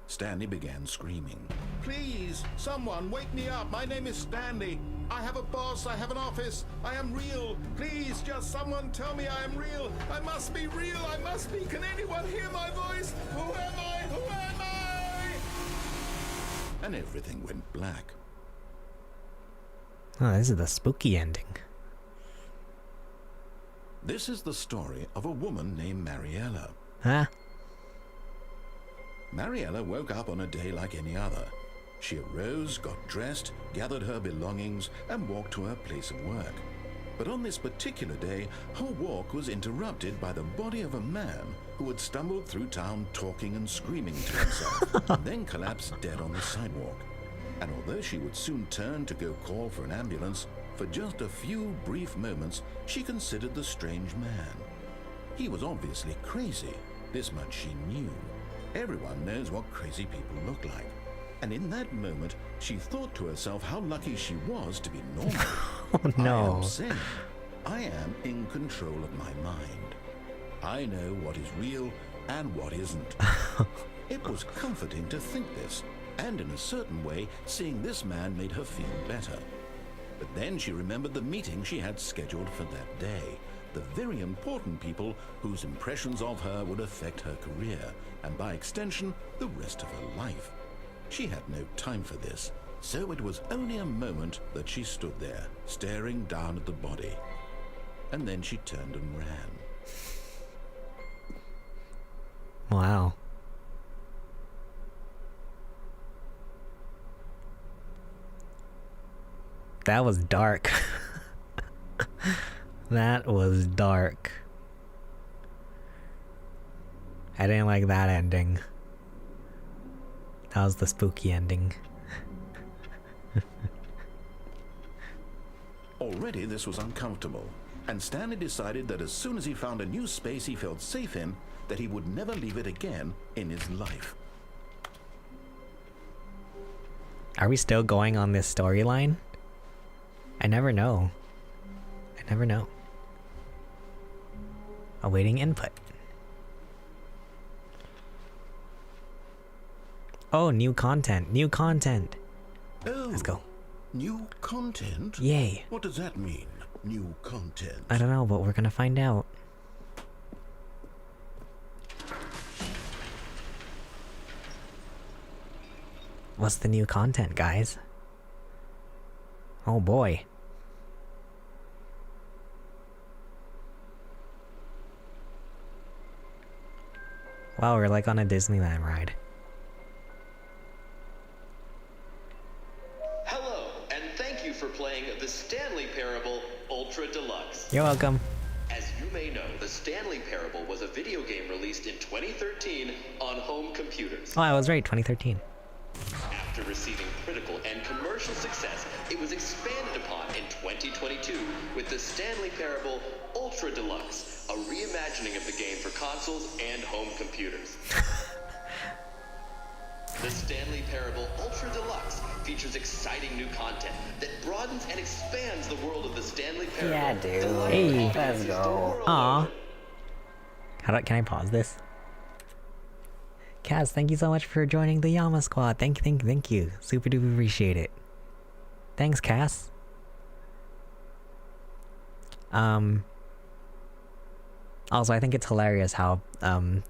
Stanley began screaming. Please, someone, wake me up. My name is Stanley. I have a boss. I have an office. I am real. Please, just someone tell me I am real. I must be real. I must be. Can anyone hear my voice? Who am I? Who am I? And everything went black. Oh, this is the spooky ending. This is the story of a woman named Mariella. Huh? Mariella woke up on a day like any other. She arose, got dressed, gathered her belongings, and walked to her place of work. But on this particular day, her walk was interrupted by the body of a man who had stumbled through town talking and screaming to himself, and then collapsed dead on the sidewalk. And although she would soon turn to go call for an ambulance, for just a few brief moments, she considered the strange man. He was obviously crazy. This much she knew. Everyone knows what crazy people look like. And in that moment, she thought to herself how lucky she was to be normal. Oh no. I am sane. I am in control of my mind. I know what is real and what isn't. It was comforting to think this, and in a certain way, seeing this man made her feel better. But then she remembered the meeting she had scheduled for that day. The very important people whose impressions of her would affect her career, and by extension, the rest of her life. She had no time for this, so it was only a moment that she stood there, staring down at the body. And then she turned and ran. Wow. That was dark. That was dark. I didn't like that ending. That was the spooky ending. Already this was uncomfortable, and Stanley decided that as soon as he found a new space he felt safe in, that he would never leave it again in his life. Are we still going on this storyline? I never know. I never know. Awaiting input. Oh, new content. New content. Oh, Let's go. New content? Yay. What does that mean? New content? I don't know, but we're gonna find out. What's the new content, guys? Oh boy. Wow, we're like on a Disneyland ride. Hello, and thank you for playing the Stanley Parable Ultra Deluxe. You're welcome. As you may know, the Stanley Parable was a video game released in 2013 on home computers. Oh, I was right, 2013. After receiving critical and commercial success, it was expanded upon in 2022 with the Stanley Parable Ultra Deluxe, a reimagining of the game for consoles and home computers. The Stanley Parable Ultra Deluxe features exciting new content that broadens and expands the world of the Stanley Parable. Yeah, dude. Hey. Let's go. Aw. Can I pause this? Kaz, thank you so much for joining the Yama squad. Thank you. Super duper appreciate it. Thanks, Cass. Also, I think it's hilarious how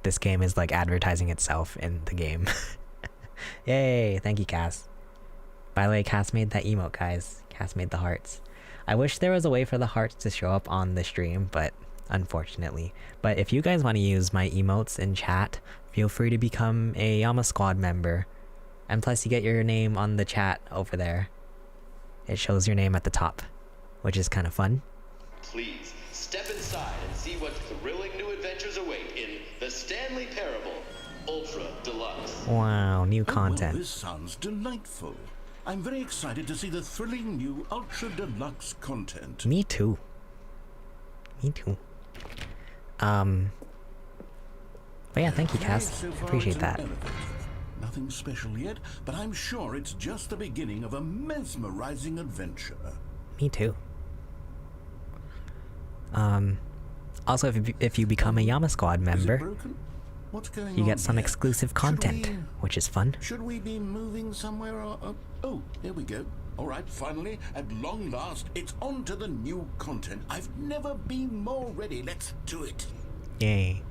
this game is like advertising itself in the game. Yay! Thank you, Cass. By the way, Cass made that emote, guys. Cass made the hearts. I wish there was a way for the hearts to show up on the stream, but unfortunately. But if you guys want to use my emotes in chat, feel free to become a Yama Squad member. And plus you get your name on the chat over there. It shows your name at the top, which is kind of fun. Please, step inside and see what thrilling new adventures await in the Stanley Parable Ultra Deluxe. Wow, new content. Well, this sounds delightful. I'm very excited to see the thrilling new Ultra Deluxe content. Me too. Me too. But yeah, thank you, Cass. So Appreciate that. Nothing special yet, but I'm sure it's just the beginning of a mesmerizing adventure. Me too. Also, if you become a Yama Squad member, What's going you on get some here? exclusive content, which is fun. Should we be moving somewhere? Oh, there we go. All right, finally, at long last, it's on to the new content. I've never been more ready. Let's do it. Yay.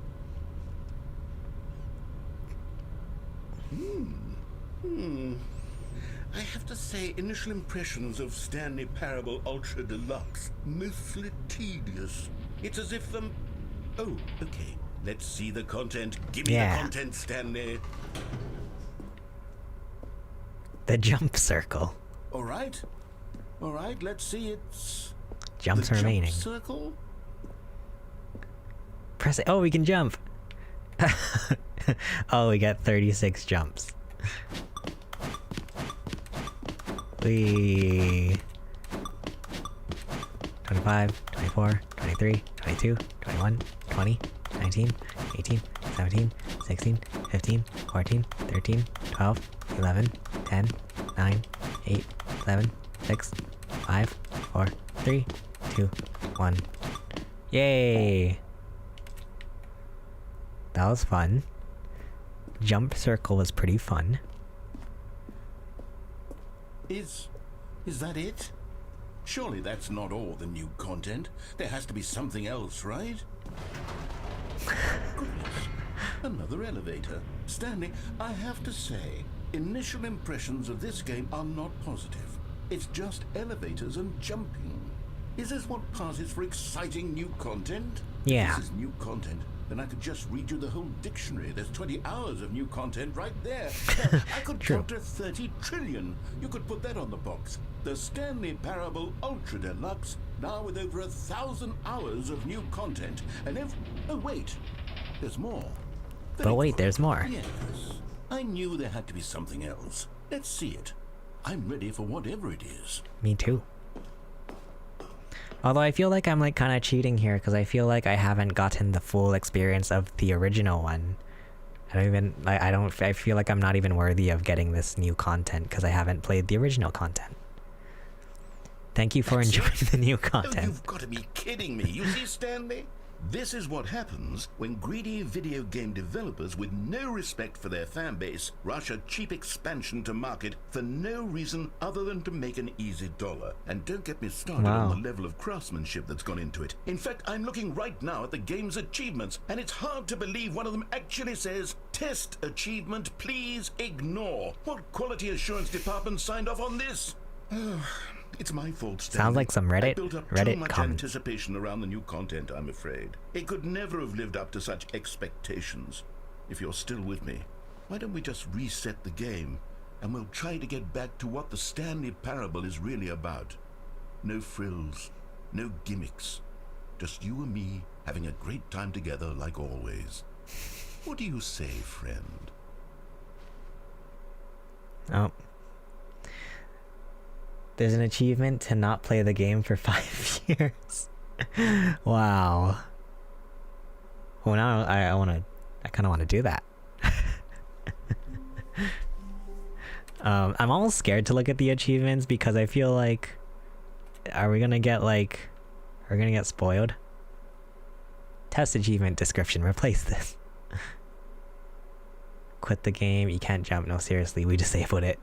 I have to say, initial impressions of Stanley Parable Ultra Deluxe, mostly tedious. It's as if oh, okay. Let's see the content. Give me the content, Stanley. The jump circle. All right, let's see. It's jumps the remaining. Jump circle. Press it. Oh, we can jump. Oh, we got 36 jumps. We 25, 24, 23, 22, 21, 20, 19, 18, 17, 16, 15, 14, 13, 12, 11, 10, 9, 8, 7, 6, 5, 4, 3, 2, 1. Yay! That was fun. Jump circle was pretty fun. Is that it? Surely that's not all the new content. There has to be something else, right? Goodness. Another elevator. Stanley, I have to say, initial impressions of this game are not positive. It's just elevators and jumping. Is this what passes for exciting new content? Yeah. If this is new content, then I could just read you the whole dictionary. There's 20 hours of new content right there. I could count to 30 trillion. You could put that on the box. The Stanley Parable Ultra Deluxe, now with over 1,000 hours of new content. And oh wait, there's more. But wait, there's more. Yes, I knew there had to be something else. Let's see it. I'm ready for whatever it is. Me too. Although I feel like I'm like kind of cheating here because I feel like I haven't gotten the full experience of the original one. I feel like I'm not even worthy of getting this new content because I haven't played the original content. Thank you for enjoying the new content. Oh, you've got to be kidding me. You see, Stanley? This is what happens when greedy video game developers with no respect for their fan base rush a cheap expansion to market for no reason other than to make an easy dollar. And don't get me started on the level of craftsmanship that's gone into it. In fact, I'm looking right now at the game's achievements, and it's hard to believe one of them actually says, "Test achievement, please ignore." What quality assurance department signed off on this? It's my fault, Stanley. Sounds like some Reddit too much comment. anticipation around the new content, I'm afraid. It could never have lived up to such expectations. If you're still with me, why don't we just reset the game, and we'll try to get back to what the Stanley Parable is really about. No frills, no gimmicks. Just you and me having a great time together like always. What do you say, friend? Oh. There's an achievement to not play the game for 5 years. Wow. Well, now I kind of want to do that. I'm almost scared to look at the achievements because I feel like, are we gonna get spoiled? Test achievement description, replace this. Quit the game, you can't jump, no seriously, we disabled it.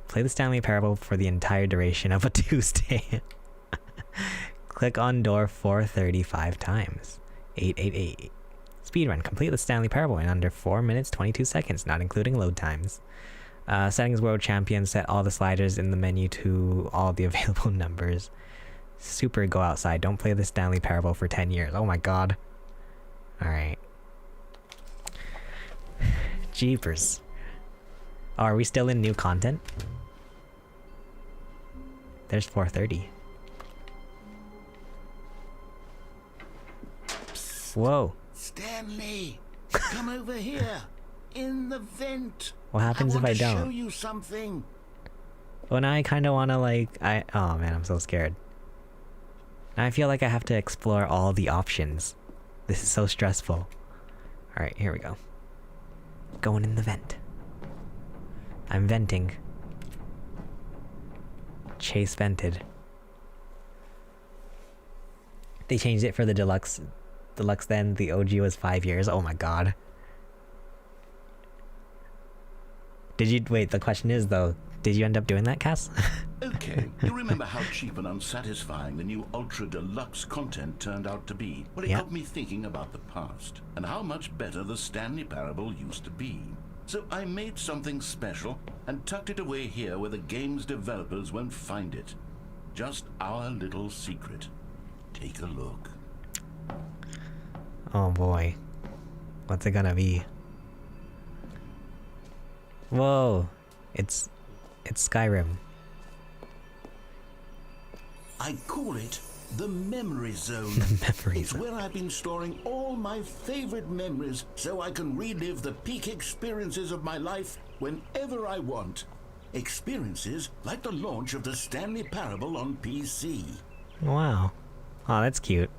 Play the Stanley Parable for the entire duration of a Tuesday. Click on door 435 times. 888. Speedrun. Complete the Stanley Parable in under 4 minutes 22 seconds, not including load times. Settings World Champion. Set all the sliders in the menu to all the available numbers. Super go outside. Don't play the Stanley Parable for 10 years. Oh my god. Alright. Jeepers. Oh, are we still in new content? There's 430. Psst. Whoa. Stanley, come over here. In the vent. What happens if I don't? I want to show you something. Well, now I kind of want to oh man, I'm so scared. Now I feel like I have to explore all the options. This is so stressful. Alright, here we go. Going in the vent. I'm venting. Chase vented. They changed it for the Deluxe. Deluxe then, the OG was 5 years. Oh my god. Did you- wait, the question is though, did you end up doing that, Cass? Okay, you remember how cheap and unsatisfying the new Ultra Deluxe content turned out to be? Well, it got me thinking about the past, and how much better the Stanley Parable used to be. So I made something special and tucked it away here where the game's developers won't find it. Just our little secret. Take a look. Oh boy. What's it gonna be? Whoa. It's Skyrim. I call it the Memory Zone. The Memory It's Zone. where I've been storing all my favorite memories so I can relive the peak experiences of my life whenever I want. Experiences like the launch of the Stanley Parable on PC. Wow. Oh, that's cute.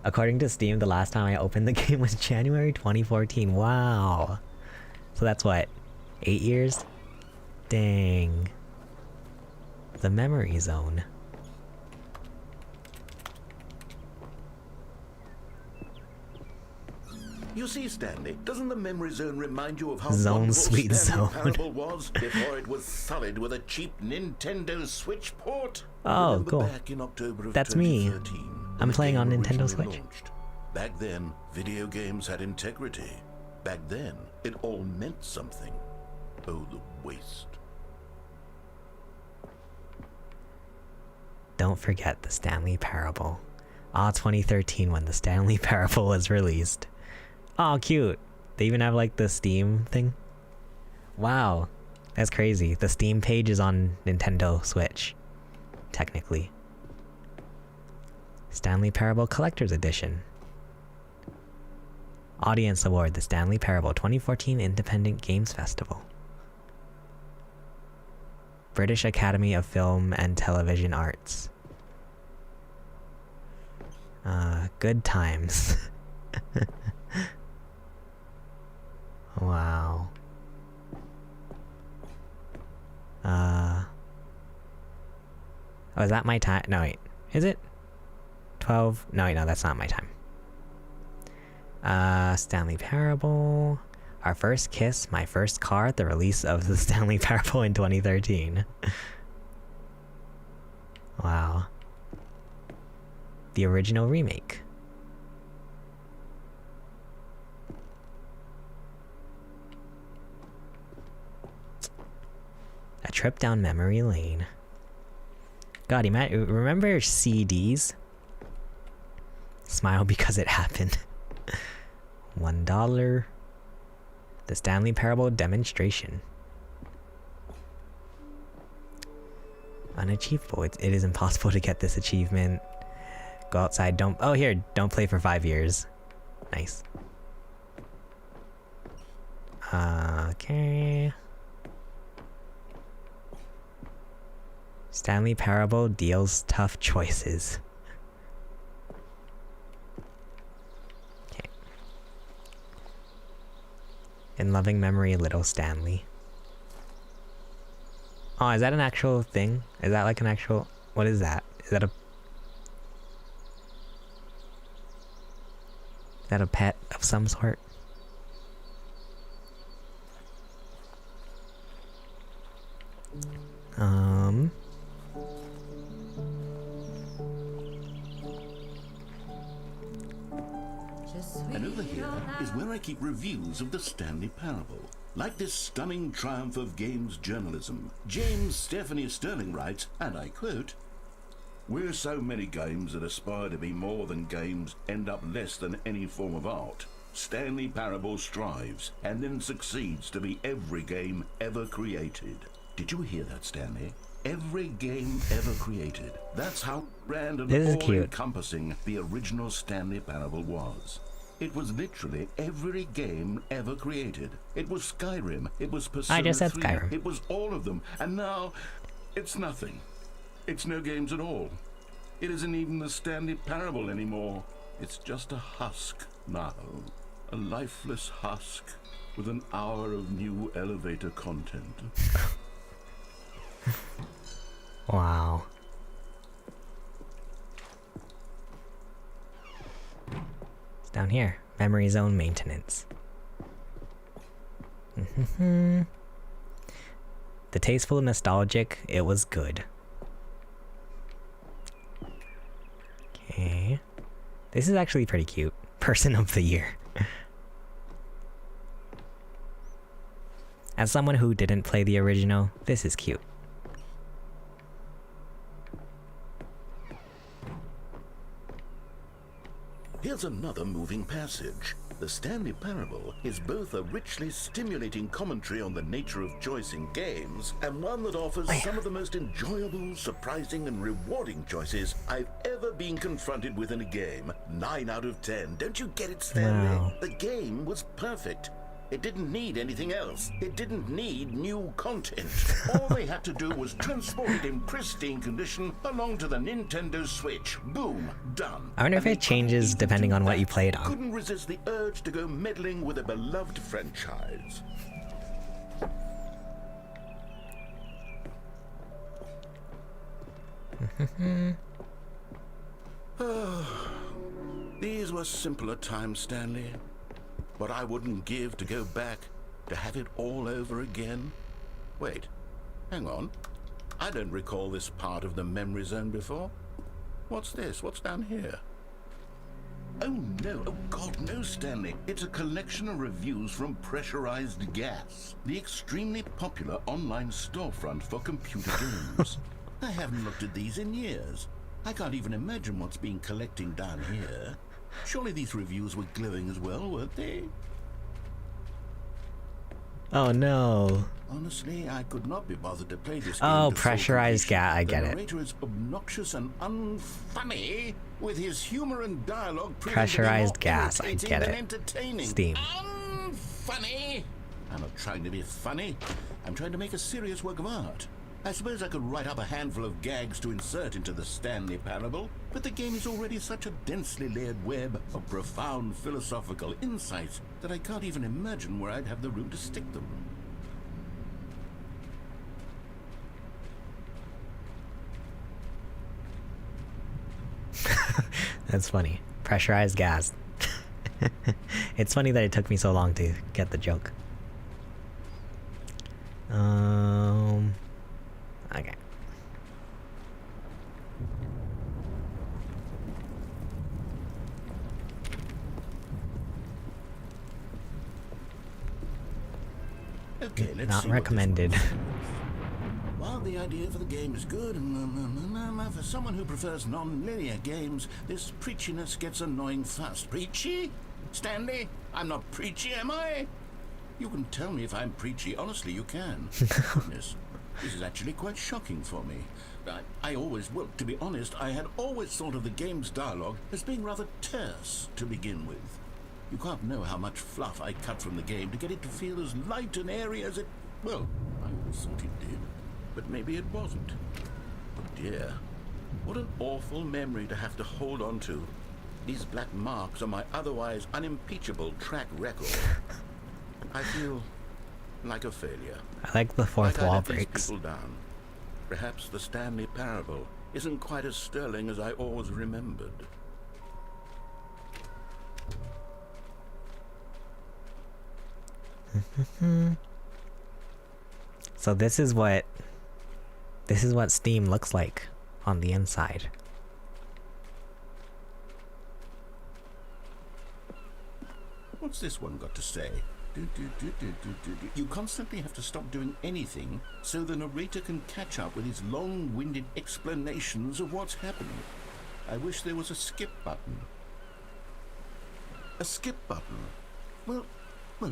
According to Steam, the last time I opened the game was January 2014. Wow. So that's what? 8 years? Dang. The Memory Zone. You see, Stanley, doesn't the Memory Zone remind you of how Zone wonderful Sweet Stanley Zone. Parable was before it was sullied with a cheap Nintendo Switch port? Oh, Remember cool. back in October of That's me. 2013, when I'm the playing game on Nintendo originally Switch. launched? Back then, video games had integrity. Back then, it all meant something. Oh, the waste. Don't forget the Stanley Parable. Ah, 2013 when the Stanley Parable was released. Oh, cute. They even have like the Steam thing. Wow. That's crazy. The Steam page is on Nintendo Switch. Technically. Stanley Parable Collector's Edition. Audience Award, the Stanley Parable 2014 Independent Games Festival. British Academy of Film and Television Arts. Good times. Wow. Oh, is that my time? No, wait. Is it? 12? No, wait, no, that's not my time. Stanley Parable. Our first kiss, my first car, the release of the Stanley Parable in 2013. Wow. The original remake. A trip down memory lane. God, you might remember CDs? Smile because it happened. $1. The Stanley Parable demonstration. Unachievable. It is impossible to get this achievement. Go outside, don't play for 5 years. Nice. Okay. Stanley Parable deals tough choices. Okay. In loving memory, little Stanley. Oh, is that an actual thing? Is that like an actual... What is that? Is that a pet of some sort? And over here is where I keep reviews of the Stanley Parable. Like this stunning triumph of games journalism, James Stephanie Sterling writes, and I quote, "Where so many games that aspire to be more than games end up less than any form of art, Stanley Parable strives and then succeeds to be every game ever created." Did you hear that, Stanley? Every game ever created. That's how grand and all-encompassing the original Stanley Parable was. It was literally every game ever created. It was Skyrim. It was Persona 3. I just said Skyrim. It was all of them. And now, it's nothing. It's no games at all. It isn't even the Stanley Parable anymore. It's just a husk now. A lifeless husk with an hour of new elevator content. Wow. It's down here. Memory zone maintenance. The tasteful, nostalgic, it was good. Okay. This is actually pretty cute. Person of the year. As someone who didn't play the original, this is cute. Here's another moving passage. The Stanley Parable is both a richly stimulating commentary on the nature of choice in games, and one that offers some of the most enjoyable, surprising, and rewarding choices I've ever been confronted with in a game. 9 out of 10. Don't you get it, Stanley? Wow. The game was perfect. It didn't need anything else. It didn't need new content. All they had to do was transport it in pristine condition along to the Nintendo Switch. Boom, done. I wonder if it changes depending on what you played on. Couldn't resist the urge to go meddling with a beloved franchise. These were simpler times, Stanley. What I wouldn't give to go back, to have it all over again. Wait, hang on. I don't recall this part of the memory zone before. What's this? What's down here? Oh no, oh God, no, Stanley. It's a collection of reviews from Pressurized Gas, the extremely popular online storefront for computer games. I haven't looked at these in years. I can't even imagine what's been collecting down here. Surely these reviews were glowing as well, weren't they? Oh no. Honestly, I could not be bothered to play this game. Oh, Pressurized Gas, I get it. The narrator is obnoxious and unfunny, with his humor and dialogue Pressurized Gas, I get it. Steam. Unfunny? I'm not trying to be funny. I'm trying to make a serious work of art. I suppose I could write up a handful of gags to insert into the Stanley Parable, but the game is already such a densely layered web of profound philosophical insights that I can't even imagine where I'd have the room to stick them. That's funny. Pressurized Gas. It's funny that it took me so long to get the joke. Okay. Okay, let's Not see recommended. While the idea for the game is good, for someone who prefers non-linear games, this preachiness gets annoying fast. Preachy? Stanley? I'm not preachy, am I? You can tell me if I'm preachy. Honestly, you can. Goodness, this is actually quite shocking for me. I always, well, to be honest, I had always thought of the game's dialogue as being rather terse to begin with. You can't know how much fluff I cut from the game to get it to feel as light and airy as it... Well, I always thought it did. But maybe it wasn't. Oh dear. What an awful memory to have to hold on to. These black marks on my otherwise unimpeachable track record. I feel like a failure. I like the fourth wall breaks. People down. Perhaps the Stanley parable isn't quite as sterling as I always remembered. So this is what Steam looks like on the inside. What's this one got to say? You constantly have to stop doing anything so the narrator can catch up with his long-winded explanations of what's happening. I wish there was a skip button. A skip button? Well,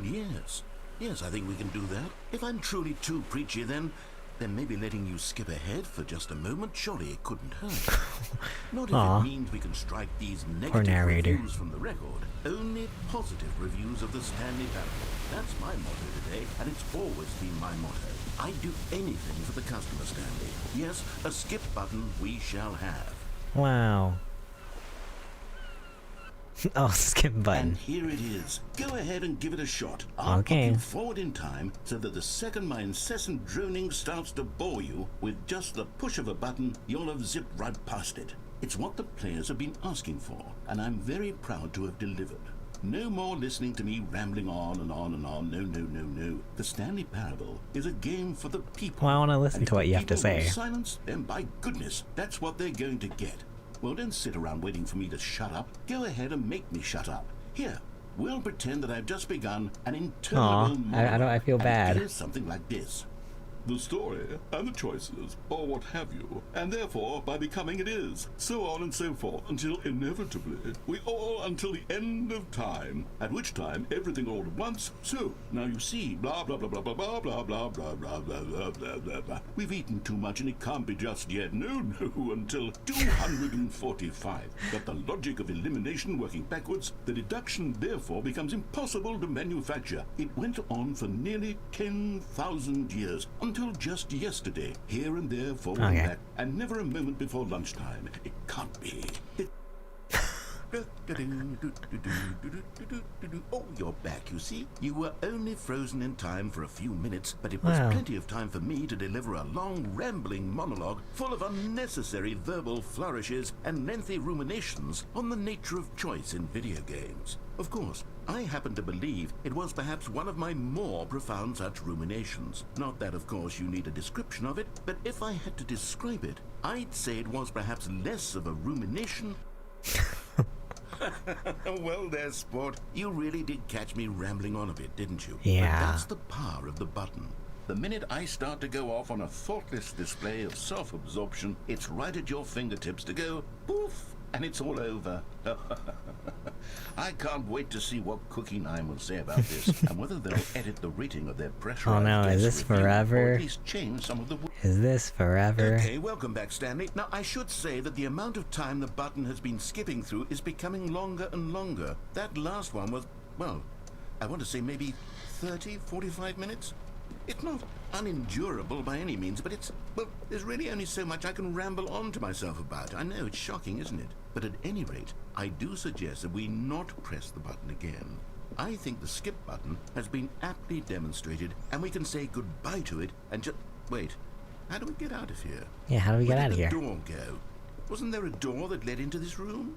yes. Yes, I think we can do that. If I'm truly too preachy, then maybe letting you skip ahead for just a moment, surely it couldn't hurt. Not if it means we can strike these negative reviews from the record. Only positive reviews of the Stanley Parable. That's my motto today, and it's always been my motto. I'd do anything for the customer, Stanley. Yes, a skip button we shall have. Wow. Oh, skip button. And here it is. Go ahead and give it a shot. I'll pop you forward in time so that the second my incessant droning starts to bore you, with just the push of a button, you'll have zipped right past it. It's what the players have been asking for, and I'm very proud to have delivered. No more listening to me rambling on and on and on. No. The Stanley Parable is a game for the people. Well, I want to listen to what you have to say. Silence, then by goodness, that's what they're going to get. Well, don't sit around waiting for me to shut up. Go ahead and make me shut up. Here, we'll pretend that I've just begun an interminable monologue. I feel bad. Here's something like this. The story, and the choices, or what have you, and therefore, by becoming it is, so on and so forth, until inevitably, we all until the end of time, at which time, everything all at once, so, now you see, blah, blah, blah, blah, blah, blah, blah, blah, blah, blah, blah, blah, blah, blah, blah. We've eaten too much and it can't be just yet, no, until 245. But the logic of elimination working backwards, the deduction therefore becomes impossible to manufacture. It went on for nearly 10,000 years, until just yesterday, here and there, forward and back, and never a moment before lunchtime. It can't be. Oh, you're back, you see. You were only frozen in time for a few minutes, but it was plenty of time for me to deliver a long, rambling monologue full of unnecessary verbal flourishes and lengthy ruminations on the nature of choice in video games. Of course, I happen to believe it was perhaps one of my more profound such ruminations. Not that, of course, you need a description of it, but if I had to describe it, I'd say it was perhaps less of a rumination. Well there, sport. You really did catch me rambling on a bit, didn't you? Yeah. But that's the power of the button. The minute I start to go off on a thoughtless display of self-absorption, it's right at your fingertips to go poof, and it's all over. I can't wait to see what Cookie 9 will say about this, and whether they'll edit the rating of their pressurized Oh no, is this forever? or at least change some of the... Is this forever? Okay, welcome back, Stanley. Now, I should say that the amount of time the button has been skipping through is becoming longer and longer. That last one was, well, I want to say maybe 30, 45 minutes? It's not unendurable by any means, but it's, well, there's really only so much I can ramble on to myself about. I know, it's shocking, isn't it? But at any rate, I do suggest that we not press the button again. I think the skip button has been aptly demonstrated, and we can say goodbye to it and just... Wait, how do we get out of here? Yeah, how do we get out of here? Where did the door go? Wasn't there a door that led into this room?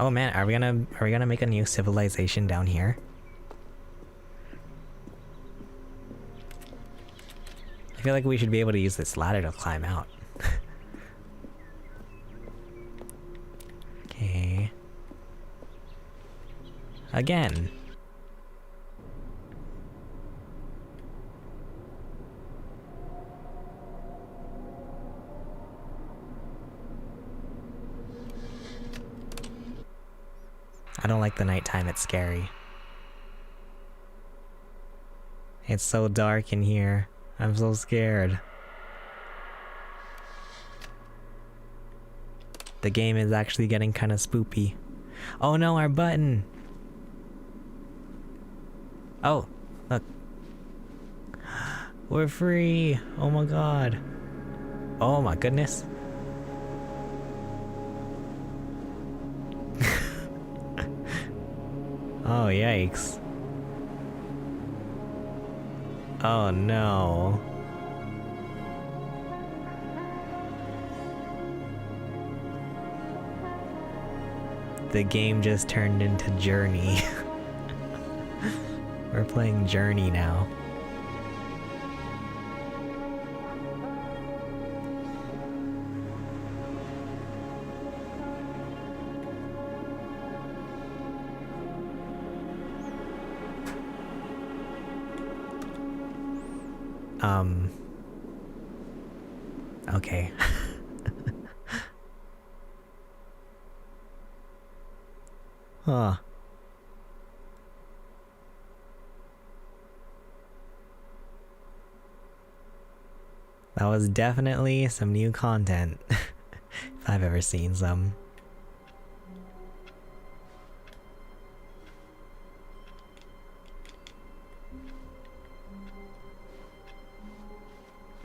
Oh man, are we gonna make a new civilization down here? I feel like we should be able to use this ladder to climb out. Okay. Again. I don't like the nighttime, it's scary. It's so dark in here. I'm so scared. The game is actually getting kind of spoopy. Oh no, our button! Oh, look. We're free! Oh my god. Oh my goodness. Oh, yikes. Oh no. The game just turned into Journey. We're playing Journey now. Okay. Huh. That was definitely some new content. If I've ever seen some.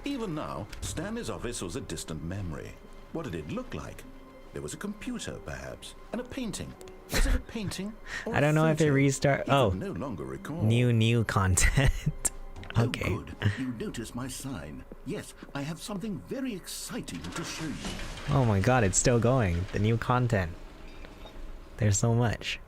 Even now, Stanley's office was a distant memory. What did it look like? There was a computer, perhaps, and a painting. Was it a painting? I don't know if it restart. Oh, no longer recall. New content. Okay. Oh, good. You noticed my sign. Yes, I have something very exciting to show you. Oh my god, it's still going. The new content. There's so much.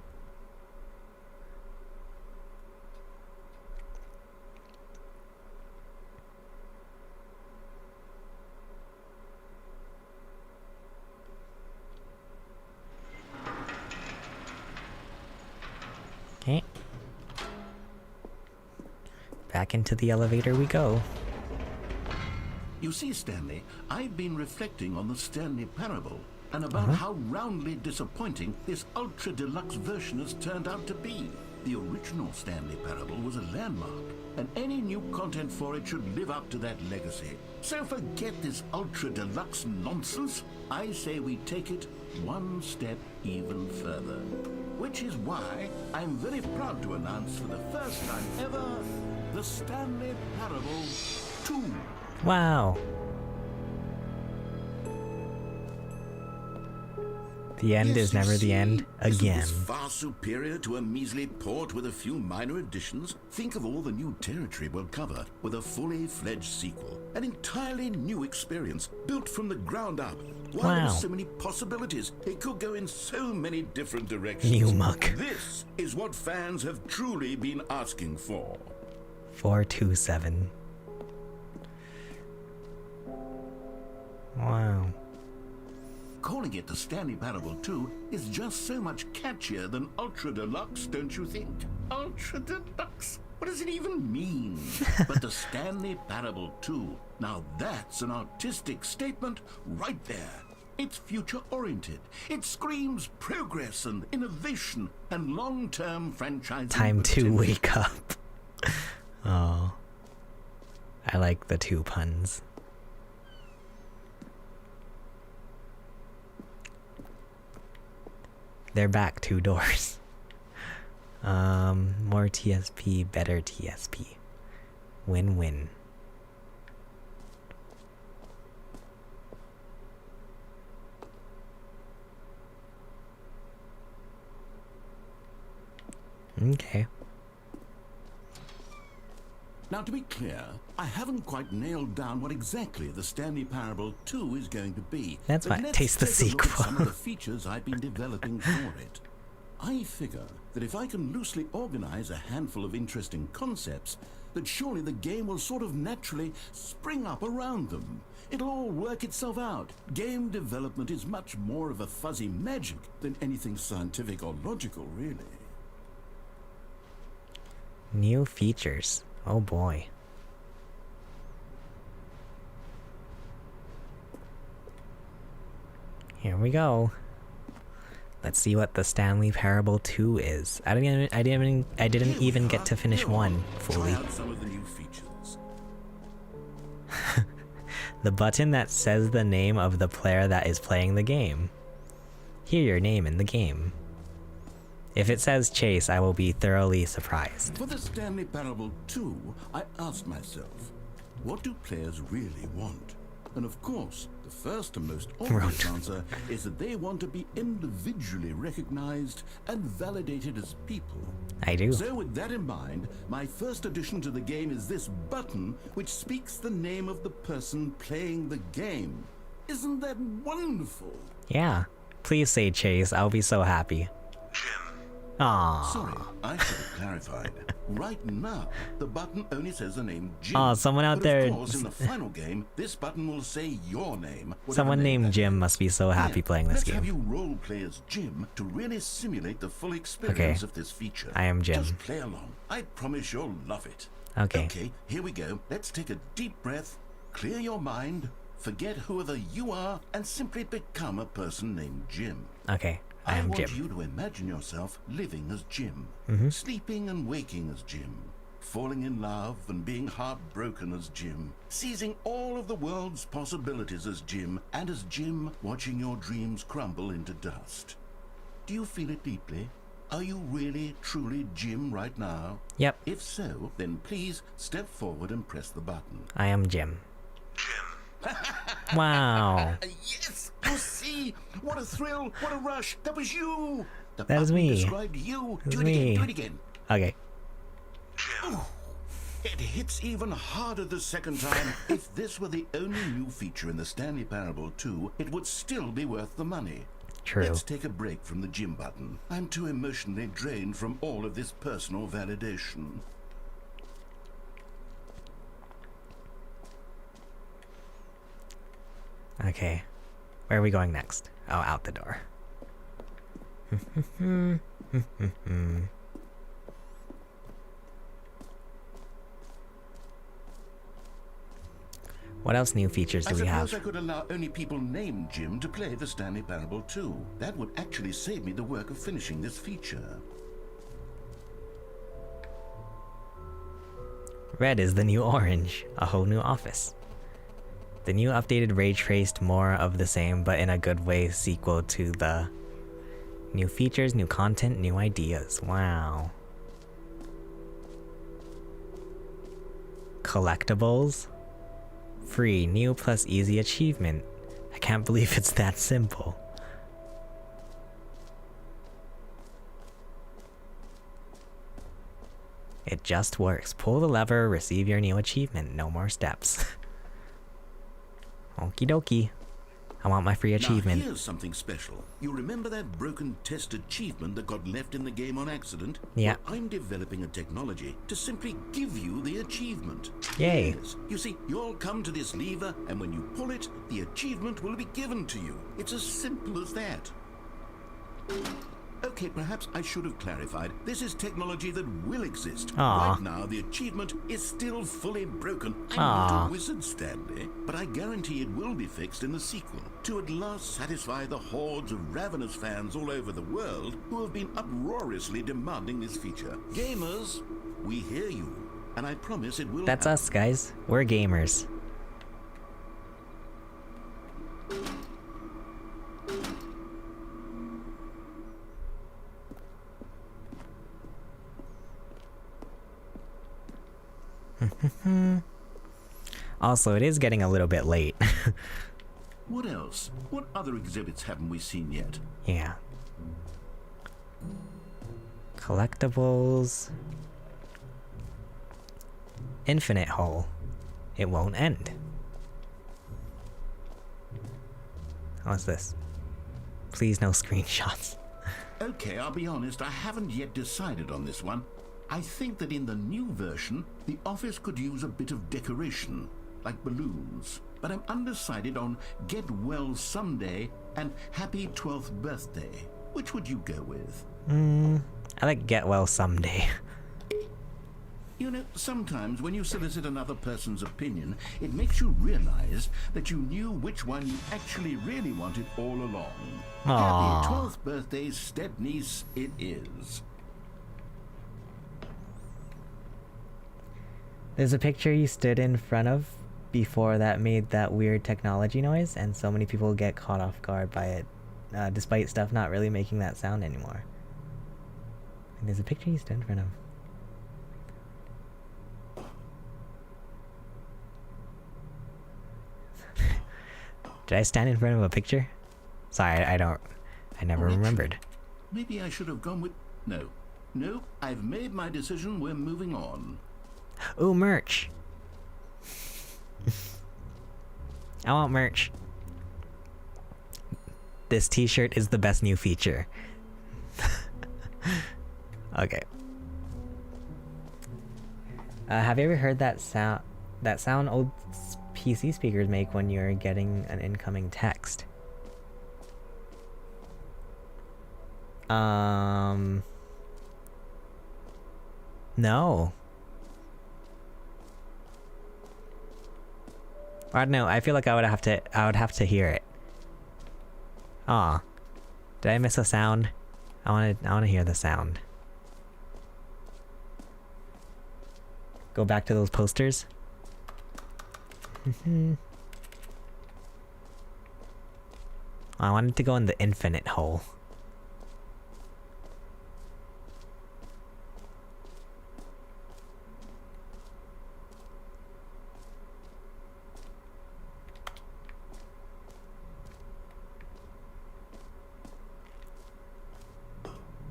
Okay. Back into the elevator we go. You see, Stanley, I've been reflecting on the Stanley parable and about how roundly disappointing this ultra deluxe version has turned out to be. The original Stanley parable was a landmark, and any new content for it should live up to that legacy. So forget this ultra deluxe nonsense. I say we take it one step even further. Which is why I'm very proud to announce for the first time ever, the Stanley Parable 2. Wow. The end is never the end again. Isn't this far superior to a measly port with a few minor additions? Think of all the new territory we'll cover with a fully fledged sequel. An entirely new experience, built from the ground up. Wow, there's so many possibilities. It could go in so many different directions. New muck. This is what fans have truly been asking for. 427. Wow. Calling it the Stanley Parable 2 is just so much catchier than Ultra Deluxe, don't you think? Ultra Deluxe? What does it even mean? But the Stanley Parable 2, now that's an artistic statement right there. It's future-oriented. It screams progress and innovation and long-term franchising. Time to wake up. Oh. I like the 2 puns. They're back 2 doors. More TSP, better TSP. Win-win. Okay. Now, to be clear, I haven't quite nailed down what exactly the Stanley Parable 2 is going to be. That's but fine. let's Taste the take a look at sequel. some of the features I've been developing for it. I figure that if I can loosely organize a handful of interesting concepts, that surely the game will sort of naturally spring up around them. It'll all work itself out. Game development is much more of a fuzzy magic than anything scientific or logical, really. New features. Oh boy. Here we go. Let's see what the Stanley Parable 2 is. I didn't even get to finish 1 fully. Try out some of the new features. The button that says the name of the player that is playing the game. Hear your name in the game. If it says Chase, I will be thoroughly surprised. For the Stanley Parable 2, I asked myself, what do players really want? And of course, the first and most obvious answer is that they want to be individually recognized and validated as people. I do. So with that in mind, my first addition to the game is this button which speaks the name of the person playing the game. Isn't that wonderful? Yeah. Please say Chase, I'll be so happy. Aww. Sorry, I should have clarified. Right now, the button only says the name Jim. Oh, someone out there. Of course, in the final game, this button will say your name. Someone named Jim must be so happy playing this game. Let's have you role play as Jim to really simulate the full experience of this feature. I am Jim. Just play along. I promise you'll love it. Okay. Okay, here we go. Let's take a deep breath, clear your mind, forget whoever you are, and simply become a person named Jim. Okay. I am Jim. want you to imagine yourself living as Jim, sleeping and waking as Jim, falling in love and being heartbroken as Jim, seizing all of the world's possibilities as Jim, and as Jim watching your dreams crumble into dust. Do you feel it deeply? Are you really, truly Jim right now? Yep. If so, then please step forward and press the button. I am Jim. Wow. Yes! You see? What a thrill! What a rush! That was you! The That is button me. described you. That is Do it me. again. Do it again. Okay. Ooh. It hits even harder the second time. If this were the only new feature in the Stanley Parable 2, it would still be worth the money. True. Let's take a break from the Jim button. I'm too emotionally drained from all of this personal validation. Okay. Where are we going next? Oh, out the door. What else new features do we have? I suppose I could allow only people named Jim to play the Stanley Parable 2. That would actually save me the work of finishing this feature. Red is the new orange, a whole new office. The new updated ray traced more of the same, but in a good way sequel to the new features, new content, new ideas. Wow. Collectibles? Free, new plus easy achievement. I can't believe it's that simple. It just works. Pull the lever, receive your new achievement. No more steps. Okie dokie. I want my free achievement. Now here's something special. You remember that broken test achievement that got left in the game on accident? Yeah. Well, I'm developing a technology to simply give you the achievement. Yay. Yes. You see, you'll come to this lever, and when you pull it, the achievement will be given to you. It's as simple as that. Okay, perhaps I should have clarified. This is technology that will exist. Aww. Right now, the achievement is still fully broken. I'm Aww. not a wizard, Stanley, but I guarantee it will be fixed in the sequel to at last satisfy the hordes of ravenous fans all over the world who have been uproariously demanding this feature. Gamers, we hear you, and I promise it will That's happen. us, guys. We're gamers. Also, it is getting a little bit late. What else? What other exhibits haven't we seen yet? Yeah. Collectibles. infinite hole. It won't end. What's this? Please no screenshots. Okay, I'll be honest, I haven't yet decided on this one. I think that in the new version, the office could use a bit of decoration, like balloons. But I'm undecided on Get Well Someday and Happy 12th Birthday. Which would you go with? I like Get Well Someday. You know, sometimes when you solicit another person's opinion, it makes you realize that you knew which one you actually really wanted all along. Aww. Happy 12th birthday, Stepniece, it is. There's a picture you stood in front of before that made that weird technology noise, and so many people get caught off guard by it, despite stuff not really making that sound anymore. And there's a picture you stood in front of. Did I stand in front of a picture? Sorry, I never remembered. Maybe I should have gone with... No, I've made my decision, we're moving on. Ooh, merch! I want merch. This t-shirt is the best new feature. Okay. Have you ever heard that sound old PC speakers make when you're getting an incoming text? No. I don't know, I feel like I would have to hear it. Aw. Did I miss a sound? I wanna hear the sound. Go back to those posters. I wanted to go in the infinite hole.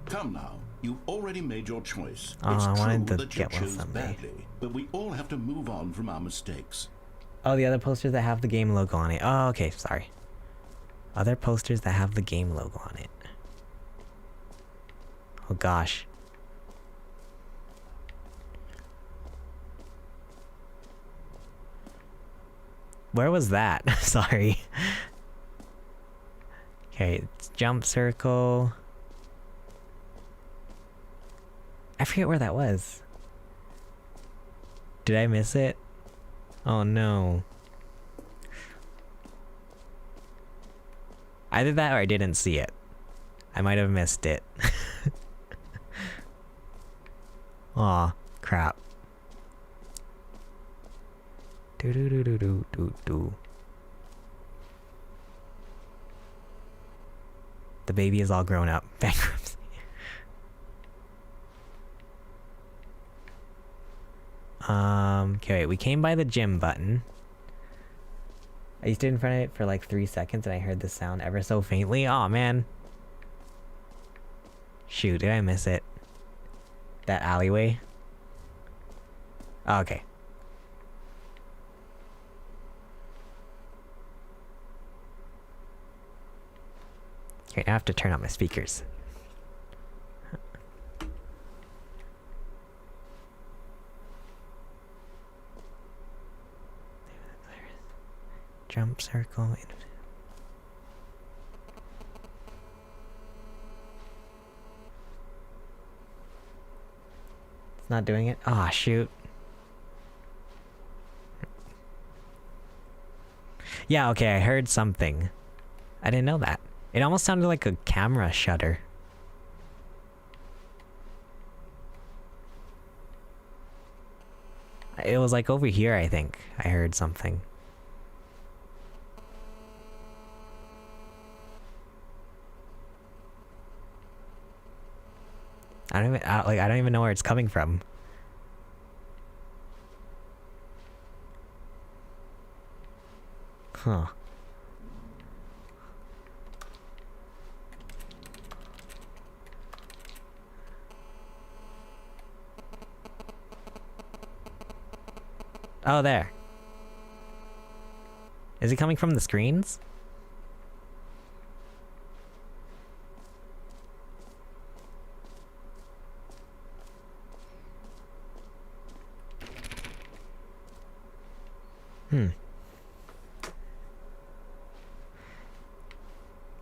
Come now, you've already made your choice. Oh, It's I wanted true to that you get one chose someday. badly, but we all have to move on from our mistakes. Oh, the other posters that have the game logo on it. Oh, okay, sorry. Other posters that have the game logo on it. Oh gosh. Where was that? Sorry. Okay, it's jump circle. I forget where that was. Did I miss it? Oh no. Either that or I didn't see it. I might have missed it. Aw, crap. Do do do do do do do. The baby is all grown up. Bankruptcy. Okay, wait, we came by the gym button. I stood in front of it for like 3 seconds and I heard the sound ever so faintly. Aw, man. Shoot, did I miss it? That alleyway? Oh, okay. Okay, now I have to turn on my speakers. Jump circle. It's not doing it. Ah, shoot. Yeah, okay, I heard something. I didn't know that. It almost sounded like a camera shutter. It was like over here, I think. I heard something. I don't even know where it's coming from. Huh. Oh, there. Is it coming from the screens?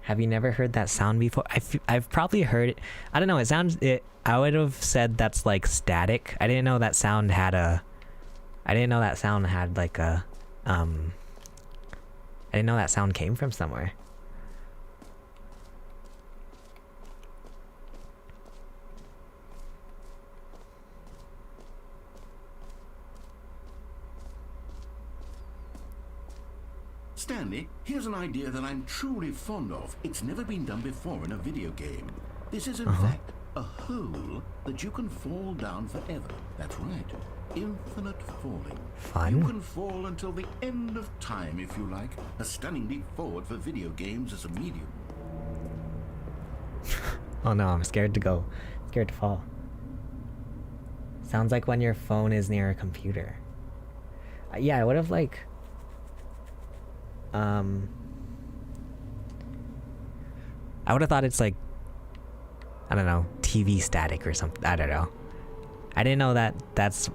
Have you never heard that sound before? I've probably heard it. I don't know. It sounds. I would have said that's like static. I didn't know that sound had a. I didn't know that sound had like a. I didn't know that sound came from somewhere. Stanley, here's an idea that I'm truly fond of. It's never been done before in a video game. This is in fact a hole that you can fall down forever. That's right. Infinite falling. Fun. You can fall until the end of time if you like. A stunning leap forward for video games as a medium. Oh no, I'm scared to go. Scared to fall. Sounds like when your phone is near a computer. Yeah, I would have like... I would have thought it's like, I don't know, TV static or something. I don't know. I didn't know that that's...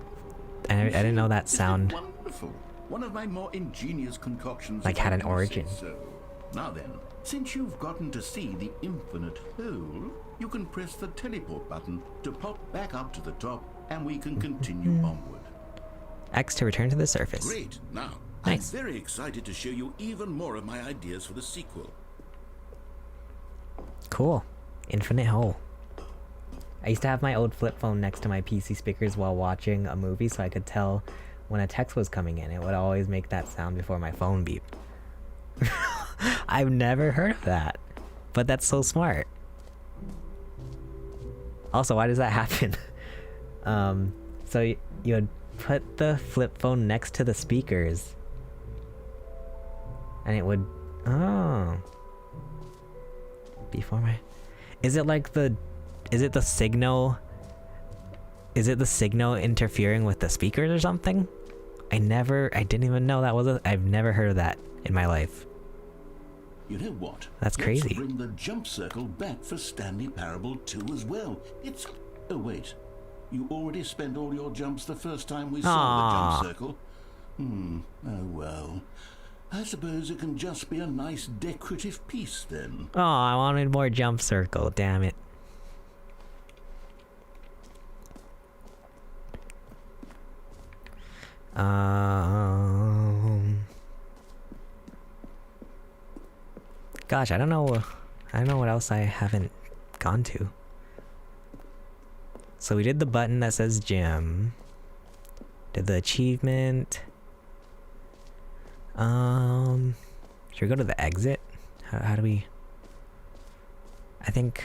I didn't know that sound... Wonderful. One of my more ingenious concoctions... like had an origin. So, now then, since you've gotten to see the infinite hole, you can press the teleport button to pop back up to the top, and we can continue onward. X to return to the surface. Great. Now, nice. I'm very excited to show you even more of my ideas for the sequel. Cool. Infinite hole. I used to have my old flip phone next to my PC speakers while watching a movie so I could tell when a text was coming in. It would always make that sound before my phone beeped. I've never heard of that. But that's so smart. Also, why does that happen? So you would put the flip phone next to the speakers and it would... Oh. Before my... Is it like the... Is it the signal... Is it the signal interfering with the speakers or something? I didn't even know that was a... I've never heard of that in my life. You know what? That's crazy. Let's bring the jump circle back for Stanley Parable 2 as well. It's... Oh wait. You already spent all your jumps the first time we saw the jump circle? Oh well. I suppose it can just be a nice decorative piece then. Oh, I wanted more jump circle, damn it. Gosh, I don't know what else I haven't gone to. So we did the button that says gym. Did the achievement. Should we go to the exit? How do we... I think...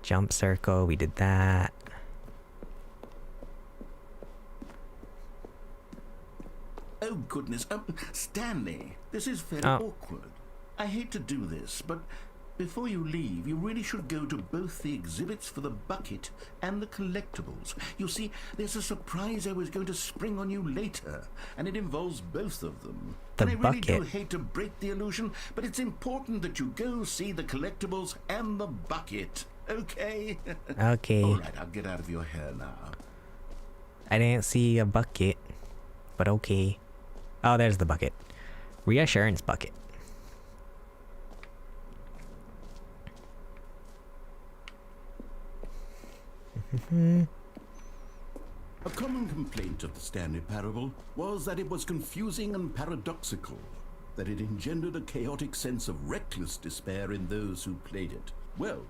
Jump circle, we did that. Oh goodness, Stanley, this is very awkward. I hate to do this, but before you leave, you really should go to both the exhibits for the bucket and the collectibles. You see, there's a surprise I was going to spring on you later, and it involves both of them. The and I really bucket. do hate to break the illusion, but it's important that you go see the collectibles and the bucket, okay? Okay. Alright, I'll get out of your hair now. I didn't see a bucket, but okay. Oh, there's the bucket. Reassurance bucket. A common complaint of the Stanley Parable was that it was confusing and paradoxical, that it engendered a chaotic sense of reckless despair in those who played it. Well,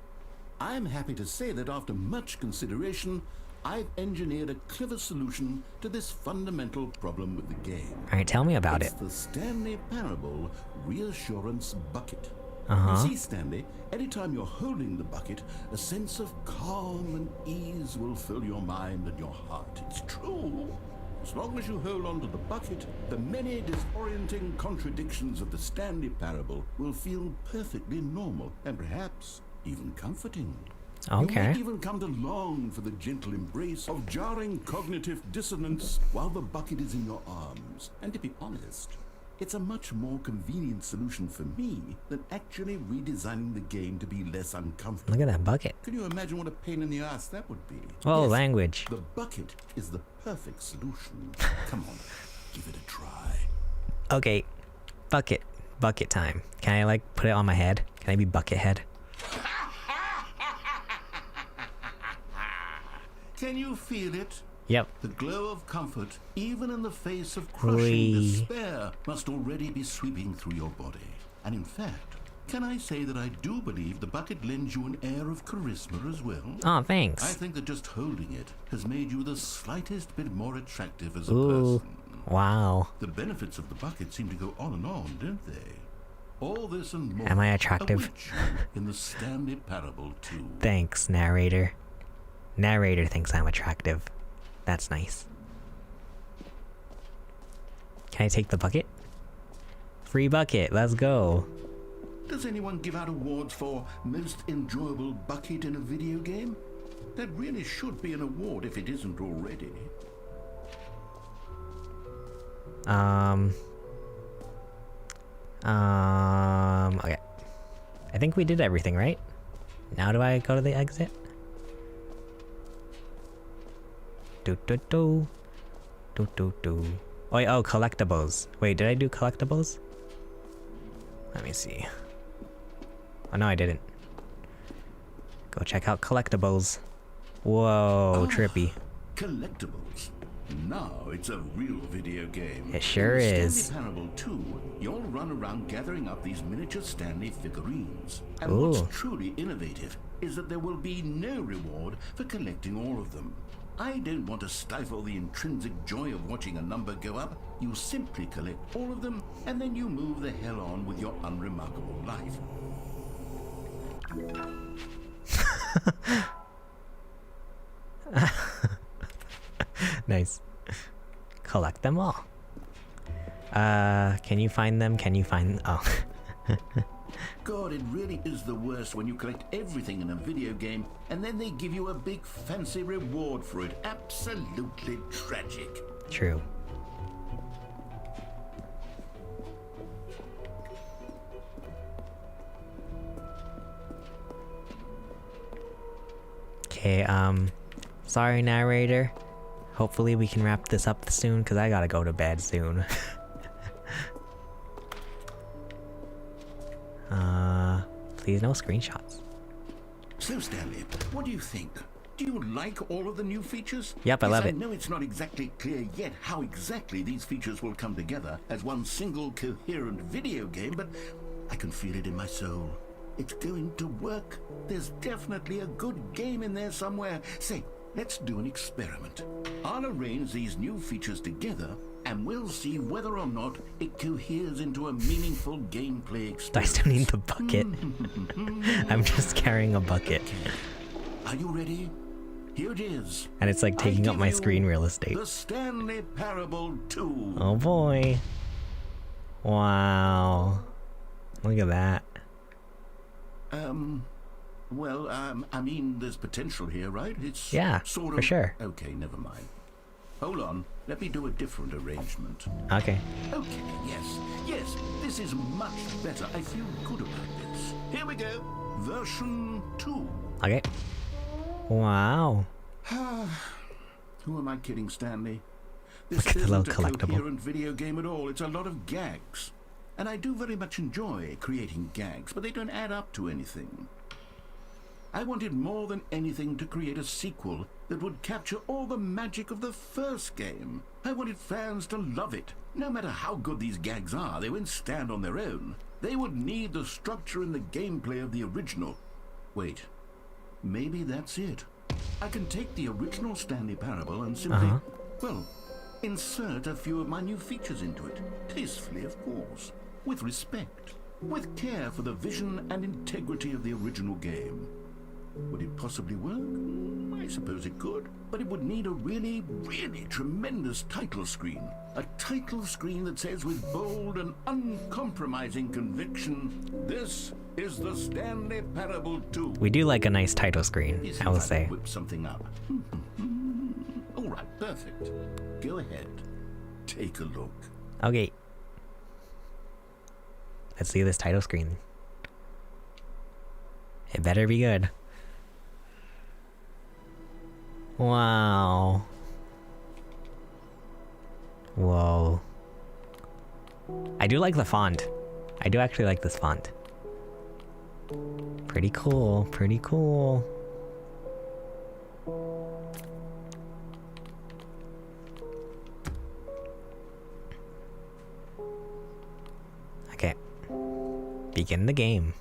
I'm happy to say that after much consideration, I've engineered a clever solution to this fundamental problem with the game. Alright, tell me about it. It's the Stanley Parable Reassurance Bucket. Uh-huh. You see, Stanley, anytime you're holding the bucket, a sense of calm and ease will fill your mind and your heart. It's true. As long as you hold on to the bucket, the many disorienting contradictions of the Stanley Parable will feel perfectly normal and perhaps even comforting. Okay. You may even come to long for the gentle embrace of jarring cognitive dissonance while the bucket is in your arms. And to be honest, it's a much more convenient solution for me than actually redesigning the game to be less uncomfortable. Look at that bucket. Can you imagine what a pain in the ass that would be? Oh, Yes, language. the bucket is the perfect solution. Come on, give it a try. Okay, bucket time. Can I like put it on my head? Can I be bucket head? Can you feel it? Yep. The glow of comfort, even in the face of crushing despair, must already be sweeping through your body. And in fact, can I say that I do believe the bucket lends you an air of charisma as well? Oh, thanks. I think that just holding it has made you the slightest bit more attractive as a Ooh. person. Wow. The benefits of the bucket seem to go on and on, don't they? All this and more. Am I attractive? await you in the Stanley Parable 2. Thanks, narrator. Narrator thinks I'm attractive. That's nice. Can I take the bucket? Free bucket, let's go. Does anyone give out awards for most enjoyable bucket in a video game? That really should be an award if it isn't already. Okay. I think we did everything, right? Now do I go to the exit? Do. Oh, wait, oh, collectibles. Wait, did I do collectibles? Let me see. Oh, no, I didn't. Go check out collectibles. Whoa, trippy. Collectibles. Now it's a real video game. It sure is. In Stanley Parable 2, you'll run around gathering up these miniature Stanley figurines. And Ooh. what's truly innovative is that there will be no reward for collecting all of them. I don't want to stifle the intrinsic joy of watching a number go up. You simply collect all of them, and then you move the hell on with your unremarkable life. Nice. Collect them all. Can you find them? Can you find... Oh. God, it really is the worst when you collect everything in a video game and then they give you a big fancy reward for it. Absolutely tragic. True. Okay, sorry narrator. Hopefully we can wrap this up soon, because I gotta go to bed soon. Please no screenshots. So Stanley, what do you think? Do you like all of the new features? Yep, I love it. I know it's not exactly clear yet how exactly these features will come together as one single coherent video game, but I can feel it in my soul. It's going to work. There's definitely a good game in there somewhere. Say, let's do an experiment. I'll arrange these new features together, and we'll see whether or not it coheres into a meaningful gameplay experience. I still need the bucket. I'm just carrying a bucket. Are you ready? Here it is. And it's like taking up my screen real estate. The Stanley Parable 2. Oh boy. Wow. Look at that. Well, I mean, there's potential here, right? It's Yeah, sort of... for sure. Okay, never mind. Hold on, let me do a different arrangement. Okay. Okay, yes, this is much better. I feel good about this. Here we go, version 2. Okay. Wow. Who am I kidding, Stanley? Look This at the little isn't a collectible. coherent video game at all. It's a lot of gags. And I do very much enjoy creating gags, but they don't add up to anything. I wanted more than anything to create a sequel that would capture all the magic of the first game. I wanted fans to love it. No matter how good these gags are, they won't stand on their own. They would need the structure and the gameplay of the original. Wait, maybe that's it. I can take the original Stanley Parable and simply, well, insert a few of my new features into it. Tastefully, of course. With respect. With care for the vision and integrity of the original game. Would it possibly work? I suppose it could, but it would need a really, really tremendous title screen. A title screen that says with bold and uncompromising conviction, "This is the Stanley Parable 2. We do like a nice title screen, I will say. Whip something up. All right, perfect. Go ahead. Take a look. Okay. Let's see this title screen. It better be good. Wow. Whoa. I do like the font. I do actually like this font. Pretty cool, pretty cool. Okay. Begin the game.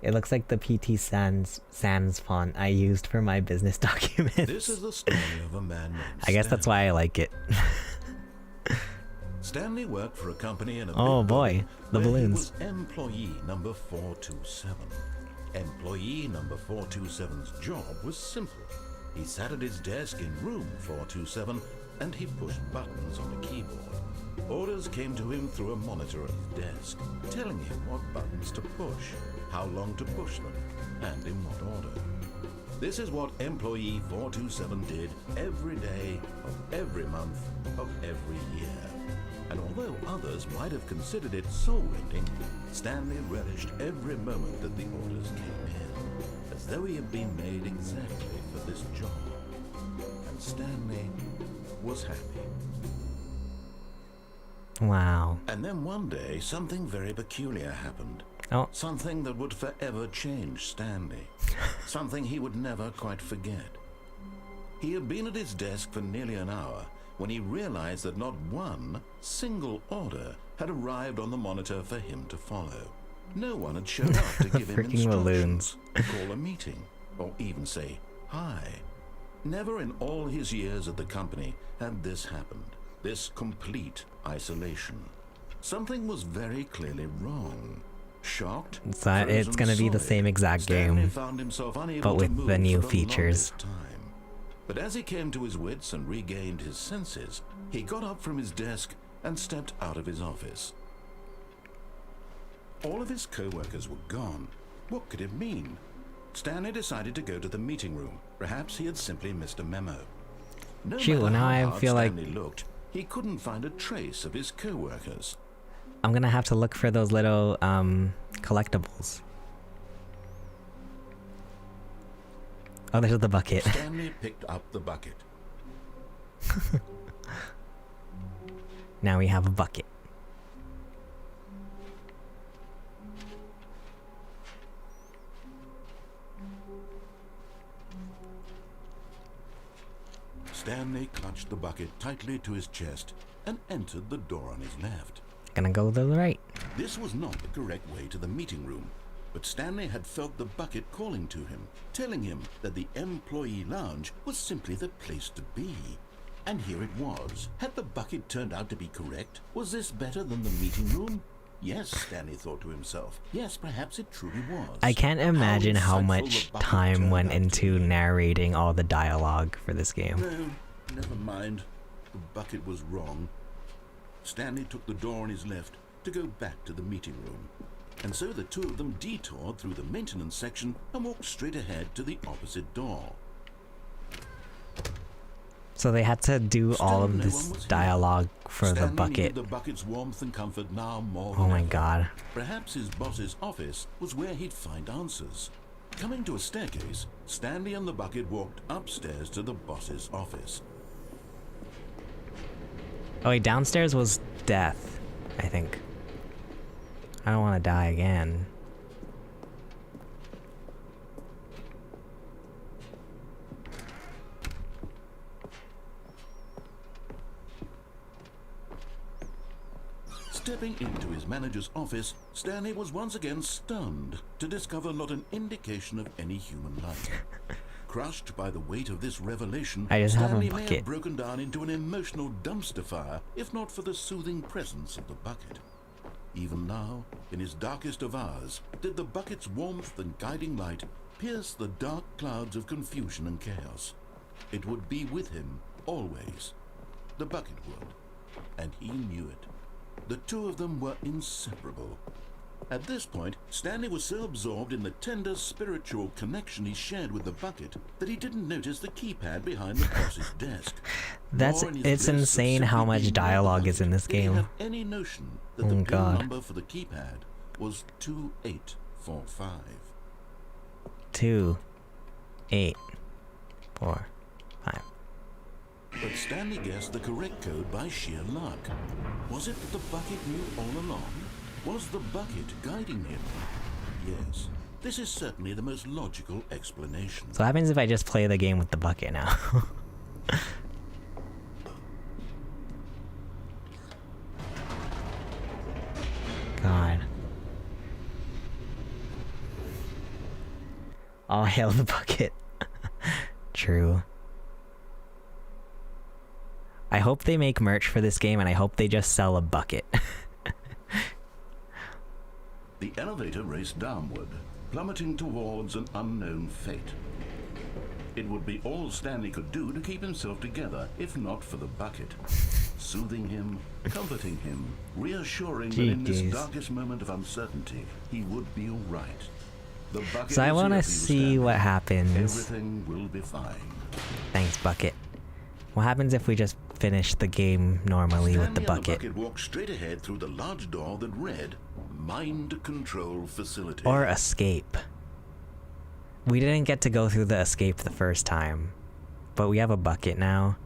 It looks like the PT Sans font I used for my business documents. This is the story of a man named I guess that's why I like it. Stanley worked for a company in a oh big boy, the balloons. He was employee number 427. Employee number 427's job was simple. He sat at his desk in room 427 and he pushed buttons on a keyboard. Orders came to him through a monitor at his desk, telling him what buttons to push, how long to push them, and in what order. This is what employee 427 did every day of every month of every year. And although others might have considered it soul-rending, Stanley relished every moment that the orders came in, as though he had been made exactly for this job. And Stanley was happy. Wow. And then one day, something very peculiar happened. Oh. Something that would forever change Stanley. Something he would never quite forget. He had been at his desk for nearly an hour when he realized that not one single order had arrived on the monitor for him to follow. No one had shown up to give him Freaking balloons. call a meeting, or even say hi. Never in all his years at the company had this happened. This complete isolation. Something was very clearly wrong. Shocked, So it's gonna be the same exact game, but with the new features. But as he came to his wits and regained his senses, he got up from his desk and stepped out of his office. All of his co-workers were gone. What could it mean? Stanley decided to go to the meeting room. Perhaps he had simply missed a memo. No Shoot, matter now how I hard feel like Stanley looked, he couldn't find a trace of his co-workers. I'm gonna have to look for those little collectibles. Oh, there's the bucket. Stanley picked up the bucket. Now we have a bucket. Stanley clutched the bucket tightly to his chest and entered the door on his left. Gonna go to the right. This was not the correct way to the meeting room, but Stanley had felt the bucket calling to him, telling him that the employee lounge was simply the place to be. And here it was. Had the bucket turned out to be correct? Was this better than the meeting room? Yes, Stanley thought to himself. Yes, perhaps it truly was. I can't imagine how much time went into narrating all the dialogue for this game. No, never mind. The bucket was wrong. Stanley took the door on his left to go back to the meeting room. And so the two of them detoured through the maintenance section and walked straight ahead to the opposite door. So they had to do all of this dialogue for the bucket. Needed the bucket's warmth and comfort now more Oh than my ever. god. Perhaps his boss's office was where he'd find answers. Coming to a staircase, Stanley and the bucket walked upstairs to the boss's office. Oh wait, downstairs was death, I think. I don't want to die again. Stepping into his manager's office, Stanley was once again stunned to discover not an indication of any human life. Crushed by the weight of this revelation, I just have a Stanley may bucket. have broken down into an emotional dumpster fire, if not for the soothing presence of the bucket. Even now, in his darkest of hours, did the bucket's warmth and guiding light pierce the dark clouds of confusion and chaos. It would be with him, always. The bucket would. And he knew it. The two of them were inseparable. At this point, Stanley was so absorbed in the tender spiritual connection he shared with the bucket that he didn't notice the keypad behind the boss's desk. It's insane how much dialogue is in this game. Have any notion that the PIN number for the keypad was 2845. 2, 8, 4, 5. But Stanley guessed the correct code by sheer luck. Was it that the bucket knew all along? Was the bucket guiding him? Yes, this is certainly the most logical explanation. So what happens if I just play the game with the bucket now? God. All hail the bucket. True. I hope they make merch for this game, and I hope they just sell a bucket. The elevator raced downward, plummeting towards an unknown fate. It would be all Stanley could do to keep himself together, if not for the bucket. Soothing him, comforting him, reassuring that in this darkest moment of uncertainty, he would be all right. The bucket so I want to see what happens. Everything will be fine. Thanks, bucket. What happens if we just finish the game normally Stanley with the bucket? And the bucket walked straight ahead through the large door that read, Mind Control Facility. Or escape. We didn't get to go through the escape the first time, but we have a bucket now.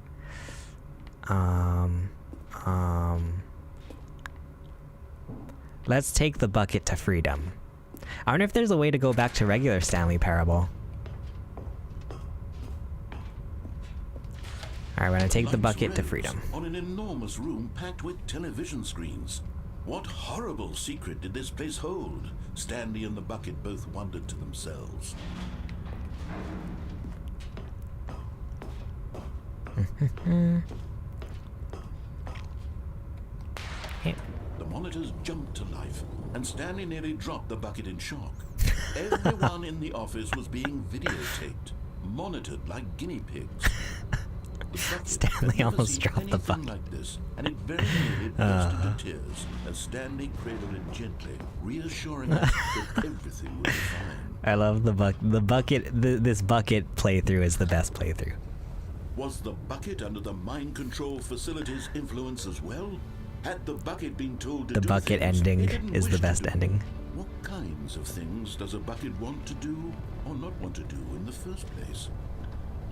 Let's take the bucket to freedom. I wonder if there's a way to go back to regular Stanley Parable. Alright, we're gonna take the bucket to freedom. On an enormous room packed with television screens. What horrible secret did this place hold? Stanley and the bucket both wondered to themselves. The monitors jumped to life, and Stanley nearly dropped the bucket in shock. Everyone in the office was being videotaped, monitored like guinea pigs. Stanley almost dropped the bucket. Like this, and it very nearly burst into tears as Stanley cradled it gently, reassuring us that everything would be fine. I love the bucket. This bucket playthrough is the best playthrough. Was the bucket under the mind control facility's influence as well? Had the bucket been told to do the bucket things ending it didn't is the wish to best do? ending. What kinds of things does a bucket want to do or not want to do in the first place?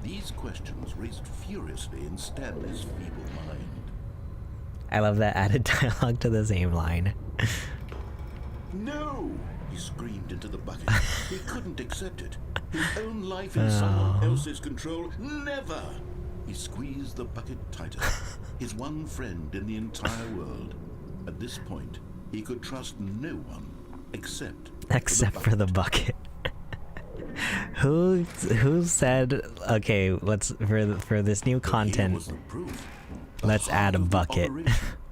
These questions raced furiously in Stanley's feeble mind. I love that added dialogue to the same line. No! He screamed into the bucket. He couldn't accept it. His own life in someone else's control. Never! He squeezed the bucket tighter. His one friend in the entire world. At this point, he could trust no one except for the bucket. Who said, okay, let's for this new content, let's add a bucket.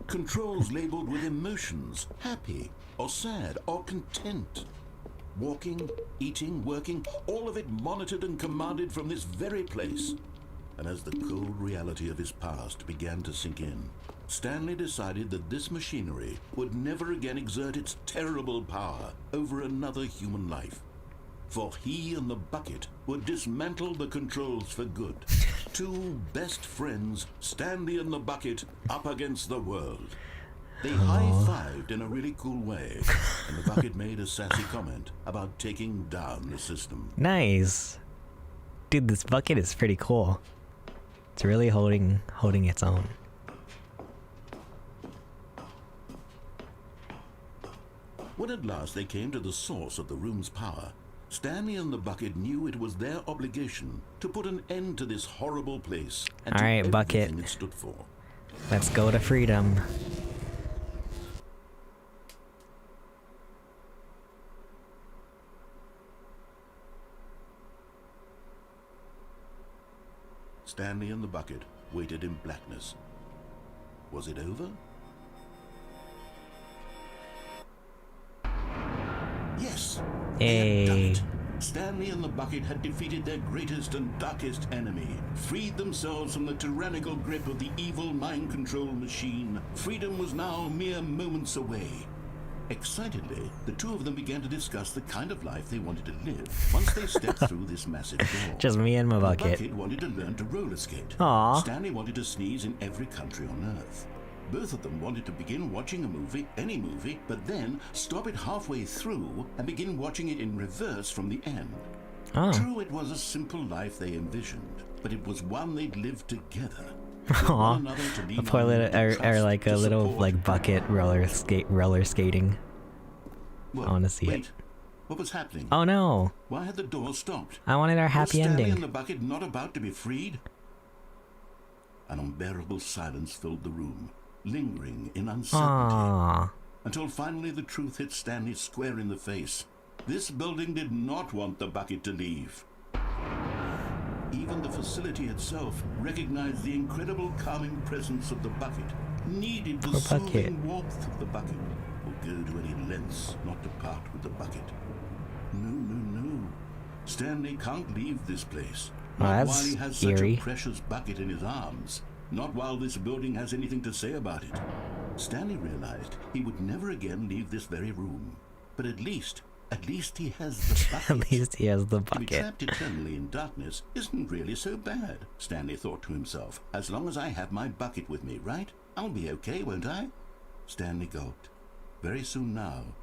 Controls labeled with emotions, happy or sad or content. Walking, eating, working, all of it monitored and commanded from this very place. And as the cold reality of his past began to sink in, Stanley decided that this machinery would never again exert its terrible power over another human life. For he and the bucket would dismantle the controls for good. Two best friends, Stanley and the bucket, up against the world. They high-fived in a really cool way, and the bucket made a sassy comment about taking down the system. Nice. Dude, this bucket is pretty cool. It's really holding its own. When at last they came to the source of the room's power, Stanley and the bucket knew it was their obligation to put an end to this horrible place and to everything bucket. it stood for. Let's go to freedom. Stanley and the bucket waited in blackness. Was it over? Yes! They had done it. Stanley and the bucket had defeated their greatest and darkest enemy, freed themselves from the tyrannical grip of the evil mind control machine. Freedom was now mere moments away. Excitedly, the two of them began to discuss the kind of life they wanted to live once they stepped through this massive door. Just me and my bucket. The bucket wanted to learn to roller skate. Aww. Stanley wanted to sneeze in every country on Earth. Both of them wanted to begin watching a movie, any movie, but then stop it halfway through and begin watching it in reverse from the end. Oh. True, it was a simple life they envisioned, but it was one they'd lived together. Aw, a poor little, or like a little like bucket roller skating. Well, I want to see wait. it. What was happening? Oh no! Why had the door stopped? I wanted our happy was Stanley ending. and the bucket not about to be freed? An unbearable silence filled the room, lingering in uncertainty. Aww. Until finally the truth hit Stanley square in the face. This building did not want the bucket to leave. Even the facility itself recognized the incredible calming presence of the bucket, needed the soothing warmth of the bucket, would go to any lengths not to part with the bucket. No. Stanley can't leave this place. Not while he has such a precious bucket in his arms. Not while this building has anything to say about it. Stanley realized he would never again leave this very room. But at least he has the bucket. At least he has the bucket. To be trapped eternally in darkness isn't really so bad, Stanley thought to himself. As long as I have my bucket with me, right? I'll be okay, won't I? Stanley gulped. Very soon now,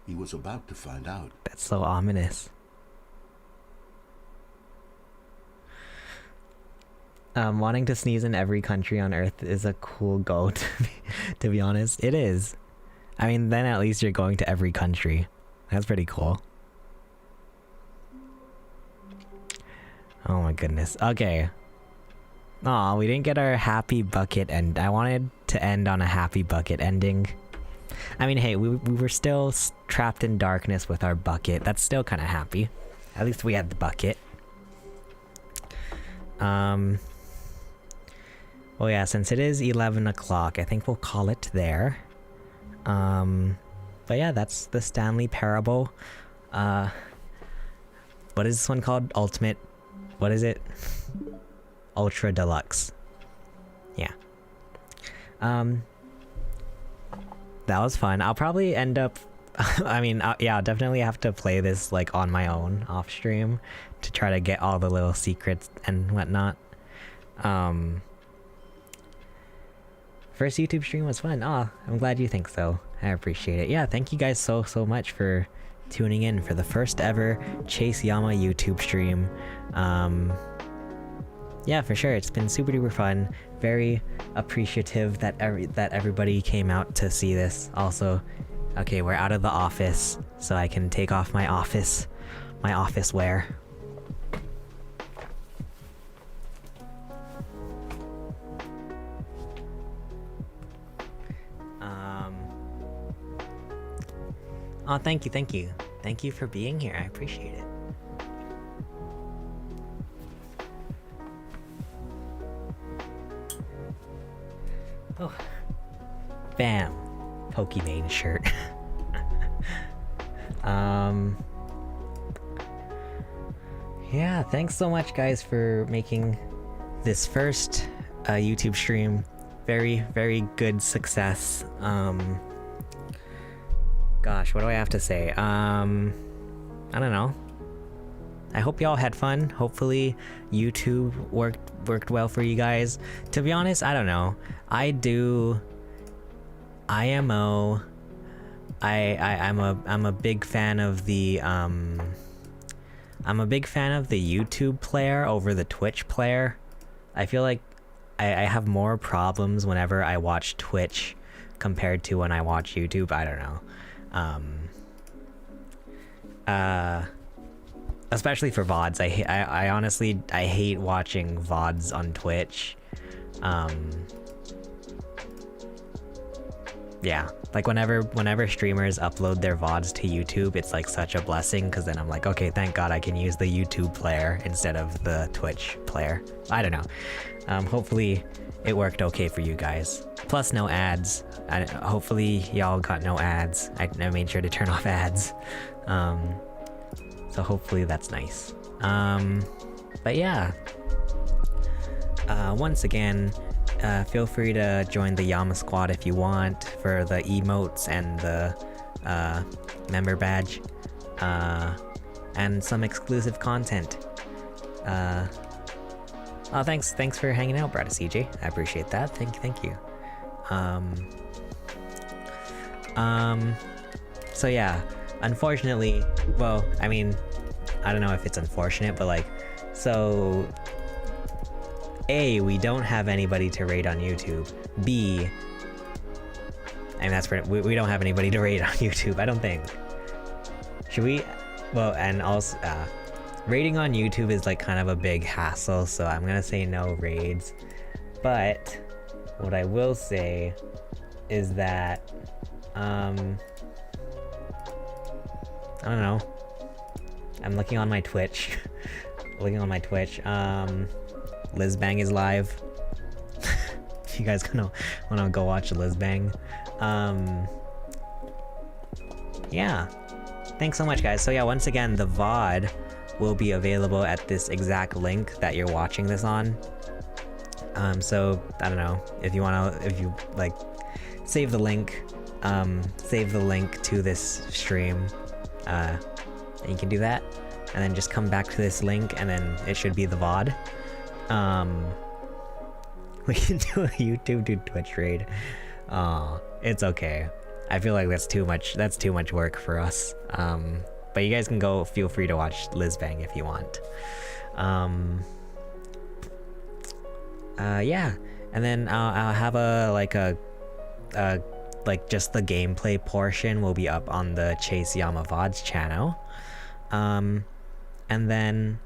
he was about to find out. That's so ominous. Wanting to sneeze in every country on Earth is a cool goal, to be honest. It is. I mean, then at least you're going to every country. That's pretty cool. Oh my goodness. Okay. Aw, we didn't get our happy bucket end. I wanted to end on a happy bucket ending. I mean, hey, we were still trapped in darkness with our bucket. That's still kind of happy. At least we had the bucket. Well, yeah, since it is 11 o'clock, I think we'll call it there. But yeah, that's the Stanley Parable. What is this one called? Ultimate... What is it? Ultra Deluxe. Yeah. That was fun. I'll probably end up... I mean, yeah, I'll definitely have to play this, like, on my own, off-stream, to try to get all the little secrets and whatnot. First YouTube stream was fun. Aw, I'm glad you think so. I appreciate it. Yeah, thank you guys so much for tuning in for the first ever ChaseYama YouTube stream. Yeah, for sure. It's been super duper fun. Very appreciative that everybody came out to see this. Also, okay, we're out of the office, so I can take off my office wear. Oh, thank you. Thank you for being here. I appreciate it. Oh. Bam. Pokemon shirt. Yeah, thanks so much guys for making this first YouTube stream very, very good success. Gosh, what do I have to say? I don't know. I hope y'all had fun. Hopefully YouTube worked well for you guys. To be honest, I don't know. I'm a big fan of the YouTube player over the Twitch player. I feel like I have more problems whenever I watch Twitch compared to when I watch YouTube. I don't know. Especially for VODs. I honestly hate watching VODs on Twitch. yeah, like whenever streamers upload their VODs to YouTube, it's like such a blessing, because then I'm like, okay, thank God I can use the YouTube player instead of the Twitch player. I don't know. Hopefully it worked okay for you guys. Plus no ads. Hopefully y'all got no ads. I made sure to turn off ads. So hopefully that's nice. But yeah. Once again, feel free to join the Yama squad if you want for the emotes and the member badge, and some exclusive content. Oh, thanks for hanging out, brother CJ. I appreciate that. Thank you. So yeah, unfortunately, well, I mean, I don't know if it's unfortunate, but like, so A, we don't have anybody to rate on YouTube. B, and that's for we don't have anybody to rate on YouTube, I don't think. Should we? Well, and also, rating on YouTube is like kind of a big hassle, so I'm gonna say no raids. But what I will say is that, I don't know. I'm looking on my Twitch. Lizbang is live. If you guys wanna go watch Lizbang. Yeah. Thanks so much, guys. So yeah, once again, the VOD will be available at this exact link that you're watching this on. So I don't know if you like, save the link to this stream. And you can do that, and then just come back to this link, and then it should be the VOD. We can do a YouTube to Twitch raid. It's okay. I feel like that's too much work for us. But you guys can feel free to watch Lizbang if you want. Yeah, and then I'll have just the gameplay portion will be up on the ChaseYama VODs channel. And then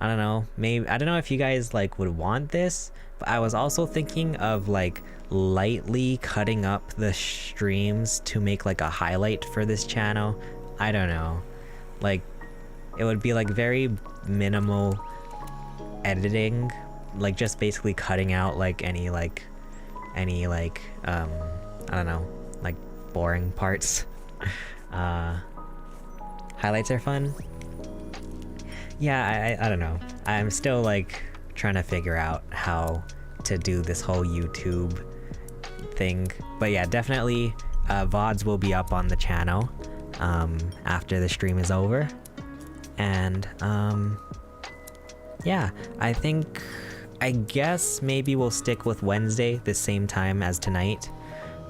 I don't know, I don't know if you guys like would want this, but I was also thinking of like lightly cutting up the streams to make like a highlight for this channel. I don't know, like it would be like very minimal editing, like just basically cutting out like any I don't know, like boring parts. Highlights are fun. Yeah, I don't know. I'm still like trying to figure out how to do this whole YouTube thing. But yeah, definitely VODs will be up on the channel after the stream is over. And yeah, I guess maybe we'll stick with Wednesday, the same time as tonight.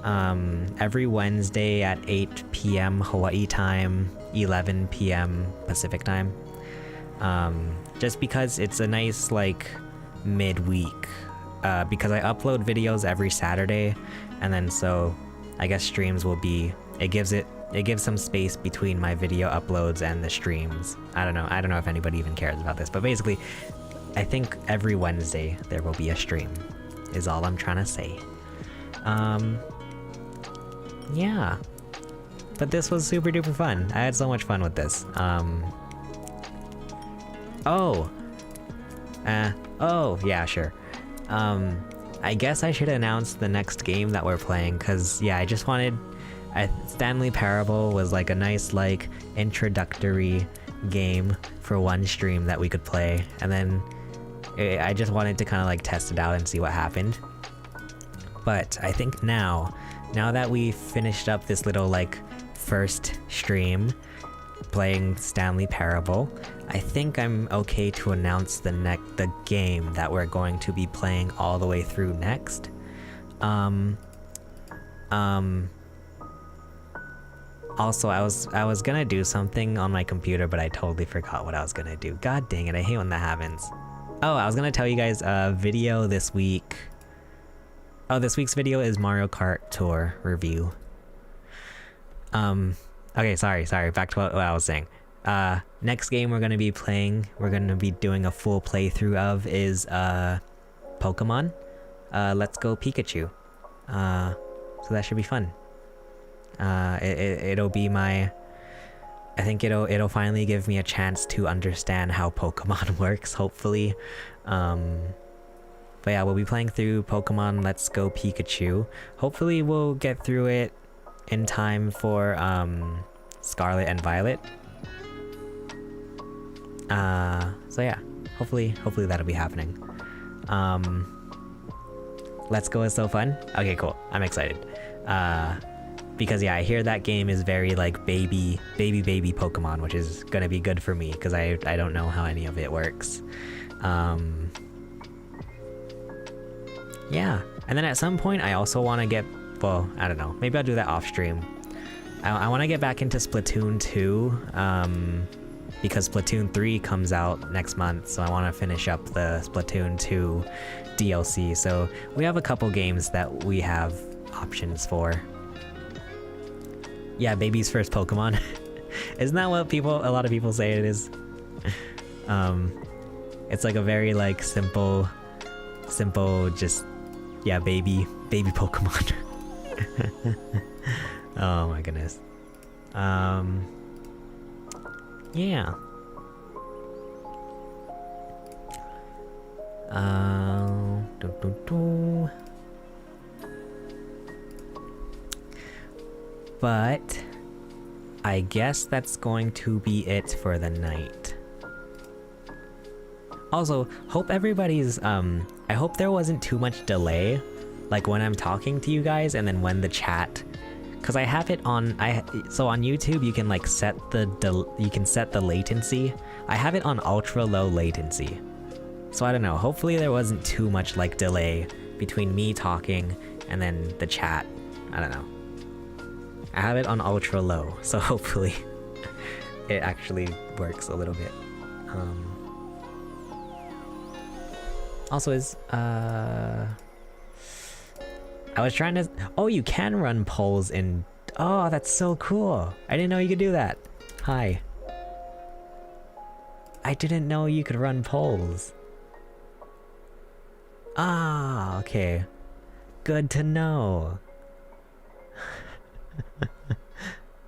Every Wednesday at 8 p.m. Hawaii time, 11 p.m. Pacific time. Just because it's a nice like midweek, because I upload videos every Saturday, and then so I guess streams will be, it gives some space between my video uploads and the streams. I don't know if anybody even cares about this, but basically I think every Wednesday there will be a stream, is all I'm trying to say. Yeah, but this was super duper fun. I had so much fun with this. Oh yeah, sure. I guess I should announce the next game that we're playing, because yeah, I just wanted, Stanley Parable was like a nice like introductory game for one stream that we could play, and then I just wanted to kind of like test it out and see what happened. But I think now that we finished up this little like first stream playing Stanley Parable, I think I'm okay to announce the game that we're going to be playing all the way through next. Also, I was gonna do something on my computer, but I totally forgot what I was gonna do. God dang it, I hate when that happens. Oh, I was gonna tell you guys a video this week. Oh, this week's video is Mario Kart Tour review. Okay, sorry, back to what I was saying. Next game we're gonna be playing, we're gonna be doing a full playthrough of, is Pokemon. Let's Go Pikachu. So that should be fun. It'll be my... I think it'll finally give me a chance to understand how Pokemon works, hopefully. But yeah, we'll be playing through Pokemon Let's Go Pikachu. Hopefully we'll get through it in time for Scarlet and Violet. So yeah, hopefully that'll be happening. Let's Go is so fun. Okay, cool. I'm excited. Because yeah, I hear that game is very like baby Pokemon, which is gonna be good for me because I don't know how any of it works. Yeah, and then at some point I also want to get, well, I don't know, maybe I'll do that off stream. I want to get back into Splatoon 2, because Splatoon 3 comes out next month, so I want to finish up the Splatoon 2 DLC. So we have a couple games that we have options for. Yeah, baby's first Pokemon. Isn't that what a lot of people say it is? It's like a very like simple, just, yeah, baby Pokemon. Oh my goodness. Yeah. But I guess that's going to be it for the night. Also, hope everybody's I hope there wasn't too much delay, like when I'm talking to you guys and then when the chat, because I have it on so on YouTube you can like set the latency. I have it on ultra low latency. So I don't know, hopefully there wasn't too much like delay between me talking and then the chat. I don't know. I have it on ultra low, so hopefully it actually works a little bit. Also I was trying to... Oh, you can run polls in... Oh, that's so cool. I didn't know you could do that. Hi. I didn't know you could run polls. Ah, okay. Good to know.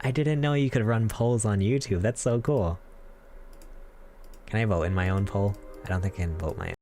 I didn't know you could run polls on YouTube. That's so cool. Can I vote in my own poll? I don't think I can vote my